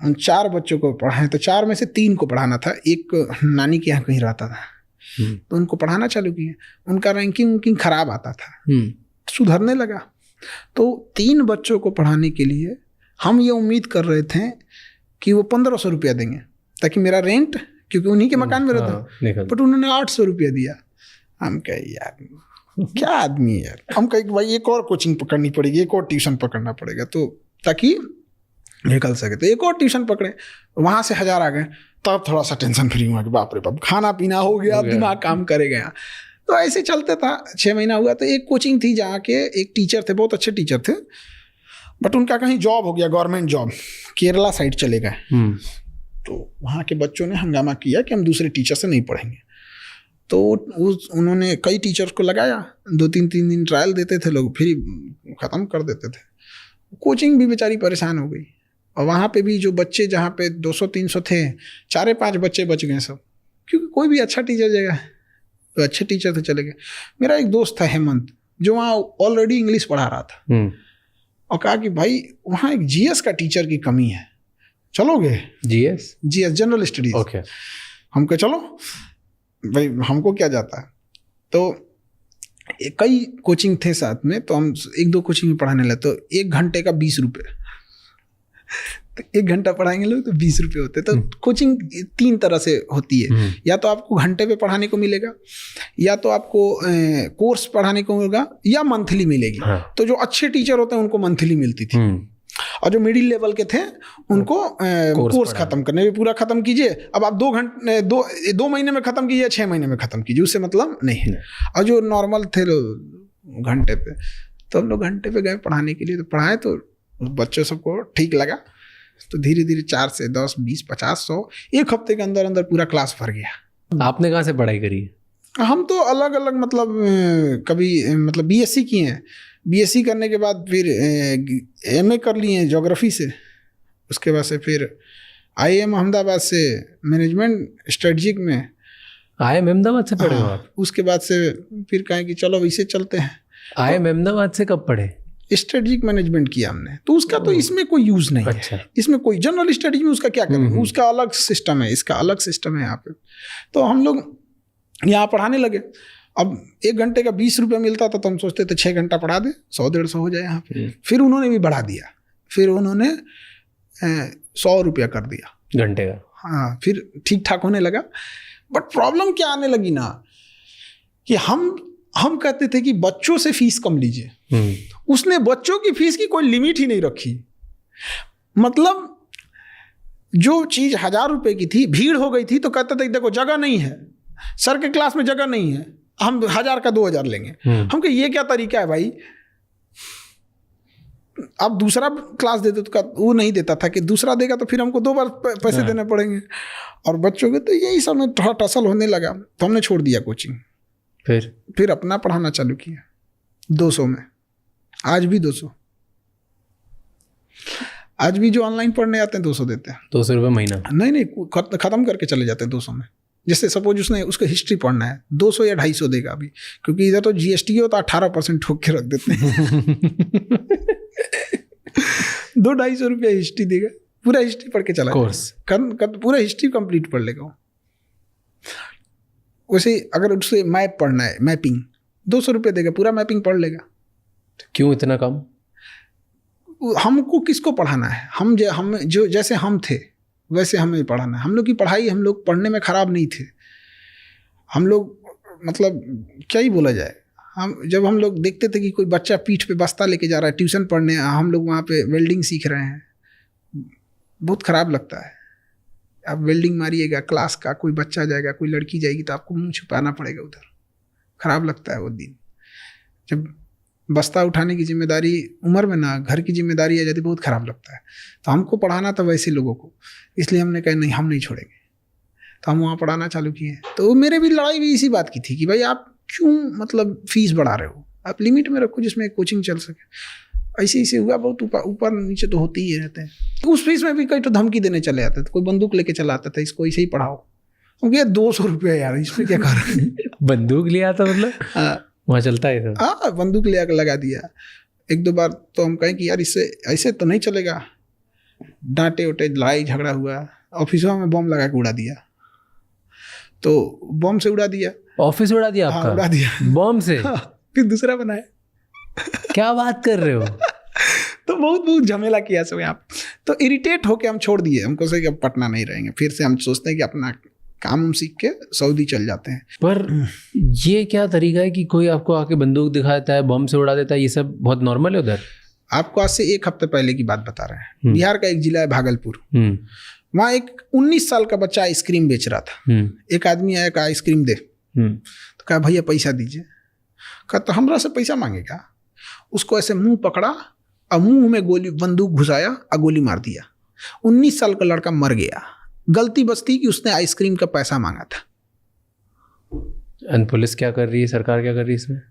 B: उन 4 बच्चों को पढ़ाएं, तो 4 में से 3 को पढ़ाना था, एक नानी के यहाँ कहीं रहता था, तो उनको पढ़ाना चालू किए। उनका रैंकिंग खराब आता था, सुधरने लगा। तो 3 बच्चों को पढ़ाने के लिए हम ये उम्मीद कर रहे थे कि वो 1500 रुपया देंगे, ताकि मेरा रेंट, क्योंकि उन्हीं के मकान में रहता, बट उन्होंने 800 रुपया दिया। हम कहे यार क्या आदमी है यार। हम कहे भाई एक और कोचिंग पकड़नी पड़ेगी, एक और ट्यूशन पकड़ना पड़ेगा, तो ताकि निकल सके। तो एक और ट्यूशन पकड़े, वहाँ से 1000 आ गए, तब थोड़ा सा टेंशन फ्री हुआ कि बाप रे बाप, खाना पीना हो गया, दिमाग काम करेगा। तो ऐसे चलते था। 6 महीना हुआ तो एक कोचिंग थी जहाँ के एक टीचर थे, बहुत अच्छे टीचर थे, बट उनका कहीं जॉब हो गया, गवर्नमेंट जॉब, केरला साइड चले गए। तो वहाँ के बच्चों ने हंगामा किया कि हम दूसरे टीचर से नहीं पढ़ेंगे। तो उन्होंने कई टीचर्स को लगाया, 2-3 दिन ट्रायल देते थे लोग, फिर ख़त्म कर देते थे। कोचिंग भी बेचारी परेशान हो गई, और वहाँ पे भी जो बच्चे जहाँ पे 200-300 थे, 4-5 बच्चे बच गए सब, क्योंकि कोई भी अच्छा टीचर जगह, तो अच्छे टीचर थे चले गए। मेरा एक दोस्त था हेमंत, जो वहाँ ऑलरेडी इंग्लिश पढ़ा रहा था, और कहा कि भाई वहाँ एक जीएस का टीचर की कमी है, चलोगे? GS general studies.
A: ओके।
B: हम कहे चलो भाई, हमको क्या जाता है। तो कई कोचिंग थे साथ में, तो हम 1-2 कोचिंग में पढ़ाने लगे। तो 1 घंटे का 20 रुपये, तो 1 घंटा पढ़ाएंगे लोग तो 20 रुपये होते। तो कोचिंग 3 तरह से होती है, या तो आपको घंटे पे पढ़ाने को मिलेगा, या तो आपको कोर्स पढ़ाने को मिलेगा, या मंथली मिलेगी। तो जो अच्छे टीचर होते हैं उनको मंथली मिलती थी, और जो मिडिल लेवल के थे उनको कोर्स खत्म करने में पूरा खत्म कीजिए। अब आप 2 महीने में खत्म कीजिए, 6 महीने में खत्म कीजिए, उससे मतलब नहीं है। और जो नॉर्मल थे लोग घंटे पे, तो हम लोग घंटे पे गए पढ़ाने के लिए, तो पढ़ाए तो बच्चों सबको ठीक लगा। तो धीरे धीरे 4 से 10, 20, 50, 100 एक हफ्ते के अंदर अंदर पूरा क्लास भर गया।
A: आपने कहाँ से पढ़ाई करी?
B: हम तो अलग अलग, मतलब कभी बीएससी किए हैं, बीएससी करने के बाद फिर एमए कर लिए हैं ज्योग्राफी से, उसके बाद से फिर IIM अहमदाबाद से मैनेजमेंट स्ट्रेटजिक में।
A: IIM अहमदाबाद से पढ़े हो आप?
B: उसके बाद से फिर कहें कि चलो इसे चलते हैं।
A: IIM अहमदाबाद से कब पढ़े?
B: स्ट्रेटजिक मैनेजमेंट किया हमने, तो उसका तो इसमें कोई यूज़ नहीं है। इसमें कोई जनरल स्टडीज में उसका क्या करेंगे, उसका अलग सिस्टम है, इसका अलग सिस्टम है यहाँ पे। तो हम लोग यहाँ पढ़ाने लगे। अब 1 घंटे का 20 रुपये मिलता था, तो हम सोचते थे 6 घंटा पढ़ा दे, 100-150 हो जाए यहाँ पे। फिर उन्होंने भी बढ़ा दिया, फिर उन्होंने 100 रुपया कर दिया
A: घंटे का।
B: हाँ, फिर ठीक ठाक होने लगा। बट प्रॉब्लम क्या आने लगी ना, कि हम कहते थे कि बच्चों से फीस कम लीजिए। उसने बच्चों की फीस की कोई लिमिट ही नहीं रखी। मतलब जो चीज़ 1000 रुपये की थी, भीड़ हो गई थी, तो कहते थे देखो जगह नहीं है, सर के क्लास में जगह नहीं है, हम 1000 का 2000 लेंगे। हम कहे ये क्या तरीका है भाई, आप दूसरा क्लास देते तो वो नहीं देता था कि दूसरा देगा तो फिर हमको 2 बार पैसे देने पड़ेंगे। और बच्चों के तो यही सब में थोड़ा टसल होने लगा, तो हमने छोड़ दिया कोचिंग। फिर अपना पढ़ाना चालू किया 200 में। आज भी 200, आज भी जो ऑनलाइन पढ़ने आते हैं 200 देते हैं।
A: 200 रुपये महीना? नहीं,
B: खत्म करके चले जाते हैं 200 में। जैसे सपोज उसको हिस्ट्री पढ़ना है, 200 या 250 देगा अभी, क्योंकि इधर तो GST हो तो 18% ठोक के रख देते हैं। 200-250 रुपया हिस्ट्री देगा, पूरा हिस्ट्री पढ़ के चला
A: कोर्स
B: पूरा हिस्ट्री कंप्लीट पढ़ लेगा। वैसे अगर उससे मैप पढ़ना है, मैपिंग, 200 रुपये देगा, पूरा मैपिंग पढ़ लेगा।
A: क्यों इतना कम?
B: हमको किसको पढ़ाना है? हम जो जैसे हम थे वैसे हमें पढ़ाना है। हम लोग की पढ़ाई, हम लोग पढ़ने में ख़राब नहीं थे। हम लोग मतलब क्या ही बोला जाए, जब हम लोग देखते थे कि कोई बच्चा पीठ पे बस्ता लेके जा रहा है ट्यूशन पढ़ने, हम लोग वहाँ पे वेल्डिंग सीख रहे हैं, बहुत ख़राब लगता है। आप वेल्डिंग मारिएगा, क्लास का कोई बच्चा जाएगा, कोई लड़की जाएगी तो आपको मुँह छुपाना पड़ेगा उधर, ख़राब लगता है वो दिन। जब बस्ता उठाने की जिम्मेदारी उम्र में ना घर की जिम्मेदारी आ जाती, बहुत ख़राब लगता है। तो हमको पढ़ाना था वैसे लोगों को, इसलिए हमने कहा नहीं, हम नहीं छोड़ेंगे। तो हम वहाँ पढ़ाना चालू किए। तो मेरे भी लड़ाई भी इसी बात की थी कि भाई आप क्यों मतलब फीस बढ़ा रहे हो, आप लिमिट में रखो जिसमें कोचिंग चल सके। ऐसे हुआ, बहुत ऊपर नीचे तो होते ही रहते हैं। उस फीस में भी कई तो धमकी देने चले आते थे, कोई बंदूक लेके चला आता था, इसको ऐसे ही पढ़ाओ। क्योंकि 200 रुपया यार, इसमें क्या कर रहे हैं।
A: बंदूक लिया था मतलब? हाँ, वहाँ चलता है तो।
B: हाँ, बंदूक ले आकर लगा दिया। 1-2 बार तो हम कहें कि यार इससे ऐसे तो नहीं चलेगा, डांटे उटे, लड़ाई झगड़ा हुआ। ऑफिसों में बम लगा के उड़ा दिया, तो बम से उड़ा दिया।
A: ऑफिस उड़ा दिया आपका?
B: हाँ, उड़ा दिया
A: बम से।
B: हाँ, फिर दूसरा बनाया।
A: क्या बात कर रहे हो?
B: तो बहुत झमेला किया सब यहाँ। तो इरिटेट होके हम छोड़ दिए, हमको से कि अब पटना नहीं रहेंगे। फिर से हम सोचते हैं कि अपना काम सीख के सऊदी चल जाते हैं।
A: पर ये क्या तरीका है कि कोई आपको आके बंदूक दिखा देता है, बम से उड़ा देता है, ये सब बहुत नॉर्मल है उधर? आपको
B: आज से 1 हफ्ते पहले की बात बता रहे हैं। बिहार का एक जिला है भागलपुर, वहाँ एक 19 साल का बच्चा आइसक्रीम बेच रहा था। एक आदमी आया, कहा आइसक्रीम दे, तो कहा भैया पैसा दीजिए। कहा तो हमरा से पैसा मांगेगा? उसको ऐसे मुंह पकड़ा और मुंह में बंदूक घुसाया और गोली मार दिया। 19 साल का लड़का मर गया। गलती बस थी कि उसने आइसक्रीम का पैसा मांगा था।
A: पुलिस क्या कर रही है, सरकार क्या कर रही है इसमें?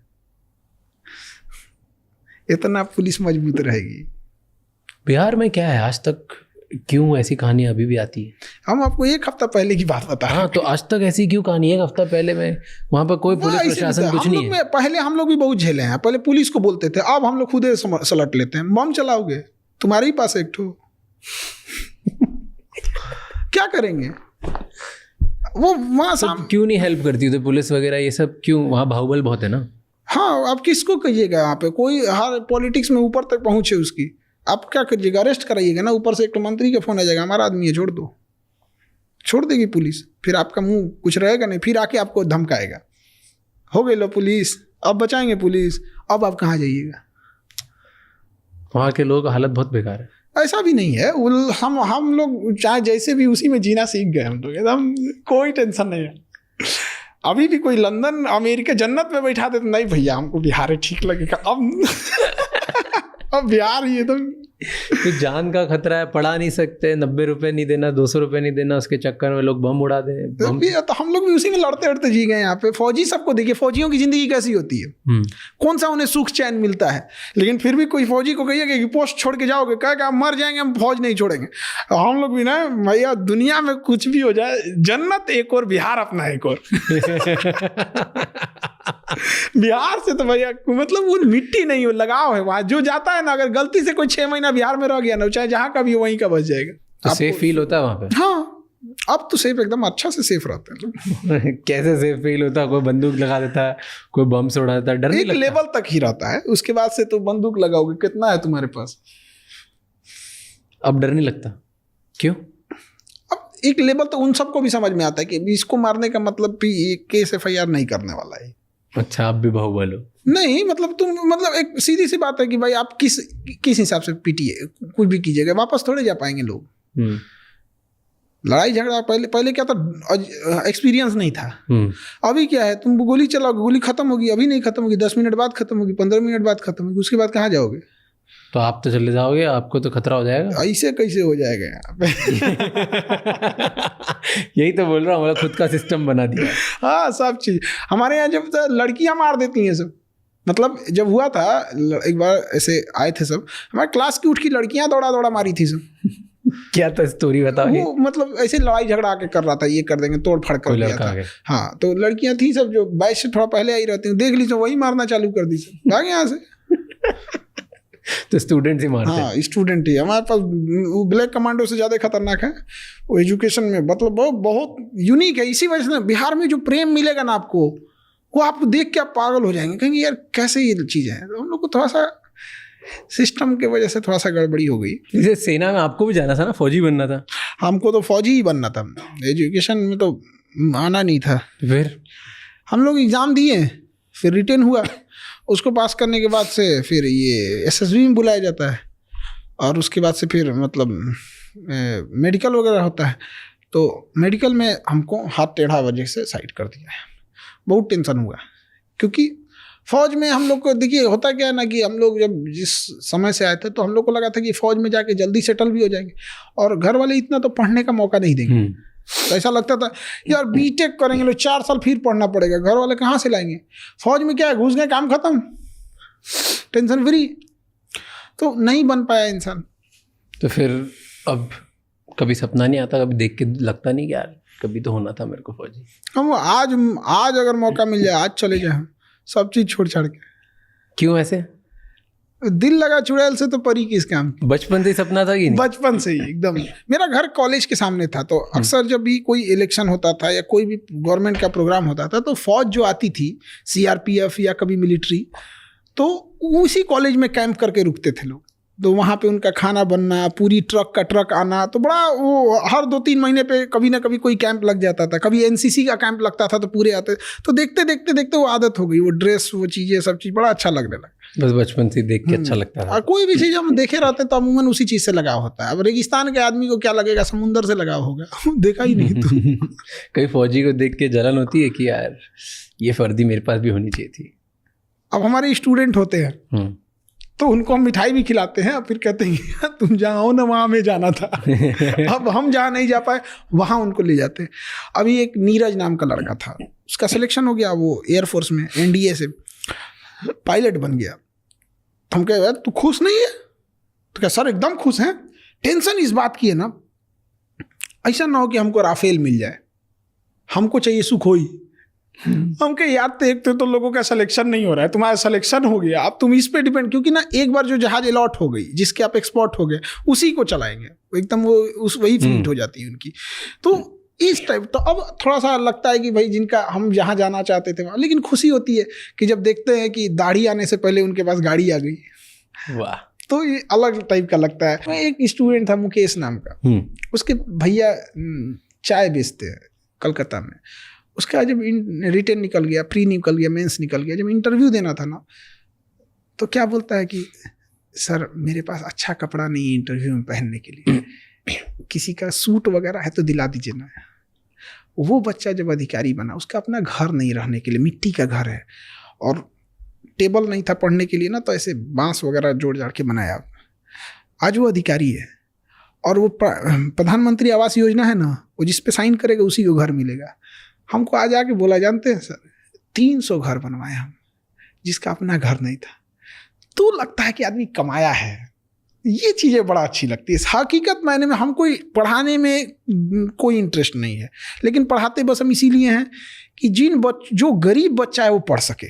B: इतना पुलिस मजबूत रहेगी।
A: बिहार में क्या है आज तक, क्यों ऐसी कहानियां अभी भी आती है?
B: हम आपको 1 हफ्ता पहले की बात बता रहे हैं।
A: हाँ, तो आज तक ऐसी क्यों कहानी? 1 हफ्ता पहले में वहाँ पर कोई पुलिस प्रशासन कुछ नहीं है।
B: पहले हम लोग भी बहुत झेले हैं। पहले पुलिस को बोलते थे, अब हम लोग खुद सलट लेते हैं। बम चलाओगे, तुम्हारे ही पास एक ठो क्या करेंगे वो वहाँ
A: क्यों नहीं हेल्प करती तो पुलिस वगैरह ये सब? क्यों? वहाँ बाहुबल बहुत है ना।
B: हाँ, आप किसको कहिएगा? यहाँ पे कोई हर पॉलिटिक्स में ऊपर तक पहुंचे उसकी, आप क्या करिएगा? अरेस्ट कराइएगा ना। ऊपर से एक तो मंत्री का फोन आ जाएगा, हमारा आदमी है, छोड़ दो, छोड़ देगी पुलिस। फिर आपका मुंह कुछ रहेगा नहीं, फिर आके आपको धमकाएगा, हो गई लो पुलिस, अब बचाएंगे पुलिस, अब आप कहाँ जाइएगा?
A: वहाँ के लोग हालत बहुत बेकार है।
B: ऐसा भी नहीं है, हम लोग चाहे जैसे भी उसी में जीना सीख गए। हम लोग एकदम कोई टेंशन नहीं है। अभी भी कोई लंदन अमेरिका जन्नत में बैठा दे तो नहीं भैया, हमको बिहार ठीक लगेगा। अब बिहार ही एकदम
A: तो जान का खतरा है, पढ़ा नहीं सकते, 90 रुपए नहीं देना, 200 रुपए नहीं देना, उसके चक्कर में लोग बम उड़ा दे।
B: तो हम लोग भी उसी में लड़ते लड़ते जी गए। यहाँ पे फौजी सबको देखिए, फौजियों की जिंदगी कैसी होती है, कौन सा उन्हें सुख चैन मिलता है। लेकिन फिर भी कोई फौजी को कहिएगा कि पोस्ट छोड़ के जाओगे, कहेगा आप मर जाएंगे, हम फौज नहीं छोड़ेंगे। हम लोग भी ना भैया, दुनिया में कुछ भी हो जाए, जन्नत एक और, बिहार अपना एक और। बिहार से तो भैया मतलब वो मिट्टी नहीं, हो लगाव है वहाँ। जो जाता है ना, अगर गलती से कोई 6 महीना बिहार में रह गया ना, चाहे जहाँ का भी वहीं का बच जाएगा।
A: तो सेफ फील होता है वहाँ पे?
B: हाँ, अब तो सेफ, एकदम अच्छा से सेफ रहते हैं।
A: कैसे सेफ फील होता है? कोई बंदूक लगा देता है, कोई बम से उड़ा देता है, डर नहीं लगता?
B: एक लेवल तक ही रहता है, उसके बाद से तो बंदूक लगाओगे, कितना है तुम्हारे पास,
A: अब डर नहीं लगता? क्यों?
B: अब एक लेवल तो उन सबको भी समझ में आता है कि इसको मारने का मतलब केस FIR नहीं करने वाला है। अच्छा,
A: आप भी बाहुबल हो?
B: नहीं, मतलब तुम मतलब एक सीधी सी बात है कि भाई आप किस हिसाब से पीटिए, कुछ भी कीजिएगा, वापस थोड़े जा पाएंगे लोग। लड़ाई झगड़ा पहले क्या था, एक्सपीरियंस नहीं था। अभी क्या है, तुम गोली चलाओगे, गोली खत्म होगी, अभी नहीं खत्म होगी, 10 मिनट बाद खत्म होगी, 15 मिनट बाद खत्म होगी, उसके बाद कहाँ जाओगे?
A: तो आप तो चले जाओगे, आपको तो खतरा हो जाएगा।
B: ऐसे कैसे हो जाएगा यहाँ पे?
A: यही तो बोल रहा हूँ, हमारा खुद का सिस्टम बना दिया।
B: हाँ, सब चीज हमारे यहाँ जब लड़कियां मार देती हैं सब। मतलब जब हुआ था एक बार, ऐसे आए थे सब, हमारे क्लास की उठ की लड़कियां दौड़ा मारी थी सब।
A: क्या तो स्टोरी बताओ।
B: वो मतलब ऐसे लड़ाई झगड़ा आके कर रहा था, ये कर देंगे, तोड़ फाड़ कर दिया था। हाँ, तो लड़कियां थी सब जो बैच से थोड़ा पहले आई रहती, देख ली तो वही मारना चालू कर दी सब, भाग यहाँ से।
A: तो स्टूडेंट ही मारते हैं।
B: हाँ, स्टूडेंट ही हमारे पास। वो ब्लैक कमांडो से ज़्यादा खतरनाक है वो एजुकेशन में, मतलब बहुत यूनिक है। इसी वजह से बिहार में जो प्रेम मिलेगा ना आपको, वो आपको देख के आप पागल हो जाएंगे, कहेंगे यार कैसे ये चीज़ है। तो हम लोग को थोड़ा सा सिस्टम की वजह से थोड़ा सा गड़बड़ी हो गई।
A: जैसे सेना में आपको भी जाना था ना, फौजी बनना था।
B: हमको तो फौजी ही बनना था, एजुकेशन में तो आना नहीं था।
A: फिर
B: हम लोग एग्ज़ाम दिए, फिर रिटेन हुआ, उसको पास करने के बाद से फिर ये एसएसबी में बुलाया जाता है, और उसके बाद से फिर मतलब मेडिकल वगैरह होता है। तो मेडिकल में हमको हाथ टेढ़ा वजह से साइड कर दिया है। बहुत टेंशन हुआ, क्योंकि फौज में हम लोग को देखिए होता क्या है ना, कि हम लोग जब जिस समय से आए थे तो हम लोग को लगा था कि फौज में जाके जल्दी सेटल भी हो जाएंगे, और घर वाले इतना तो पढ़ने का मौका नहीं देंगे। तो ऐसा लगता था यार बीटेक करेंगे लोग 4 साल फिर पढ़ना पड़ेगा, घर वाले कहाँ से लाएंगे। फौज में क्या है, घुस गए काम खत्म, टेंशन फ्री। तो नहीं बन पाया इंसान।
A: तो फिर अब कभी सपना नहीं आता, कभी देख के लगता नहीं कि यार कभी तो होना था मेरे को फौजी।
B: हम आज अगर मौका मिल जाए आज चले जाए, सब चीज़ छोड़ छाड़ के।
A: क्यों ऐसे?
B: दिल लगा चुड़ैल से तो परी किस काम।
A: बचपन से ही सपना था कि नहीं?
B: बचपन से ही एकदम। मेरा घर कॉलेज के सामने था, तो अक्सर जब भी कोई इलेक्शन होता था या कोई भी गवर्नमेंट का प्रोग्राम होता था, तो फौज जो आती थी, सीआरपीएफ या कभी मिलिट्री, तो उसी कॉलेज में कैंप करके रुकते थे लोग। तो वहाँ पे उनका खाना बनना, पूरी ट्रक का ट्रक आना, तो बड़ा वो हर 2-3 महीने पे कभी ना कभी कोई कैंप लग जाता था। कभी एनसीसी का कैंप लगता था तो पूरे आते। तो देखते देखते देखते वो आदत हो गई, वो ड्रेस, वो चीज़ें, सब चीज़ बड़ा अच्छा लगने लगा।
A: बस बचपन से देख के अच्छा लगता था।
B: और कोई भी चीज़ हम देखे रहते तो अमूमन उसी चीज़ से लगाव होता है। अब रेगिस्तान के आदमी को क्या लगेगा, समुंदर से लगाव होगा। देखा ही नहीं तो।
A: कई फौजी को देख के जलन होती है कि यार ये वर्दी मेरे पास भी होनी चाहिए थी।
B: अब हमारे स्टूडेंट होते हैं तो उनको हम मिठाई भी खिलाते हैं, फिर कहते हैं तुम जहाँ हो ना वहाँ हमें जाना था। अब हम जहाँ नहीं जा पाए वहाँ उनको ले जाते हैं। अभी एक नीरज नाम का लड़का था, उसका सिलेक्शन हो गया, वो एयरफोर्स में एनडीए से पायलट बन गया। हम कहे यार तू खुश नहीं है? तो क्या सर एकदम खुश हैं। टेंशन इस बात की है ना, ऐसा ना हो कि हमको राफेल मिल जाए, हमको चाहिए सुखोई। हमके याद थे, एक तो लोगों का सिलेक्शन नहीं हो रहा है, तुम्हारा सिलेक्शन हो गया, अब तुम इस पे डिपेंड, क्योंकि ना एक बार जो जहाज अलॉट हो गई, जिसके आप एक्सपोर्ट हो गए, उसी को चलाएंगे एकदम, वो वही फ्लीट हो जाती है उनकी। तो इस टाइप तो अब थोड़ा सा लगता है कि भाई जिनका हम जहाँ जाना चाहते थे वहाँ, लेकिन खुशी होती है कि जब देखते हैं कि दाढ़ी आने से पहले उनके पास गाड़ी आ गई।
A: वाह,
B: तो ये अलग टाइप का लगता है। मैं एक स्टूडेंट था मुकेश नाम का, उसके भैया चाय बेचते हैं कलकत्ता में। उसका जब रिटेन निकल गया, प्री निकल गया, मेंस निकल गया, जब इंटरव्यू देना था ना, तो क्या बोलता है कि सर मेरे पास अच्छा कपड़ा नहीं है इंटरव्यू में पहनने के लिए, किसी का सूट वगैरह है तो दिला दीजिए ना। वो बच्चा जब अधिकारी बना, उसका अपना घर नहीं रहने के लिए, मिट्टी का घर है, और टेबल नहीं था पढ़ने के लिए ना, तो ऐसे बांस वगैरह जोड़ जाड़ के बनाया। आज वो अधिकारी है, और वो प्रधानमंत्री आवास योजना है ना, वो जिस पे साइन करेगा उसी को घर मिलेगा। हमको आज आके बोला, जानते हैं सर 300 घर बनवाए हम, जिसका अपना घर नहीं था। तो लगता है कि आदमी कमाया है। ये चीज़ें बड़ा अच्छी लगती है। हकीकत मायने में हमको पढ़ाने में कोई इंटरेस्ट नहीं है, लेकिन पढ़ाते बस हम इसीलिए हैं कि जो गरीब बच्चा है वो पढ़ सके।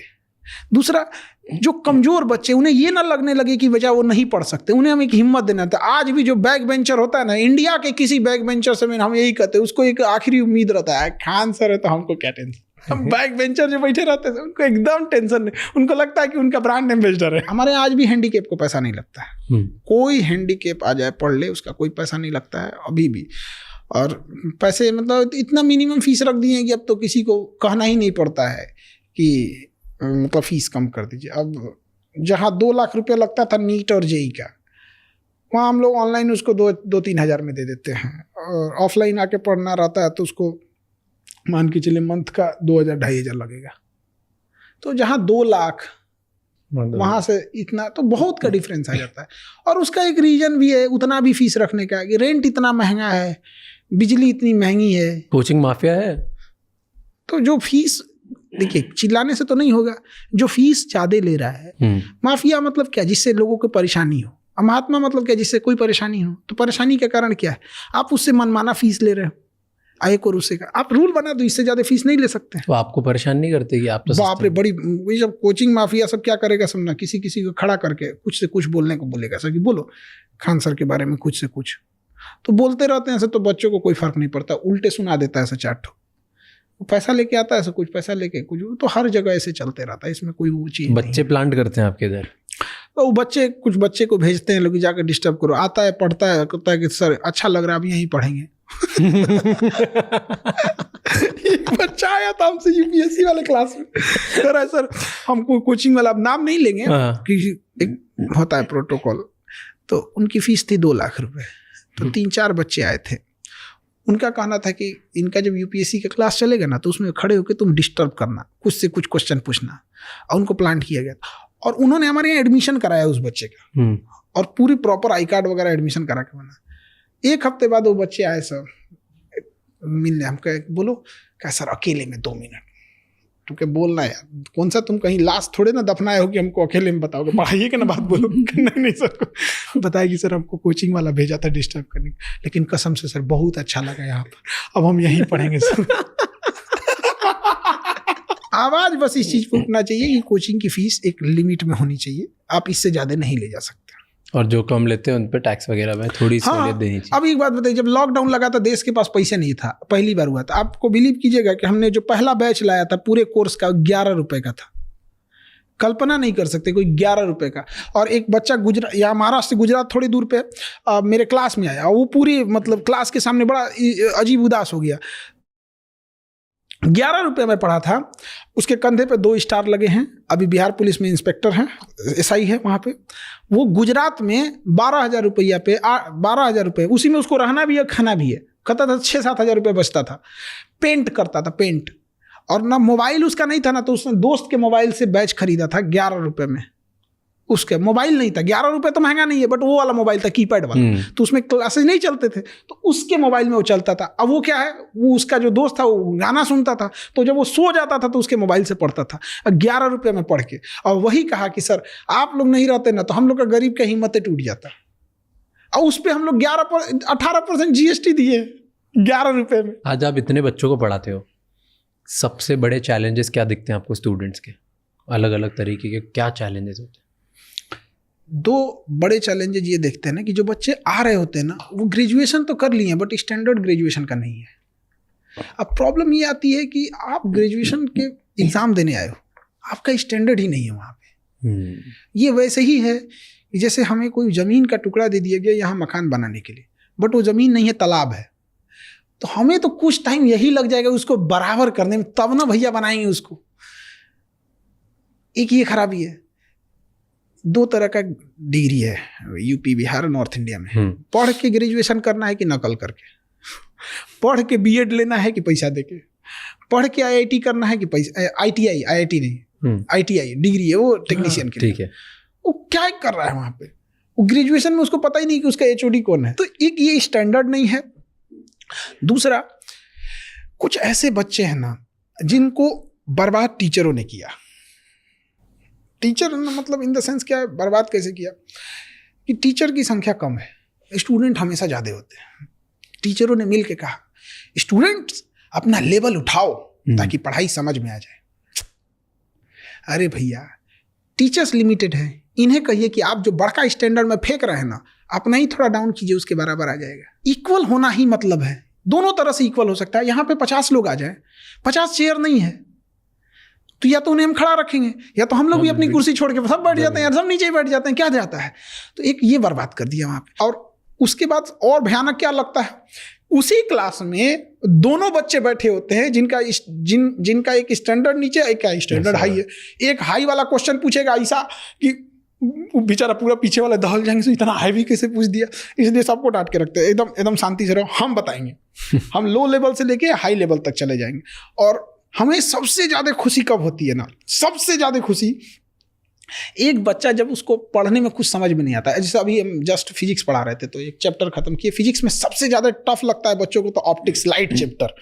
B: दूसरा, जो कमज़ोर बच्चे, उन्हें ये ना लगने लगे कि वजह वो नहीं पढ़ सकते, उन्हें हम एक हिम्मत देना था। आज भी जो बैक बेंचर होता है ना, इंडिया के किसी बैक बेंचर से हम यही कहते हैं, उसको एक आखिरी उम्मीद रहता है, खान सर है तो हमको क्या टेंशन। हम बैक बेंचर जो बैठे रहते हैं उनको एकदम टेंशन नहीं, उनको लगता है कि उनका ब्रांड एम्बेसडर है। हमारे आज भी हैंडीकेप को पैसा नहीं लगता है। कोई हैंडीकेप आ जाए पढ़ ले, उसका कोई पैसा नहीं लगता है अभी भी। और पैसे मतलब इतना मिनिमम फीस रख दिए हैं कि अब तो किसी को कहना ही नहीं पड़ता है कि मतलब फीस कम कर दीजिए। अब जहाँ 2 लाख रुपया लगता था नीट और जेई का, वहाँ हम लोग ऑनलाइन उसको 2-3 हज़ार में दे देते हैं, और ऑफलाइन आके पढ़ना रहता है तो उसको मान के चले मंथ का 2,000-2,500 लगेगा। तो जहाँ 2 लाख वहाँ से इतना, तो बहुत का डिफरेंस आ जाता है। और उसका एक रीज़न भी है उतना भी फीस रखने का, कि रेंट इतना महंगा है, बिजली इतनी महंगी है, कोचिंग माफिया है। तो जो फीस, देखिए चिल्लाने से तो नहीं होगा, जो फीस ज़्यादा ले रहा है, माफिया मतलब क्या, जिससे लोगों को परेशानी हो। महात्मा मतलब क्या, जिससे कोई परेशानी हो। तो परेशानी का कारण क्या है, आप उससे मनमाना फीस ले रहे हो। एक और उससे का आप रूल बना दो, इससे ज्यादा फीस नहीं ले सकते।
A: तो आपको परेशान नहीं करते कि आप तो
B: बाप रे, बड़ी वही जब कोचिंग माफिया सब क्या करेगा सब ना, किसी किसी को खड़ा करके कुछ से कुछ बोलने को बोलेगा सर कि बोलो खान सर के बारे में कुछ से कुछ, तो बोलते रहते हैं ऐसे, तो बच्चों को कोई फर्क नहीं पड़ता, उल्टे सुना देता है ऐसे 4 ठो, पैसा लेके आता है ऐसे, कुछ पैसा लेके कुछ, तो हर जगह ऐसे चलते रहता है, इसमें कोई वो चीज
A: बच्चे प्लांट करते हैं आपके इधर?
B: तो वो बच्चे कुछ बच्चे को भेजते हैं लोग जाकर डिस्टर्ब करो, आता है पढ़ता है, कहता है कि सर अच्छा लग रहा है, अब यहीं पढ़ेंगे। एक बच्चा आया था हमसे यूपीएससी वाले क्लास में, कह रहा है सर हमको कोचिंग वाला, अब नाम नहीं लेंगे कि एक होता है प्रोटोकॉल, तो उनकी फीस थी 2 लाख रुपए, तो 3-4 बच्चे आए थे, उनका कहना था कि इनका जब यूपीएससी का क्लास चलेगा ना तो उसमें खड़े होकर तुम डिस्टर्ब करना, कुछ से कुछ क्वेश्चन पूछना, और उनको प्लांट किया गया और उन्होंने हमारे यहाँ एडमिशन कराया उस बच्चे का, और पूरी प्रॉपर आई कार्ड वगैरह एडमिशन करा के बना। 1 हफ्ते बाद वो बच्चे आए सर मिलने, हम कहे बोलो, क्या सर अकेले में 2 मिनट, क्योंकि बोलना है यार, कौन सा तुम कहीं लाश थोड़े ना दफनाए हो कि हमको अकेले में बताओगे, पढ़ाइए के ना बात बोलो। नहीं सर बताएगी सर हमको कोचिंग वाला भेजा था डिस्टर्ब करने, लेकिन कसम से सर बहुत अच्छा लगा यहाँ पर, अब हम यहीं पढ़ेंगे सर। आवाज बस इस चीज को उठना चाहिए कि कोचिंग की फीस एक लिमिट में होनी चाहिए, आप इससे ज्यादा नहीं ले जा सकते,
A: और जो कम लेते हैं उन पे टैक्स वगैरह में थोड़ी सहूलियत देनी चाहिए।
B: अब एक बात बताइए, जब लॉकडाउन लगा था देश के पास पैसे नहीं था, पहली बार हुआ था, आपको बिलीव कीजिएगा कि हमने जो पहला बैच लाया था पूरे कोर्स का 11 रुपए का था, कल्पना नहीं कर सकते कोई 11 रुपए का। और एक बच्चा गुजरात या महाराष्ट्र से गुजरात थोड़ी दूर पे मेरे क्लास में आया, वो पूरी मतलब क्लास के सामने बड़ा अजीब उदास हो गया। 11 रुपये में पढ़ा था, उसके कंधे पे 2 स्टार लगे हैं, अभी बिहार पुलिस में इंस्पेक्टर हैं, एसआई है वहाँ पे। वो गुजरात में 12,000 रुपया पे 12,000 रुपये, उसी में उसको रहना भी है खाना भी है, कहता था 6-7 हज़ार रुपये बचता था। पेंट करता था पेंट, और ना मोबाइल उसका नहीं था ना, तो उसने दोस्त के मोबाइल से बैच खरीदा था 11 रुपये में। उसके मोबाइल नहीं था, 11 रुपये तो महंगा नहीं है, बट वो वाला मोबाइल था कीपैड वाला, तो उसमें क्लासेस नहीं चलते थे, तो उसके मोबाइल में वो चलता था। अब वो क्या है, वो उसका जो दोस्त था वो गाना सुनता था, तो जब वो सो जाता था तो उसके मोबाइल से पढ़ता था 11 रुपये में पढ़ के। और वही कहा कि सर आप लोग नहीं रहते ना तो हम लोग का गरीब का हिम्मतें टूट जाता, और उस पर हम लोग 18% GST दिए 11 रुपये में।
A: आज आप इतने बच्चों को पढ़ाते हो, सबसे बड़े चैलेंजेस क्या दिखते हैं आपको स्टूडेंट्स के? अलग अलग तरीके के क्या चैलेंजेस होते हैं?
B: 2 बड़े चैलेंजेस ये देखते हैं ना कि जो बच्चे आ रहे होते हैं ना, वो ग्रेजुएशन तो कर लिए हैं बट स्टैंडर्ड ग्रेजुएशन का नहीं है। अब प्रॉब्लम ये आती है कि आप ग्रेजुएशन के एग्ज़ाम देने आए हो, आपका स्टैंडर्ड ही नहीं है वहाँ पे। ये वैसे ही है कि जैसे हमें कोई ज़मीन का टुकड़ा दे दिया गया यहाँ मकान बनाने के लिए, बट वो ज़मीन नहीं है, तालाब है, तो हमें तो कुछ टाइम यही लग जाएगा उसको बराबर करने में, तब ना भैया बनाएंगे उसको। एक ये खराबी है। 2 तरह का डिग्री है यूपी बिहार नॉर्थ इंडिया में, पढ़ के ग्रेजुएशन करना है कि नकल करके, पढ़ के बीएड लेना है कि पैसा देके, पढ़ के आईआईटी करना है कि पैसा, आईटीआई, आईआईटी नहीं आईटीआई डिग्री है वो टेक्नीशियन के लिए।
A: ठीक है,
B: वो क्या कर रहा है वहाँ पे, वो ग्रेजुएशन में उसको पता ही नहीं कि उसका एचओडी कौन है। तो एक ये स्टैंडर्ड नहीं है। दूसरा, कुछ ऐसे बच्चे हैं ना जिनको बर्बाद टीचरों ने किया। टीचर मतलब इन द सेंस क्या है, बर्बाद कैसे किया कि टीचर की संख्या कम है, स्टूडेंट हमेशा ज़्यादा होते हैं। टीचरों ने मिल के कहा स्टूडेंट्स अपना लेवल उठाओ ताकि पढ़ाई समझ में आ जाए। अरे भैया टीचर्स लिमिटेड है, इन्हें कहिए कि आप जो बड़का स्टैंडर्ड में फेंक रहे हैं ना, अपना ही थोड़ा डाउन कीजिए, उसके बराबर आ जाएगा। इक्वल होना ही मतलब है, दोनों तरह से इक्वल हो सकता है। यहाँ पे 50 लोग आ जाए, 50 चेयर नहीं है, तो या तो उन्हें हम खड़ा रखेंगे या तो हम लोग भी अपनी कुर्सी छोड़ के सब बैठ जाते हैं यार, सब नीचे ही बैठ जाते हैं, क्या जाता है। तो एक ये बर्बाद कर दिया वहाँ पे। और उसके बाद और भयानक क्या लगता है, उसी क्लास में 2 बच्चे बैठे होते हैं जिनका एक स्टैंडर्ड नीचे, एक का स्टैंडर्ड हाई है। एक हाई वाला क्वेश्चन पूछेगा ऐसा कि बेचारा पूरा पीछे वाला दहल जाएंगे, तो इतना हैवी कैसे पूछ दिया। इसलिए सबको डांट के रखते हैं, एकदम शांति से रहो, हम बताएंगे। हम लो लेवल से लेके हाई लेवल तक चले जाएंगे। और हमें सबसे ज़्यादा खुशी कब होती है ना, सबसे ज़्यादा खुशी एक बच्चा जब उसको पढ़ने में कुछ समझ में नहीं आता है। जैसे अभी हम जस्ट फिजिक्स पढ़ा रहे थे तो एक चैप्टर खत्म किए, फिजिक्स में सबसे ज़्यादा टफ लगता है बच्चों को तो ऑप्टिक्स लाइट चैप्टर,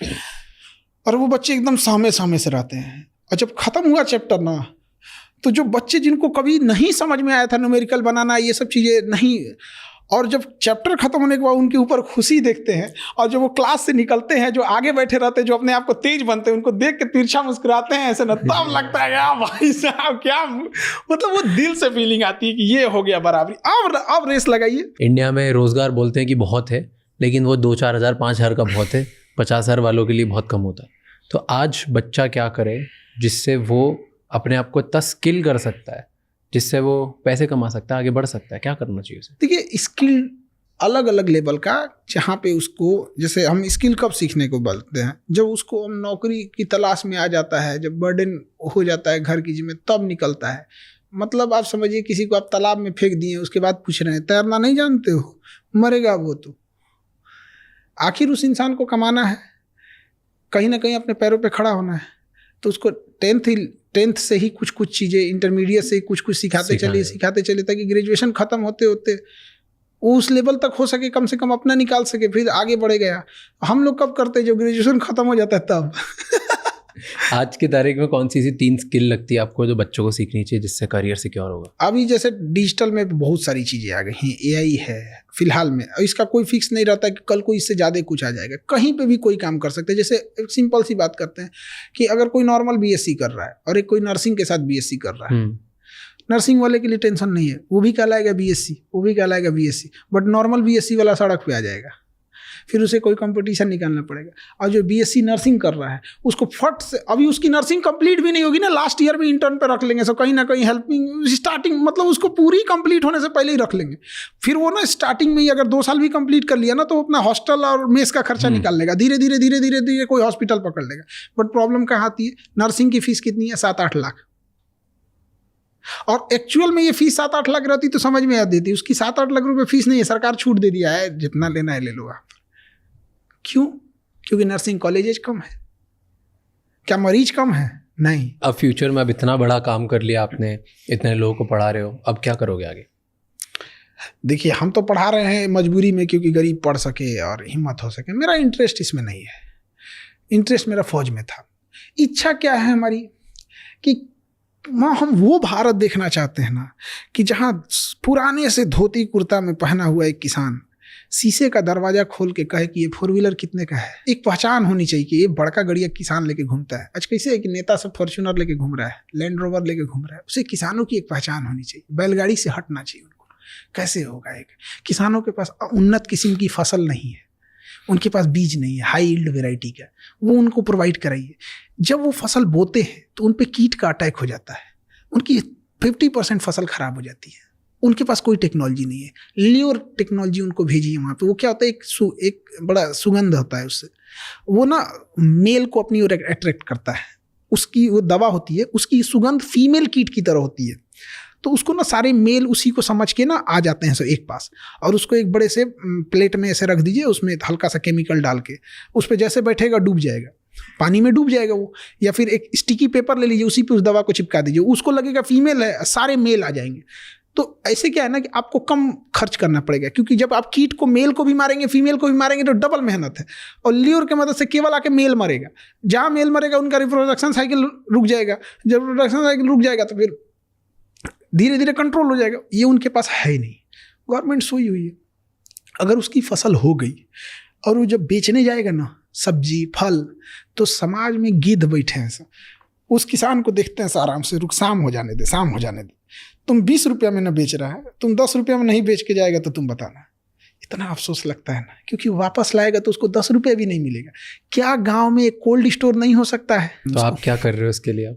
B: और वो बच्चे एकदम सामने से रहते हैं। और जब खत्म हुआ चैप्टर ना, तो जो बच्चे जिनको कभी नहीं समझ में आया था न्यूमेरिकल बनाना, ये सब चीज़ें नहीं, और जब चैप्टर खत्म होने के बाद उनके ऊपर खुशी देखते हैं, और जब वो क्लास से निकलते हैं, जो आगे बैठे रहते हैं, जो अपने आप को तेज बनते हैं, उनको देख के तिरछा मुस्कुराते हैं ऐसे ना, तब लगता है यार भाई साहब क्या, मतलब वो दिल से फीलिंग आती है कि ये हो गया बराबरी। अब रेस लगाइए।
A: इंडिया में रोजगार बोलते हैं कि बहुत है, लेकिन वो 2-4 हज़ार 5 हज़ार का बहुत है, 50 हज़ार वालों के लिए बहुत कम होता है। तो आज बच्चा क्या करे जिससे वो अपने आप को इतना स्किल कर सकता है, जिससे वो पैसे कमा सकता है, आगे बढ़ सकता है? क्या करना चाहिए उसे?
B: देखिए, स्किल अलग अलग लेवल का, जहाँ पे उसको, जैसे हम स्किल कब सीखने को बोलते हैं, जब उसको हम नौकरी की तलाश में आ जाता है, जब बर्डन हो जाता है घर की जिम्मे, तब निकलता है। मतलब आप समझिए किसी को आप तालाब में फेंक दिए, उसके बाद पूछ रहे हैं तैरना नहीं जानते हो, मरेगा वो तो। आखिर उस इंसान को कमाना है, कहीं ना कहीं अपने पैरों पे खड़ा होना है, तो उसको टेंथ से ही कुछ चीज़ें, इंटरमीडिएट से ही कुछ सिखाते चलिए ताकि ग्रेजुएशन खत्म होते होते वो उस लेवल तक हो सके, कम से कम अपना निकाल सके, फिर आगे बढ़े गया। हम लोग कब करते हैं? जब ग्रेजुएशन खत्म हो जाता है तब।
A: आज की तारीख में कौन सी 3 स्किल लगती है आपको जो बच्चों को सीखनी चाहिए जिससे करियर सिक्योर होगा?
B: अभी जैसे डिजिटल में बहुत सारी चीज़ें आ गई हैं, AI है फिलहाल में, इसका कोई फिक्स नहीं रहता कि कल को इससे ज़्यादा कुछ आ जाएगा, कहीं पे भी कोई काम कर सकते हैं। जैसे एक सिंपल सी बात करते हैं कि अगर कोई नॉर्मल BSc कर रहा है और एक कोई नर्सिंग के साथ BSc कर रहा है, नर्सिंग वाले के लिए टेंशन नहीं है, वो भी कहलाएगा BSc, वो भी कहलाएगा BSc, बट नॉर्मल BSc वाला सड़क पे आ जाएगा, फिर उसे कोई कंपटीशन निकालना पड़ेगा। और जो BSc नर्सिंग कर रहा है उसको फट से, अभी उसकी नर्सिंग कंप्लीट भी नहीं होगी ना, लास्ट ईयर में इंटर्न पे रख लेंगे, सो कहीं ना कहीं हेल्पिंग स्टार्टिंग, मतलब उसको पूरी कंप्लीट होने से पहले ही रख लेंगे। फिर वो ना स्टार्टिंग में ही अगर 2 साल भी कंप्लीट कर लिया ना, तो अपना हॉस्टल और मेस का खर्चा निकाल लेगा, धीरे धीरे कोई हॉस्पिटल पकड़ लेगा। बट प्रॉब्लम कहाँ आती है? नर्सिंग की फीस कितनी है? 7-8 लाख। और एक्चुअल में ये फीस 7-8 लाख रहती तो समझ में आ देती, उसकी 7-8 लाख रुपए फीस नहीं है, सरकार छूट दे दिया है, जितना लेना है ले लो आप। क्यों? क्योंकि नर्सिंग कॉलेजेस कम है। क्या मरीज कम है? नहीं।
A: अब फ्यूचर में अब इतना बड़ा काम कर लिया आपने, इतने लोगों को पढ़ा रहे हो, अब क्या करोगे आगे?
B: देखिए, हम तो पढ़ा रहे हैं मजबूरी में, क्योंकि गरीब पढ़ सके और हिम्मत हो सके। मेरा इंटरेस्ट इसमें नहीं है, इंटरेस्ट मेरा फौज में था। इच्छा क्या है हमारी कि हम वो भारत देखना चाहते हैं ना, कि जहाँ पुराने से धोती कुर्ता में पहना हुआ एक किसान शीशे का दरवाजा खोल के कहे कि ये 4 व्हीलर कितने का है। एक पहचान होनी चाहिए कि ये बड़का गड़िया किसान लेके घूमता है। आज कैसे है कि नेता सब फॉर्च्यूनर लेके घूम रहा है, लैंड रोवर लेके घूम रहा है, उसे किसानों की एक पहचान होनी चाहिए, बैलगाड़ी से हटना चाहिए उनको। कैसे होगा? एक किसानों के पास उन्नत किस्म की फसल नहीं है, उनके पास बीज नहीं है हाई यील्ड वेराइटी का, वो उनको प्रोवाइड कराइए। जब वो फसल बोते हैं तो उन पे कीट का अटैक हो जाता है, उनकी 50% फसल खराब हो जाती है, उनके पास कोई टेक्नोलॉजी नहीं है। ल्योर टेक्नोलॉजी उनको भेजिए वहाँ पे। वो क्या होता है, एक बड़ा सुगंध होता है उससे, वो ना मेल को अपनी ओर अट्रैक्ट करता है। उसकी वो दवा होती है, उसकी सुगंध फीमेल कीट की तरह होती है, तो उसको ना सारे मेल उसी को समझ के ना आ जाते हैं सब एक पास, और उसको एक बड़े से प्लेट में ऐसे रख दीजिए, उसमें हल्का सा केमिकल डाल के, उस पर जैसे बैठेगा डूब जाएगा, पानी में डूब जाएगा वो। या फिर एक स्टिकी पेपर ले लीजिए, उसी पे उस दवा को चिपका दीजिए, उसको लगेगा फीमेल है, सारे मेल आ जाएंगे। तो ऐसे क्या है ना कि आपको कम खर्च करना पड़ेगा, क्योंकि जब आप कीट को, मेल को भी मारेंगे फीमेल को भी मारेंगे तो डबल मेहनत है। और ल्योर की मदद से केवल आके मेल मरेगा, जहाँ मेल मरेगा उनका रिप्रोडक्शन साइकिल रुक जाएगा। जब रिप्रोडक्शन साइकिल रुक जाएगा तो फिर धीरे धीरे कंट्रोल हो जाएगा। ये उनके पास है ही नहीं। गवर्नमेंट सोई हुई है, अगर उसकी फसल हो गई और वो जब बेचने जाएगा ना सब्जी फल, तो समाज में गिद्ध बैठे हैं सब, उस किसान को देखते हैं आराम से, रुक शाम हो जाने दे, शाम हो जाने दे, तुम 20 रुपया में ना बेच रहा है, तुम 10 रुपया में नहीं बेच के जाएगा तो तुम बताना। इतना अफसोस लगता है ना, क्योंकि वापस लाएगा तो उसको 10 रुपया भी नहीं मिलेगा। क्या गांव में एक कोल्ड स्टोर नहीं हो सकता है?
A: तो आप क्या कर रहे हो इसके लिए?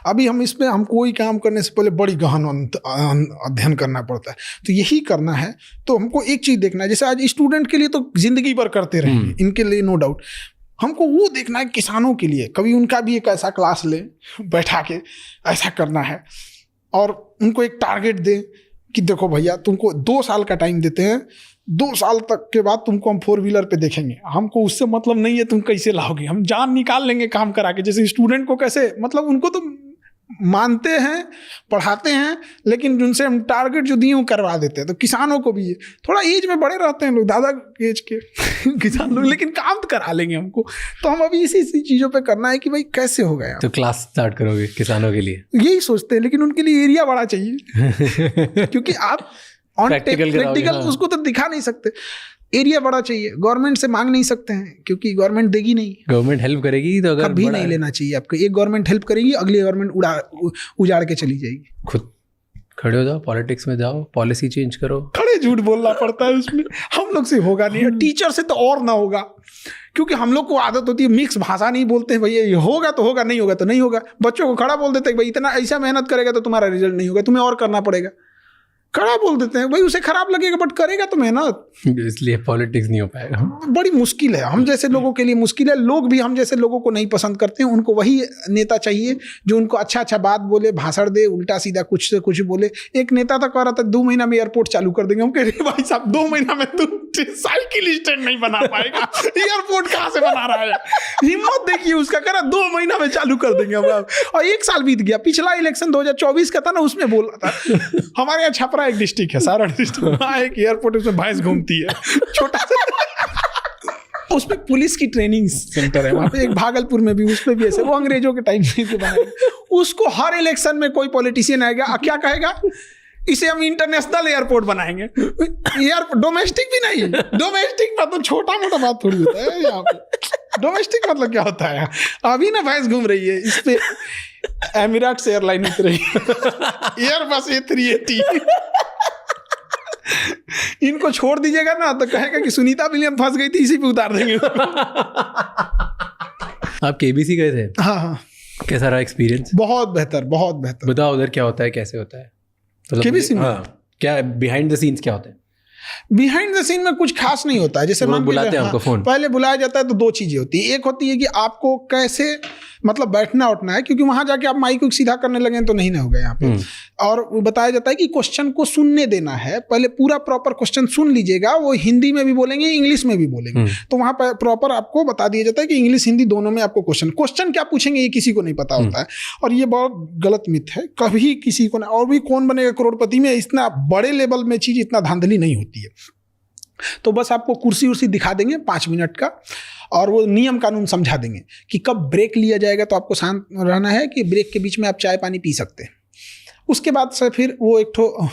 B: अभी हम इसमें, हम कोई काम करने से पहले बड़ी गहन अध्ययन करना पड़ता है। तो यही करना है तो हमको एक चीज़ देखना है, जैसे आज स्टूडेंट के लिए तो जिंदगी भर करते रहेंगे, इनके लिए नो डाउट। हमको वो देखना है किसानों के लिए, कभी उनका भी एक ऐसा क्लास ले बैठा के, ऐसा करना है, और उनको एक टारगेट दे कि देखो भैया, तुमको 2 साल का टाइम देते हैं, 2 साल तक के बाद तुमको हम 4 व्हीलर पे देखेंगे, हमको उससे मतलब नहीं है तुम कैसे लाओगे, हम जान निकाल लेंगे काम करा के। जैसे स्टूडेंट को कैसे, मतलब उनको तो मानते हैं, पढ़ाते हैं, लेकिन उनसे हम टारगेट जो दिए वो करवा देते हैं। तो किसानों को भी थोड़ा एज में बड़े रहते हैं लोग, दादा एज के किसान लोग, लेकिन काम तो करा लेंगे हमको। तो हम अभी इसी चीज़ों पे करना है कि भाई कैसे हो गया।
A: तो क्लास स्टार्ट करोगे किसानों के लिए?
B: यही सोचते हैं, लेकिन उनके लिए एरिया बड़ा चाहिए क्योंकि आप प्रैक्टिकल उसको तो दिखा नहीं सकते। एरिया बड़ा चाहिए, गवर्नमेंट से मांग नहीं सकते हैं क्योंकि गवर्नमेंट देगी नहीं।
A: गवर्नमेंट हेल्प करेगी तो अगर
B: कभी नहीं लेना चाहिए आपको। एक गवर्नमेंट हेल्प करेगी, अगली गवर्नमेंट उजाड़ के चली जाएगी।
A: खुद खड़े हो जाओ, पॉलिटिक्स में जाओ, पॉलिसी चेंज करो।
B: खड़े झूठ बोलना पड़ता है उसमें, हम लोग से होगा नहीं। टीचर से तो और ना होगा, क्योंकि हम लोग को आदत होती है मिक्स भाषा नहीं बोलते हैं। भैया ये होगा तो होगा, नहीं होगा तो नहीं होगा। बच्चों को खड़ा बोल देते हैं भाई इतना ऐसा मेहनत करेगा तो तुम्हारा रिजल्ट नहीं होगा, तुम्हें और करना पड़ेगा। खड़ा बोल देते हैं भाई, उसे खराब लगेगा बट करेगा तो मेहनत,
A: इसलिए पॉलिटिक्स नहीं हो पाएगा।
B: बड़ी मुश्किल है, हम जैसे लोगों के लिए मुश्किल है। लोग भी हम जैसे लोगों को नहीं पसंद करते हैं। उनको वही नेता चाहिए जो उनको अच्छा अच्छा बात बोले, भाषण दे, उल्टा सीधा कुछ से कुछ बोले। एक नेता तो कह रहा था 2 महीना में एयरपोर्ट चालू कर देंगे। हम कह रहे भाई साहब 2 महीना में तुम साइकिल स्टैंड नहीं बना पाएगा, एयरपोर्ट कहाँ से बना रहा है? हिम्मत देखिए उसका, कह रहा 2 महीना में चालू कर देंगे हम। और 1 साल बीत गया। पिछला इलेक्शन 2024 का था ना, उसमें बोल रहा था हमारे यहाँ छपरा एक डिस्ट्रिक्ट है, सारा डिस्ट्रिक्ट, वहाँ एक एयरपोर्ट, उसमें भैंस घूमती है छोटा सा। उसमें पुलिस की ट्रेनिंग सेंटर है वहाँ पे, एक भागलपुर में भी, उस पे भी ऐसे, वो अंग्रेजों के टाइम से बनाया। उसको हर इलेक्शन में कोई पॉलिटिशियन आएगा, क्या कहेगा, इसे हम इंटरनेशनल एयरपोर्ट बनाएंगे। एयरपोर्ट डोमेस्टिक भी नहीं, डोमेस्टिक मतलब छोटा मोटा बात थोड़ी होता है यहाँ पे। डोमेस्टिक मतलब क्या होता है? अभी ना भैंस घूम रही है, इस पे एमिरेट्स एयरलाइन उतरी, एयरबस A380। इनको छोड़ दीजिएगा ना तो कहेगा कि सुनीता विलियम फंस गई थी, इसी पे उतार देंगे।
A: आप KBC गए थे?
B: हाँ।
A: कैसा रहा एक्सपीरियंस?
B: बहुत बेहतर, बहुत बेहतर।
A: बताओ उधर क्या होता है, कैसे होता है?
B: KBC में?
A: हाँ, क्या बिहाइंड द सीन्स क्या होता है?
B: बिहाइंड द सीन में कुछ खास नहीं होता है। जैसे
A: लोग बुलाते हैं आपको फोन,
B: पहले बुलाया जाता है तो 2 चीजें होती है। एक होती है कि आपको कैसे मतलब बैठना उठना है, क्योंकि वहां जाके आप माइक को सीधा करने लगे तो नहीं ना होगा यहाँ पे। और वो बताया जाता है कि क्वेश्चन को सुनने देना है, पहले पूरा प्रॉपर क्वेश्चन सुन लीजिएगा। वो हिंदी में भी बोलेंगे, इंग्लिश में भी बोलेंगे, तो वहां पर प्रॉपर आपको बता दिया जाता है कि इंग्लिश हिंदी दोनों में आपको क्वेश्चन क्या पूछेंगे ये किसी को नहीं पता होता है। और ये बहुत गलत मिथ है, कभी किसी को और भी कौन बनेगा करोड़पति में, इतना बड़े लेवल में चीज इतना धांधली नहीं होती है। तो बस आपको कुर्सी उर्सी दिखा देंगे 5 मिनट का, और वो नियम कानून समझा देंगे कि कब ब्रेक लिया जाएगा, तो आपको शांत रहना है कि ब्रेक के बीच में आप चाय पानी पी सकते हैं। उसके बाद से फिर वो एक ठो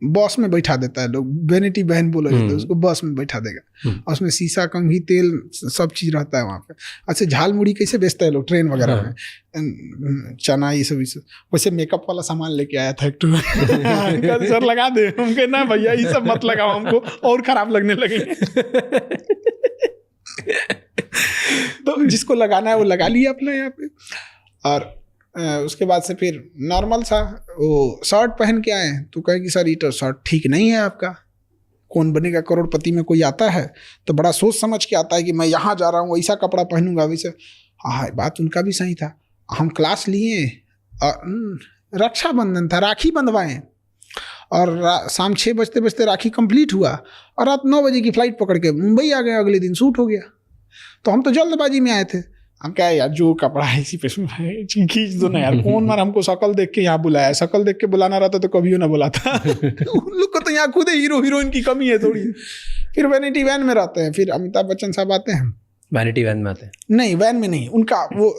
B: बॉस में बैठा देता है, लोग वैनिटी वैन बोला जाता है उसको, बस में बैठा देगा। और उसमें शीशा, कंघी, तेल सब चीज़ रहता है वहाँ पे। अच्छा, झाल मुड़ी कैसे बेचता है लोग ट्रेन वगैरह में, चना ये सब। वैसे मेकअप वाला सामान लेके आया था एक ठो। सर लगा दे, हम कहे ना भैया ये सब मत लगाओ, हमको और खराब लगने लगेंगे। तो जिसको लगाना है वो लगा लिया अपना यहाँ पे। और उसके बाद से फिर नॉर्मल सा वो शर्ट पहन के आए, तो कहे कि सर ये तो शर्ट ठीक नहीं है आपका। कौन बनेगा करोड़पति में कोई आता है तो बड़ा सोच समझ के आता है कि मैं यहाँ जा रहा हूँ, ऐसा कपड़ा पहनूंगा वैसे। हाँ, बात उनका भी सही था। हम क्लास लिए और रक्षाबंधन था, राखी बंधवाएं, और शाम 6 बजते बजते राखी कंप्लीट हुआ, और रात 9 बजे की फ्लाइट पकड़ के मुंबई आ गए। अगले दिन शूट हो गया। तो हम तो जल्दबाजी में आए थे। हम क्या यार, जो कपड़ा है इसी पे खींच दो ना यार, कौन मार हमको शक्ल देख के यहाँ बुलाया। शक्ल देख के बुलाना रहता तो कभी ना बुलाता। उन लोग को तो यहाँ खुद हीरो हीरोइन की कमी है थोड़ी। फिर वैनिटी वैन में रहते हैं, फिर अमिताभ बच्चन साहब आते हैं।
A: वैनिटी वैन में आते हैं? नहीं,
B: वैन में नहीं, उनका वो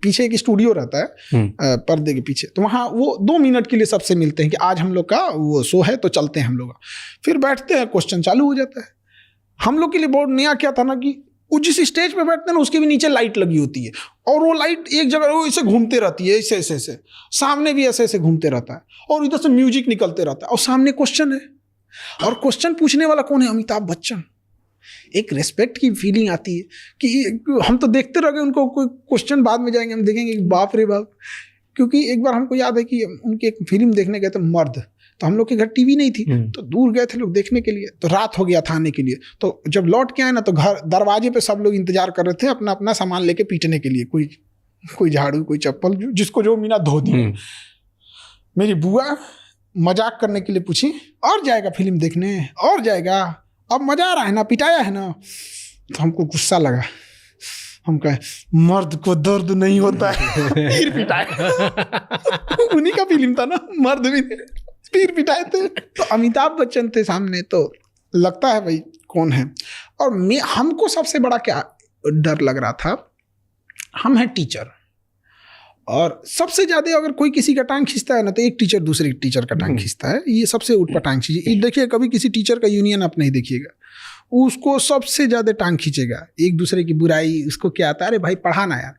B: पीछे एक स्टूडियो रहता है पर्दे के पीछे, तो वहाँ वो 2 मिनट के लिए सबसे मिलते हैं कि आज हम लोग का वो शो है तो चलते हैं हम लोग। फिर बैठते हैं, क्वेश्चन चालू हो जाता है। हम लोग के लिए बहुत नया क्या था ना कि वो जिस स्टेज पे बैठते हैं ना उसके भी नीचे लाइट लगी होती है, और वो लाइट एक जगह वो ऐसे घूमते रहती है, ऐसे ऐसे ऐसे, सामने भी ऐसे ऐसे घूमते रहता है, और इधर से म्यूजिक निकलते रहता है, और सामने क्वेश्चन है, और क्वेश्चन पूछने वाला कौन है? अमिताभ बच्चन। एक रेस्पेक्ट की फीलिंग आती है कि हम तो देखते रह गए उनको, कोई क्वेश्चन बाद में जाएंगे हम देखेंगे बाप रे बाप। क्योंकि एक बार हमको याद है कि उनकी एक फिल्म देखने गए थे, मर्द, तो हम लोग के घर टीवी नहीं थी, तो दूर गए थे लोग देखने के लिए, तो रात हो गया था आने के लिए। तो जब लौट के आए ना तो घर दरवाजे पे सब लोग इंतजार कर रहे थे अपना अपना सामान लेके पीटने के लिए, कोई झाड़ू, कोई चप्पल, जिसको जो मिला धो दिया। मेरी बुआ मजाक करने के लिए पूछी, और जाएगा फिल्म देखने? और जाएगा? अब मजा आ रहा है ना, पिटाया है ना? तो हमको गुस्सा लगा। हम कहे मर्द को दर्द नहीं होता है, फिर पिटाया। उन्हीं का फिल्म था ना, मर्द भी फिर पिटाए थे। तो अमिताभ बच्चन थे सामने, तो लगता है भाई कौन है। और हमको सबसे बड़ा क्या डर लग रहा था, हम हैं टीचर, और सबसे ज्यादा अगर कोई किसी का टांग खींचता है ना, तो एक टीचर दूसरे टीचर का टांग खींचता है। ये सबसे उटपटांग चीज है। देखिए, कभी किसी टीचर का यूनियन आप नहीं देखिएगा, उसको सबसे ज्यादा टांग खींचेगा, एक दूसरे की बुराई। उसको क्या आता है, अरे भाई पढ़ाना यार।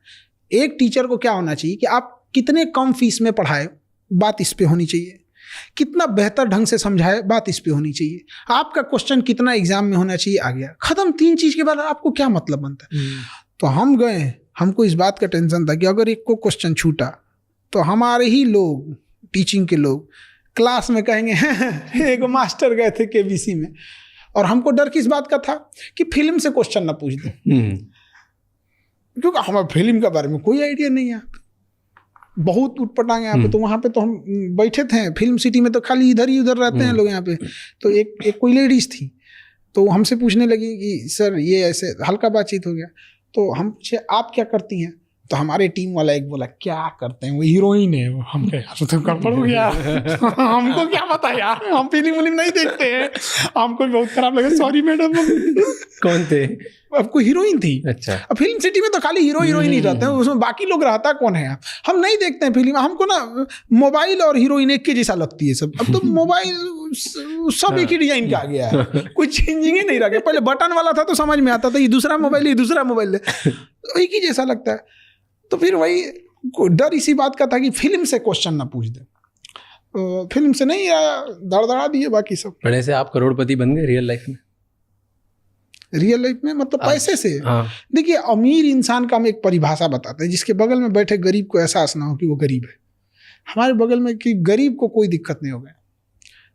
B: एक टीचर को क्या होना चाहिए कि आप कितने कम फीस में पढ़ाए, बात इस पे होनी चाहिए। कितना बेहतर ढंग से समझाए, बात इस पे होनी चाहिए। आपका क्वेश्चन कितना एग्जाम में होना चाहिए, आ गया, खत्म। 3 चीज के बाद आपको क्या मतलब बनता है। तो हम गए, हमको इस बात का टेंशन था कि अगर एक को क्वेश्चन छूटा तो हमारे ही लोग, टीचिंग के लोग क्लास में कहेंगे एक मास्टर गए थे केबीसी में, और हमको डर किस बात का था कि फिल्म से क्वेश्चन ना पूछ दे, क्योंकि हमें फिल्म के बारे में कोई आइडिया नहीं है। बहुत उटपटांगे यहाँ पे। तो वहाँ पे तो हम बैठे थे, फिल्म सिटी में तो खाली इधर ही उधर रहते हैं लोग यहाँ पे। तो एक कोई लेडीज थी, तो हमसे पूछने लगी कि सर ये ऐसे, हल्का बातचीत हो गया। तो हम पूछे आप क्या करती हैं, तो हमारे टीम वाला एक बोला क्या करते हैं, वो हीरोइन है। वो हम कहे तो गड़बड़ हो गया हमको क्या पता यार, हम फिल्म नहीं देखते हैं। हमको बहुत खराब लगा, सॉरी मैडम।
A: कौन थे?
B: आपको हीरोइन थी।
A: अच्छा।
B: अब फिल्म सिटी में तो खाली हीरोइन ही रहते हैं, उसमें बाकी लोग रहता कौन है। हम नहीं देखते हैं फिल्म। हमको ना मोबाइल और हीरोइन एक के जैसा लगती है सब। अब तो मोबाइल सब एक ही डिजाइन का आ गया है, कोई चेंजिंग ही नहीं रह गया। पहले बटन वाला था तो समझ में आता था, ये दूसरा मोबाइल, ये दूसरा मोबाइल है, एक ही जैसा लगता है। तो फिर वही डर इसी बात का था कि फिल्म से क्वेश्चन ना पूछ दे। फिल्म से नहीं आया, दड़दड़ा दिए बाकी सब।
A: पढ़ने से आप करोड़पति बन गए रियल लाइफ में?
B: रियल लाइफ में मतलब पैसे से?
A: हाँ।
B: देखिए, अमीर इंसान का हम एक परिभाषा बताते हैं, जिसके बगल में बैठे गरीब को एहसास ना हो कि वो गरीब है। हमारे बगल में कि गरीब को कोई दिक्कत नहीं हो गया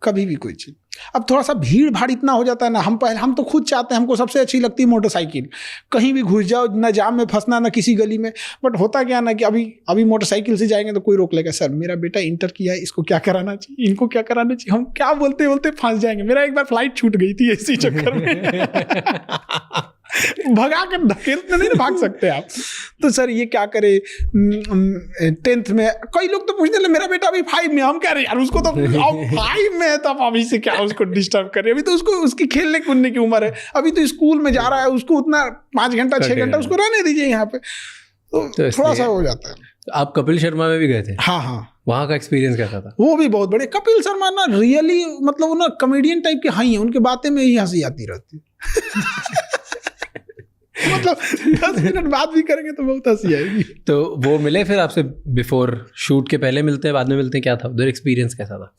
B: कभी भी कोई चीज। अब थोड़ा सा भीड़ भाड़ इतना हो जाता है ना, हम तो खुद चाहते हैं, हमको सबसे अच्छी लगती है मोटरसाइकिल। कहीं भी घुस जाओ, ना जाम में फंसना, ना किसी गली में। बट होता क्या ना कि अभी मोटरसाइकिल से जाएंगे तो कोई रोक लेगा, सर मेरा बेटा इंटर किया है, इसको क्या कराना चाहिए, इनको क्या कराना चाहिए। हम क्या बोलते बोलते फंस जाएंगे। मेरा एक बार फ्लाइट छूट गई थी इसी चक्कर में भगा कर धकेलते नहीं ना भाग सकते आप। तो सर ये क्या करे, 10th में कई लोग तो पूछते हैं मेरा बेटा अभी 5 में। हम कह रहे यार उसको तो 5 में है, तो आप अभी से क्या उसको डिस्टर्ब करें। अभी तो उसको उसकी खेलने कूदने की उम्र है, अभी तो स्कूल में जा रहा है, उसको उतना 5 घंटा 6 घंटा उसको रहने दीजिए यहाँ पे। तो थोड़ा सा हो जाता है।
A: आप कपिल शर्मा में भी गए थे?
B: हाँ।
A: वहाँ का एक्सपीरियंस कैसा था?
B: वो भी बहुत बड़े। कपिल शर्मा ना रियली मतलब वो ना कॉमेडियन टाइप के हाई है, उनके बातें में ही हंसी आती रहती मतलब 10 मिनट बात भी करेंगे तो बहुत हंसी आएगी।
A: तो वो मिले फिर आपसे बिफोर शूट के? पहले मिलते हैं, बाद में मिलते हैं, क्या था उधर एक्सपीरियंस कैसा था?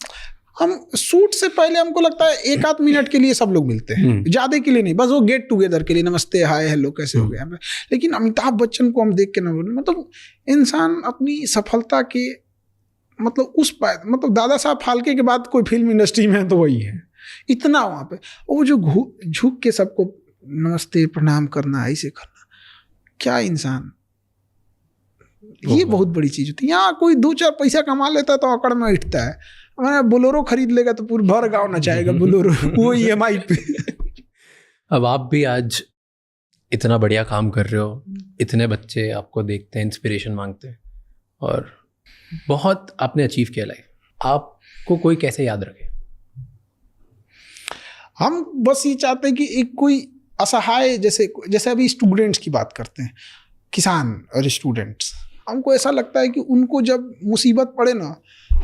B: हम शूट से पहले हमको लगता है 1-8 मिनट के लिए सब लोग मिलते हैं, ज्यादा के लिए नहीं, बस वो गेट टुगेदर के लिए, नमस्ते हाय हेलो कैसे हो गया। लेकिन अमिताभ बच्चन को हम देख के ना बोले, मतलब इंसान अपनी सफलता के मतलब दादा साहब फाल्के के बाद कोई फिल्म इंडस्ट्री में है तो वही है। इतना वहाँ पे वो जो झुक के सबको नमस्ते प्रणाम करना, ऐसे करना, क्या इंसान, ये बहुत बड़ी चीज होती है। यहाँ कोई 2-4 पैसा कमा लेता है तो अकड़ में उठता है। हमारा बोलेरो खरीद लेगा तो पूरा भर गाँव नचाएगा बोलेरो, वो EMI पे।
A: अब आप भी आज इतना बढ़िया काम कर रहे हो, इतने बच्चे आपको देखते हैं, इंस्पिरेशन मांगते हैं, और बहुत आपने अचीव किया लाइफ। आपको कोई कैसे याद रखे?
B: हम बस ये चाहते हैं कि एक कोई असहाय, जैसे अभी स्टूडेंट्स की बात करते हैं, किसान और स्टूडेंट्स, हमको ऐसा लगता है कि उनको जब मुसीबत पड़े ना,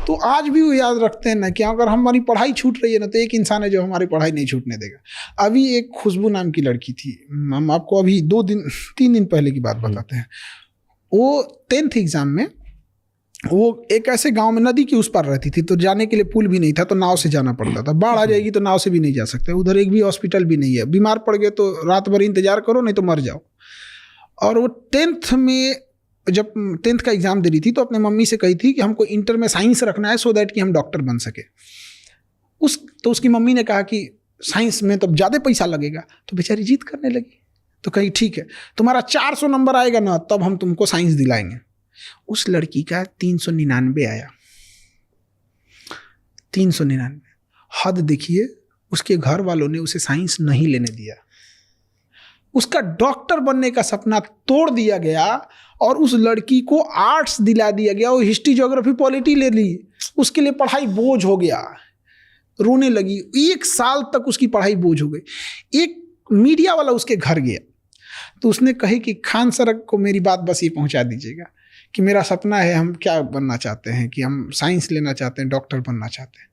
B: तो आज भी वो याद रखते हैं ना कि अगर हमारी पढ़ाई छूट रही है ना, तो एक इंसान है जो हमारी पढ़ाई नहीं छूटने देगा। अभी एक खुशबू नाम की लड़की थी, हम आपको अभी 3 दिन पहले की बात बताते हैं। वो 10th एग्जाम में, वो एक ऐसे गांव में नदी के उस पार रहती थी, तो जाने के लिए पुल भी नहीं था, तो नाव से जाना पड़ता था। बाढ़ आ जाएगी तो नाव से भी नहीं जा सकते, उधर एक भी हॉस्पिटल भी नहीं है, बीमार पड़ गए तो रात भर इंतजार करो नहीं तो मर जाओ। और वो 10th में जब 10th का एग्जाम दे रही थी, तो अपने मम्मी से कही थी कि हमको इंटर में साइंस रखना है, सो दैट कि हम डॉक्टर बन सके। तो उसकी मम्मी ने कहा कि साइंस में तो ज़्यादा पैसा लगेगा, तो बेचारी जिद करने लगी। तो कही ठीक है, तुम्हारा 400 नंबर आएगा ना, तब हम तुमको साइंस दिलाएंगे। उस लड़की का 399 आया। 399। हद देखिए, उसके घर वालों ने उसे साइंस नहीं लेने दिया। उसका डॉक्टर बनने का सपना तोड़ दिया गया, और उस लड़की को आर्ट्स दिला दिया गया। वो हिस्ट्री ज्योग्राफी पॉलिटी ले ली, उसके लिए पढ़ाई बोझ हो गया। रोने लगी, 1 साल तक उसकी पढ़ाई बोझ हो गई। एक मीडिया वाला उसके घर गया, तो उसने कहे कि खान सर को मेरी बात बस ये पहुंचा दीजिएगा कि मेरा सपना है, हम क्या बनना चाहते हैं, कि हम साइंस लेना चाहते हैं, डॉक्टर बनना चाहते हैं।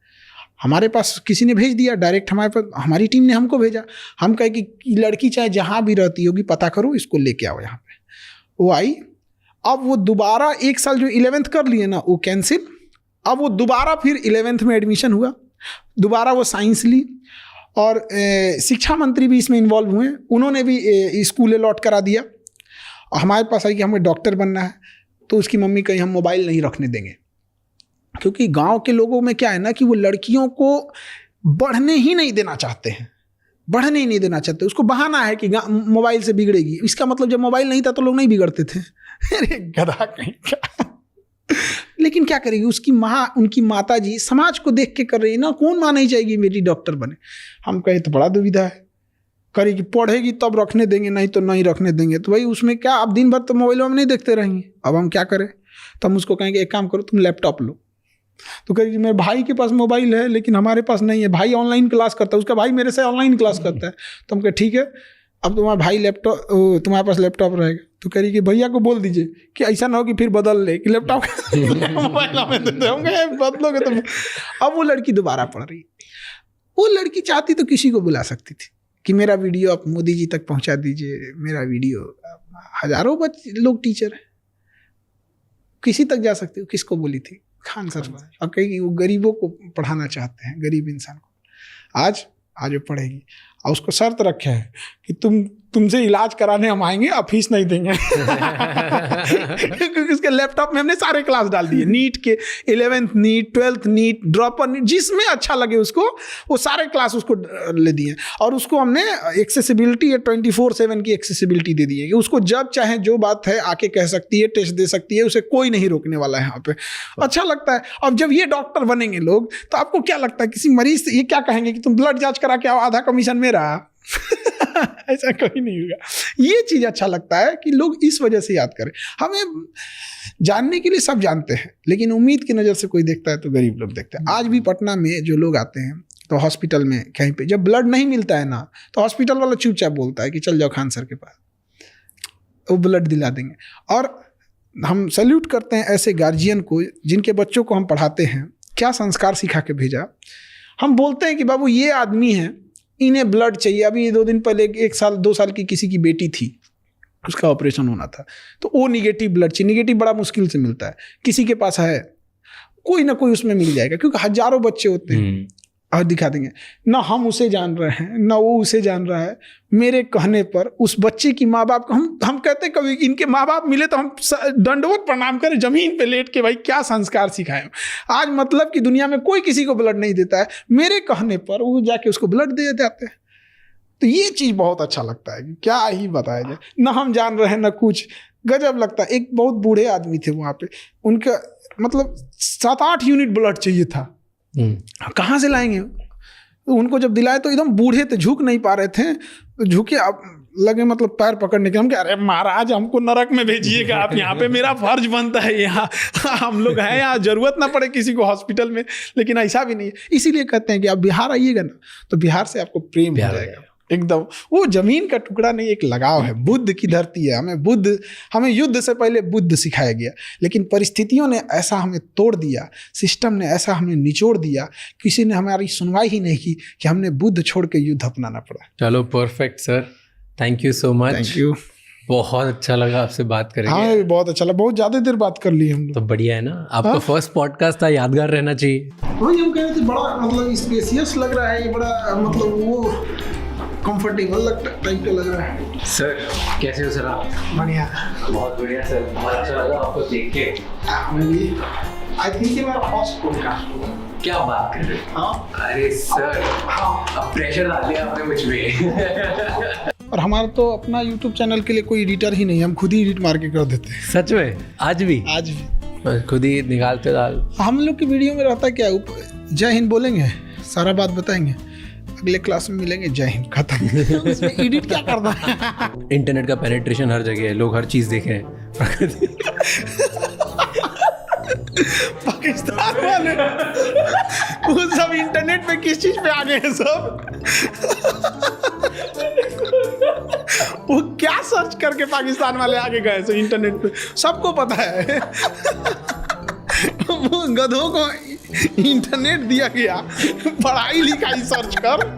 B: हमारे पास किसी ने भेज दिया डायरेक्ट, हमारे पास हमारी टीम ने हमको भेजा। हम कहे कि लड़की चाहे जहाँ भी रहती होगी पता करो, इसको लेके आओ यहाँ पे। वो आई, अब वो दोबारा 1 साल जो 11th कर लिए ना वो कैंसिल, अब वो दोबारा फिर 11th में एडमिशन हुआ, दोबारा वो साइंस ली। और शिक्षा मंत्री भी इसमें इन्वॉल्व हुए, उन्होंने भी स्कूल अलॉट करा दिया। और हमारे पास आई कि हमें डॉक्टर बनना है, तो उसकी मम्मी कही हम मोबाइल नहीं रखने देंगे, क्योंकि गांव के लोगों में क्या है ना कि वो लड़कियों को बढ़ने ही नहीं देना चाहते हैं, बढ़ने ही नहीं देना चाहते। उसको बहाना है कि मोबाइल से बिगड़ेगी। इसका मतलब जब मोबाइल नहीं था तो लोग नहीं बिगड़ते थे। अरे गधा कहीं का। लेकिन क्या करेगी उसकी माँ, उनकी माता जी समाज को देख के कर रही है ना, कौन माँ नहीं चाहेगी मेरी डॉक्टर बने। हम कहे तो बड़ा दुविधा है, करेगी पढ़ेगी तब रखने देंगे, नहीं तो नहीं रखने देंगे। तो भाई उसमें क्या, अब दिन भर तो मोबाइल में नहीं देखते रहेंगे, अब हम क्या करें। तो हम उसको कहेंगे एक काम करो तुम लैपटॉप लो। तो कहेगी मेरे भाई के पास मोबाइल है लेकिन हमारे पास नहीं है, भाई ऑनलाइन क्लास करता है, उसका भाई मेरे से ऑनलाइन क्लास करता है। तो हम कहे ठीक है, अब तुम्हारा भाई लैपटॉप, तुम्हारे पास लैपटॉप रहेगा। तो कह रही कि भैया को बोल दीजिए कि ऐसा ना हो कि फिर बदल ले, कि लैपटॉप मोबाइल हमें दे दोगे, बदलोगे तो। अब वो लड़की दोबारा पढ़ रही। वो लड़की चाहती तो किसी को बुला सकती थी कि मेरा वीडियो आप मोदी जी तक पहुंचा दीजिए, मेरा वीडियो। हजारों लोग टीचर हैं, किसी तक जा सकती हो। किसको बोली थी? खान सर। और कही वो गरीबों को पढ़ाना चाहते हैं, गरीब इंसान को। आज वो पढ़ेगी, और उसको शर्त रखे है कि तुमसे इलाज कराने हम आएंगे, अब फीस नहीं देंगे। क्योंकि उसके लैपटॉप में हमने सारे क्लास डाल दिए, नीट के 11th NEET, 12th NEET, dropper NEET, जिसमें अच्छा लगे उसको वो सारे क्लास उसको ले दिए। और उसको हमने एक्सेसिबिलिटी 24/7 की एक्सेसिबिलिटी दे दी है कि उसको जब चाहे जो बात है आके कह सकती है, टेस्ट दे सकती है, उसे कोई नहीं रोकने वाला है यहाँ पे। अच्छा लगता है। अब जब ये डॉक्टर बनेंगे लोग तो आपको क्या लगता है, किसी मरीज से ये क्या कहेंगे कि तुम ब्लड जांच करा के आओ, आधा कमीशन मेरा। ऐसा कहीं नहीं होगा। ये चीज अच्छा लगता है कि लोग इस वजह से याद करें। हमें जानने के लिए सब जानते हैं, लेकिन उम्मीद की नजर से कोई देखता है तो गरीब लोग देखते हैं। आज भी पटना में जो लोग आते हैं तो हॉस्पिटल में कहीं पे जब ब्लड नहीं मिलता है ना, तो हॉस्पिटल वाला चुपचाप बोलता है कि चल जाओ खान सर के पास, वो ब्लड दिला देंगे। और हम सैल्यूट करते हैं ऐसे गार्जियन को जिनके बच्चों को हम पढ़ाते हैं, क्या संस्कार सिखा के भेजा। हम बोलते हैं कि बाबू ये आदमी है, इन्हें ब्लड चाहिए। अभी 2 दिन पहले 1 साल 2 साल की किसी की बेटी थी, उसका ऑपरेशन होना था, तो वो निगेटिव ब्लड चाहिए। निगेटिव बड़ा मुश्किल से मिलता है, किसी के पास है, कोई ना कोई उसमें मिल जाएगा, क्योंकि हजारों बच्चे होते हैं। और दिखा देंगे ना, हम उसे जान रहे हैं ना वो उसे जान रहा है। मेरे कहने पर उस बच्चे की माँ बाप को हम कहते हैं कभी इनके माँ बाप मिले तो हम दंडवत प्रणाम करें जमीन पे लेट के, भाई क्या संस्कार सिखाए। आज मतलब कि दुनिया में कोई किसी को ब्लड नहीं देता है, मेरे कहने पर वो जाके उसको ब्लड दे जाते हैं। तो ये चीज़ बहुत अच्छा लगता है कि क्या ही बताया जाए, ना हम जान रहे हैं ना कुछ, गजब लगता है। एक बहुत बूढ़े आदमी थे वहाँ पे, उनका मतलब 7-8 यूनिट ब्लड चाहिए था, कहाँ से लाएंगे। तो उनको जब दिलाए तो एकदम बूढ़े थे, झुक नहीं पा रहे थे, तो झुके अब लगे मतलब पैर पकड़ने के। हम क्या, अरे महाराज हमको नरक में भेजिएगा आप, यहाँ पे मेरा फर्ज बनता है, यहाँ हम लोग हैं, यहाँ जरूरत ना पड़े किसी को हॉस्पिटल में। लेकिन ऐसा भी नहीं है, इसीलिए कहते हैं कि आप बिहार आइएगा ना तो बिहार से आपको प्रेम हो जाएगा एकदम। वो जमीन का टुकड़ा नहीं, एक लगाव है, बुद्ध की धरती है। हमें युद्ध से पहले बुद्ध सिखाया गया, लेकिन परिस्थितियों ने ऐसा हमें तोड़ दिया, सिस्टम ने ऐसा हमें निचोड़ दिया, किसी ने हमारी सुनवाई ही नहीं की कि हमने बुद्ध छोड़ के युद्ध अपनाना पड़ा।
A: चलो perfect sir, thank you so much.
B: Thank you,
A: बहुत अच्छा लगा आपसे बात करके।
B: हाँ बहुत अच्छा लगा, बहुत ज्यादा देर बात कर ली हम लोग।
A: तो बढ़िया है ना, आपका फर्स्ट पॉडकास्ट था, यादगार रहना चाहिए।
B: वही हम कह रहे थे, बड़ा मतलब स्पेसियस लग रहा है ये, बड़ा मतलब वो कंफर्टेबल टाइप का लग रहा है।
A: सर कैसे हो सर आप?
B: बढ़िया,
A: बहुत बढ़िया सर, बहुत अच्छा लगा आपको देख के।
B: आई थिंक ये मेरा फर्स्ट पॉडकास्ट होगा।
A: क्या बात कर रहे हैं? हाँ अरे सर, अब प्रेशर डाल दिया आपने मुझ पे।
B: और हमारा तो अपना YouTube चैनल के लिए कोई एडिटर ही नहीं, हम खुद ही एडिट मार के कर देते हैं।
A: सच में? आज भी खुद ही निकालते डाल। हम
B: लोग की वीडियो में रहता क्या, जय हिंद बोलेंगे, सारा बात बताएंगे, अगले क्लास में मिलेंगे, जय हिंद, खत्म। उसमें एडिट क्या करना है?
A: इंटरनेट का पेनिट्रेशन हर जगह है, लोग हर चीज देख रहे हैं।
B: पाकिस्तान वाले वो सब इंटरनेट पे किस चीज पे आ गए हैं सब। वो क्या सर्च करके पाकिस्तान वाले आगे गए थे इंटरनेट पे, सबको पता है। वो गधों को इंटरनेट दिया गया, पढ़ाई लिखाई सर्च कर,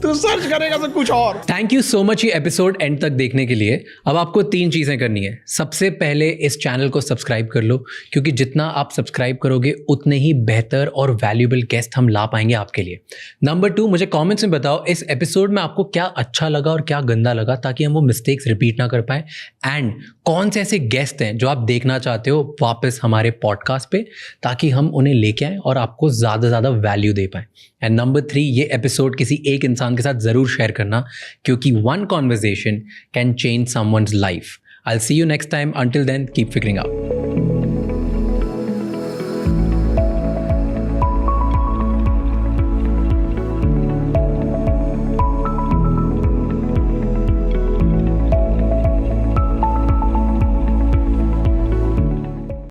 B: तू सर्च करेगा तो कुछ और।
A: थैंक यू सो मच ये एपिसोड एंड तक देखने के लिए। अब आपको 3 चीजें करनी है। सबसे पहले इस चैनल को सब्सक्राइब कर लो, क्योंकि जितना आप सब्सक्राइब करोगे उतने ही बेहतर और वैल्यूएबल गेस्ट हम ला पाएंगे आपके लिए। नंबर 2, मुझे कमेंट्स में बताओ इस एपिसोड में आपको क्या अच्छा लगा और क्या गंदा लगा, ताकि हम वो मिस्टेक्स रिपीट ना कर पाए। एंड कौन से ऐसे गेस्ट हैं जो आप देखना चाहते हो वापस हमारे पॉडकास्ट पे, ताकि हम उन्हें लेके आएँ और आपको ज़्यादा से ज़्यादा वैल्यू दे पाएँ। एंड नंबर 3, ये एपिसोड किसी एक इंसान के साथ ज़रूर शेयर करना, क्योंकि one conversation can change someone's life. I'll see you next time. Until then, keep figuring out.